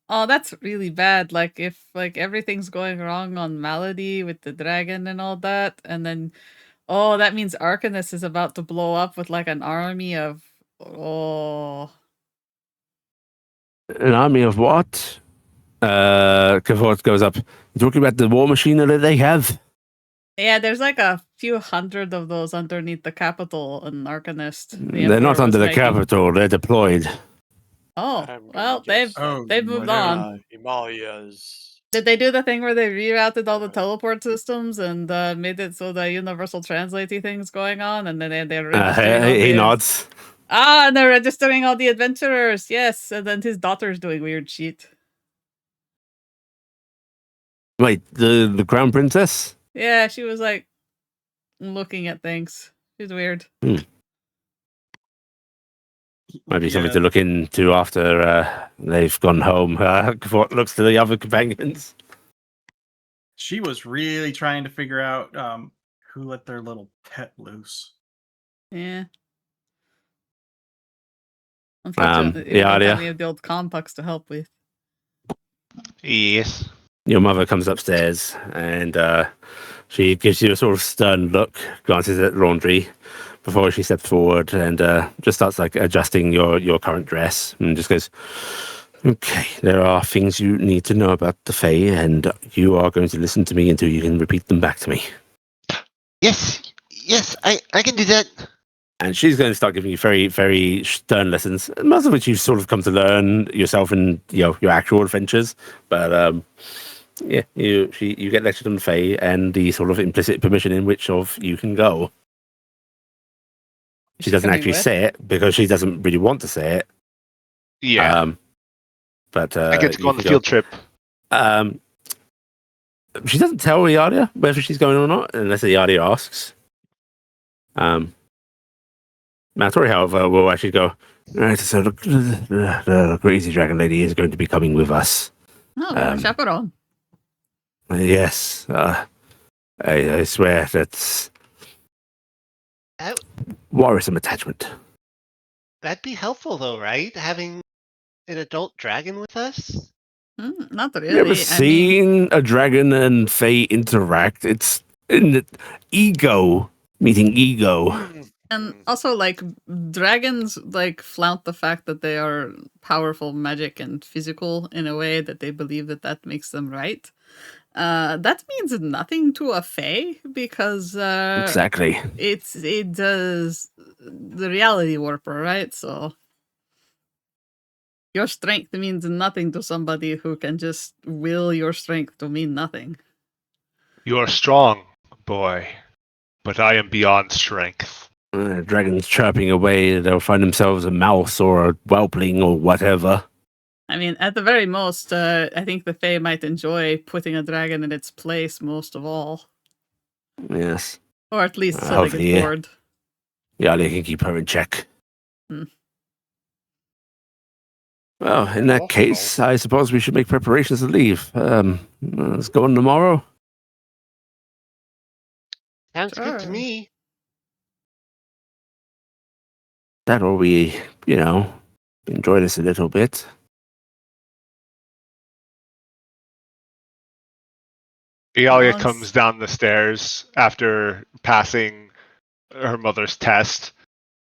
Oh, that's really bad. Like if like everything's going wrong on Malady with the dragon and all that, and then that means Arcanus is about to blow up with like an army of An army of what? Kavort goes up. You talking about the war machine that they have? yeah, there's like a few hundred of those underneath the capital in Arcanist. They're not under the capital. They're deployed. Oh, I'm gonna well, guess they've moved on. Emalia's. Did they do the thing where they rerouted all the teleport systems and made it so the universal translating thing's going on, and then they're registering all He the... nods. Ah, and they're registering all the adventurers. Yes, and then his daughter's doing weird shit. Wait, the crown princess? Yeah, she was like looking at things. She's weird. Might be something to look into after they've gone home. Kavort looks to the other companions. She was really trying to figure out who let their little pet loose. Yeah. Unfortunately, we don't Iala. have any of the old complex to help with. Yes. Your mother comes upstairs and she gives you a sort of stern look, glances at laundry before she steps forward and just starts like adjusting your current dress and just goes, okay, there are things you need to know about the Fae and you are going to listen to me until you can repeat them back to me. Yes, I can do that. And she's going to start giving you very, very stern lessons, most of which you've sort of come to learn yourself in your actual adventures. But yeah, you get lectured on Fae and the sort of implicit permission in which of you can go. She doesn't actually say it because she doesn't really want to say it. Yeah. But I get to go on the field trip. She doesn't tell Iala whether she's going or not, unless Iala asks. Maltori, however, will actually go, right, so the crazy dragon lady is going to be coming with us. Oh, we have a chaperone. Yes. I swear that's worrisome attachment. That'd be helpful, though, right? Having an adult dragon with us? Not really. You ever seen a dragon and Fae interact? It's in ego meeting ego. And also, like, dragons, like, flout the fact that they are powerful magic and physical in a way that they believe that makes them right. That means nothing to a Fae because Exactly. it does the reality warper, right? So your strength means nothing to somebody who can just will your strength to mean nothing. You're strong, boy, but I am beyond strength. Dragons chirping away, they'll find themselves a mouse or a whelpling or whatever. I mean, at the very most, I think the Fae might enjoy putting a dragon in its place most of all. Yes. Or at least so they get bored. Yeah, they can keep her in check. Well, in that case, I suppose we should make preparations to leave. Let's go on tomorrow. Sounds good to me. That or we, enjoy this a little bit. Iala comes down the stairs after passing her mother's test,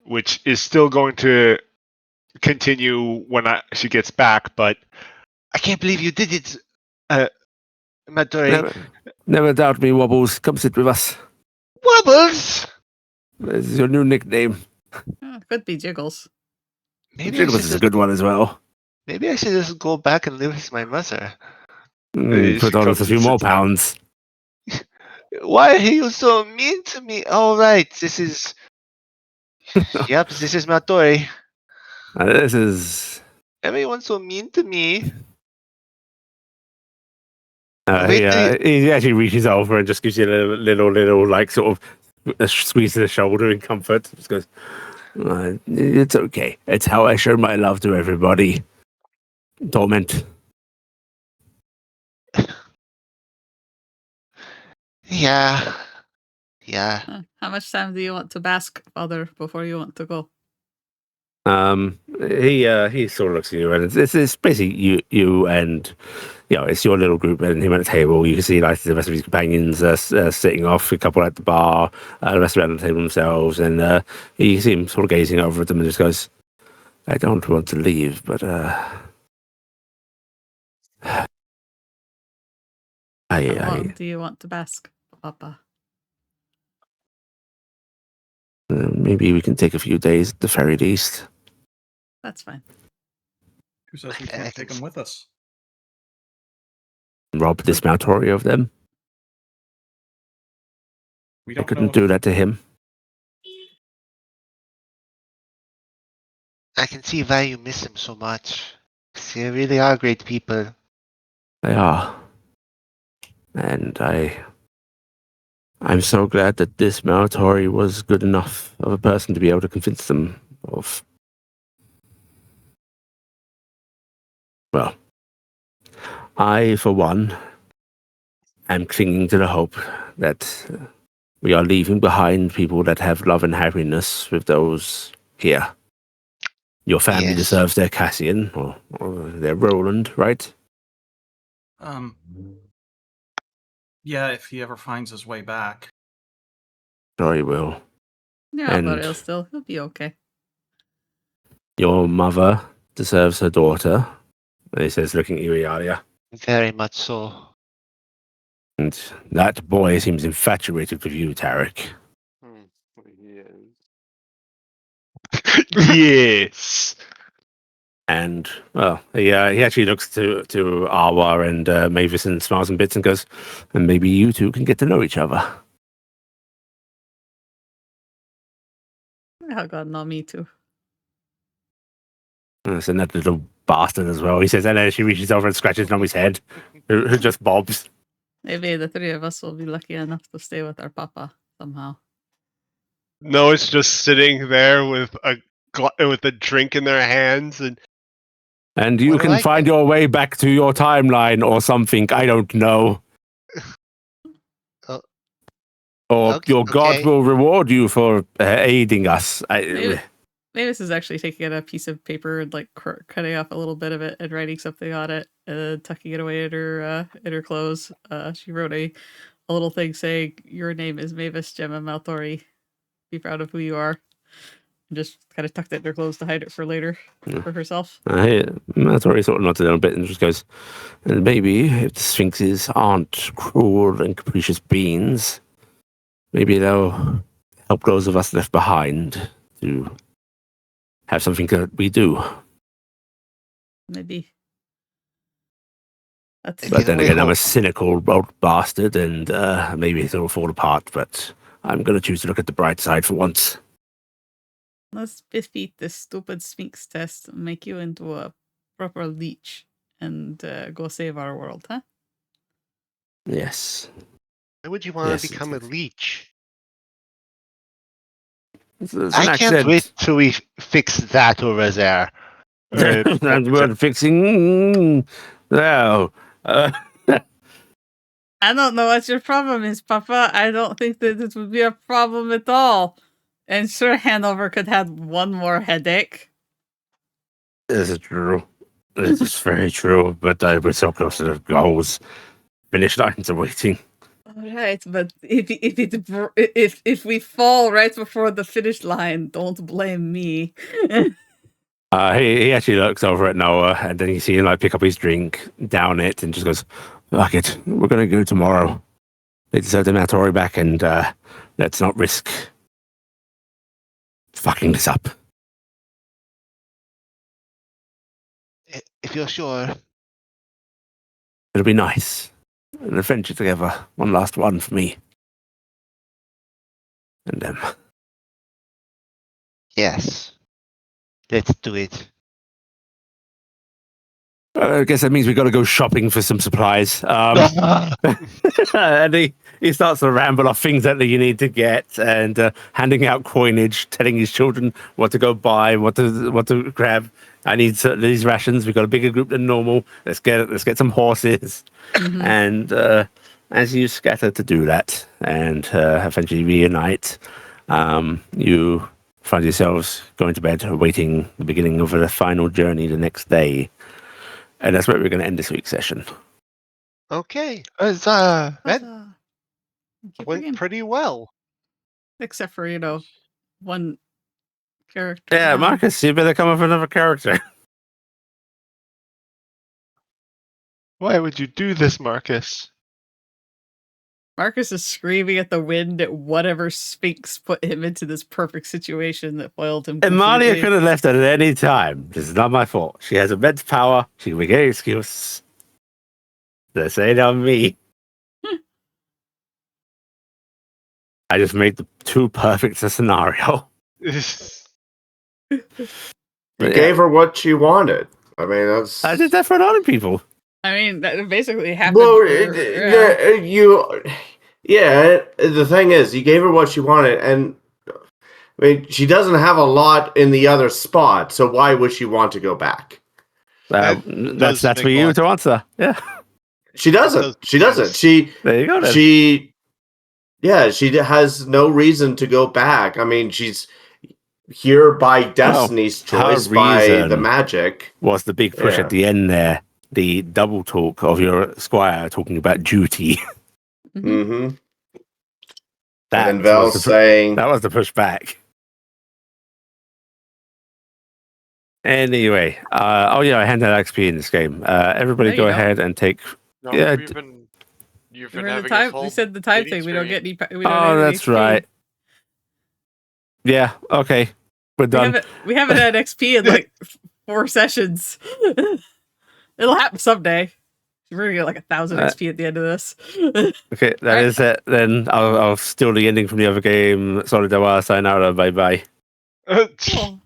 which is still going to continue when she gets back, but I can't believe you did it, Maltori. Never doubt me, Wobbles. Come sit with us. Wobbles? This is your new nickname. Could be Jiggles. Maybe Jiggles is a good one as well. Maybe I should just go back and live with my mother. Put on us a few more pounds. Why are you so mean to me? All right, this is... Yep, this is Maltori. This is... Everyone's so mean to me. He actually reaches over and just gives you a little, like, sort of squeezes her shoulder in comfort. Just goes, it's okay. It's how I show my love to everybody. Torment. Yeah. Yeah. How much time do you want to bask, Father, before you want to go? He sort of looks at you, and it's basically you and it's your little group and him at the table. You can see like the rest of his companions sitting off, a couple at the bar, the rest around the table themselves, and you see him sort of gazing over at them and just goes, "I don't want to leave, but How long do you want to bask, Papa? Maybe we can take a few days at the very least." That's fine. Who says we can't take them with us? Rob this Maltori of them. We I don't couldn't know do that to him. I can see why you miss him so much. They really are great people. They are. And I'm so glad that this Maltori was good enough of a person to be able to convince them of. Well, I, for one, am clinging to the hope that we are leaving behind people that have love and happiness with those here. Your family Yes. deserves their Cassian, or their Roland, right? Yeah, if he ever finds his way back. Sure he will. Yeah, And but he'll be okay. your mother deserves her daughter, he says, looking at you, Iala. Very much so. And that boy seems infatuated with you, Taryc. Yes. And, well, he actually looks to Awa and Mavis and smiles and bits and goes, and maybe you two can get to know each other. Oh God, not me too. And that little bastard as well. He says, and then she reaches over and scratches Nomi's head, who just bobs. Maybe the three of us will be lucky enough to stay with our Papa somehow. No, it's just sitting there with a drink in their hands, And you What do can I find get? your way back to your timeline or something. I don't know. Oh, Or your god okay. will reward you for aiding us. Mavis is actually taking out a piece of paper and like cutting off a little bit of it and writing something on it and tucking it away in her clothes. She wrote a little thing saying, "Your name is Mavis Jemma Maltori. Be proud of who you are." And just kind of tucked it in her clothes to hide it for later for herself. Maltori sort of nods a little bit and just goes, and maybe if the Sphinxes aren't cruel and capricious beings, maybe they'll help those of us left behind to have something that we do. Maybe. That's But then we again, I'm a hope. cynical old bastard, and maybe it'll fall apart, but I'm going to choose to look at the bright side for once. Let's defeat this stupid Sphinx test and make you into a proper leech and go save our world, huh? Yes. Why would you want Yes, to become a leech? It's an I can't accent. wait till we fix that over there. That word fixing. No. I don't know what your problem is, Papa. I don't think that it would be a problem at all. And sure, Hanover could have one more headache. This is true. This is very true, but I was so close to the goals. Finish lines are waiting. All right, but if we fall right before the finish line, don't blame me. He actually looks over at Noah, and then you see him like pick up his drink, down it, and just goes, "Fuck it, we're gonna go tomorrow. They deserve the Maltori back, and let's not risk fucking this up." If you're sure. It'll be nice. An adventure together. One last one for me. And them. Yes. Let's do it. I guess that means we got to go shopping for some supplies. And he starts to ramble off things that you need to get, and handing out coinage, telling his children what to go buy, what to grab. I need these rations. We've got a bigger group than normal. Let's get some horses. Mhm. And as you scatter to do that, and eventually reunite, you find yourselves going to bed, awaiting the beginning of the final journey the next day. And that's where we're going to end this week's session. Okay, Huzzah. that Keep went bringing- pretty well. Except for, one character. Yeah, down. Markus, you better come up with another character. Why would you do this, Markus? Markus is screaming at the wind at whatever Sphinx put him into this perfect situation that foiled him. Emalia completely. could have left at any time. This is not my fault. She has immense power. She can make any excuse. This ain't on me. I just made the too perfect a scenario. You gave her what she wanted. I mean, that's. I did that for other people. I mean, that basically happened. Well, yeah. the thing is, you gave her what she wanted, and I mean, she doesn't have a lot in the other spot, so why would she want to go back? That That's does for make you one. to answer. Yeah. She doesn't. She doesn't. There you go. Then. She has no reason to go back. I mean, she's here by Destiny's choice, by reason the magic. was the big push Yeah. at the end there. The double talk of your squire talking about duty. Mm-hmm. That And then Vel was the saying, that was the pushback. Anyway, I handed out XP in this game. Everybody There go you go. ahead and take. No, Yeah, you've been Remember having the time? this whole We said the time meeting thing. We don't get screen. any. We don't Oh, get any that's XP. right. Yeah. Okay. We're done. We haven't had XP in like 4 sessions. It'll happen someday. We're gonna get like 1,000 XP at the end of this. Okay, that is it. Then I'll steal the ending from the other game. Solidawa, sayonara, bye bye. Cool.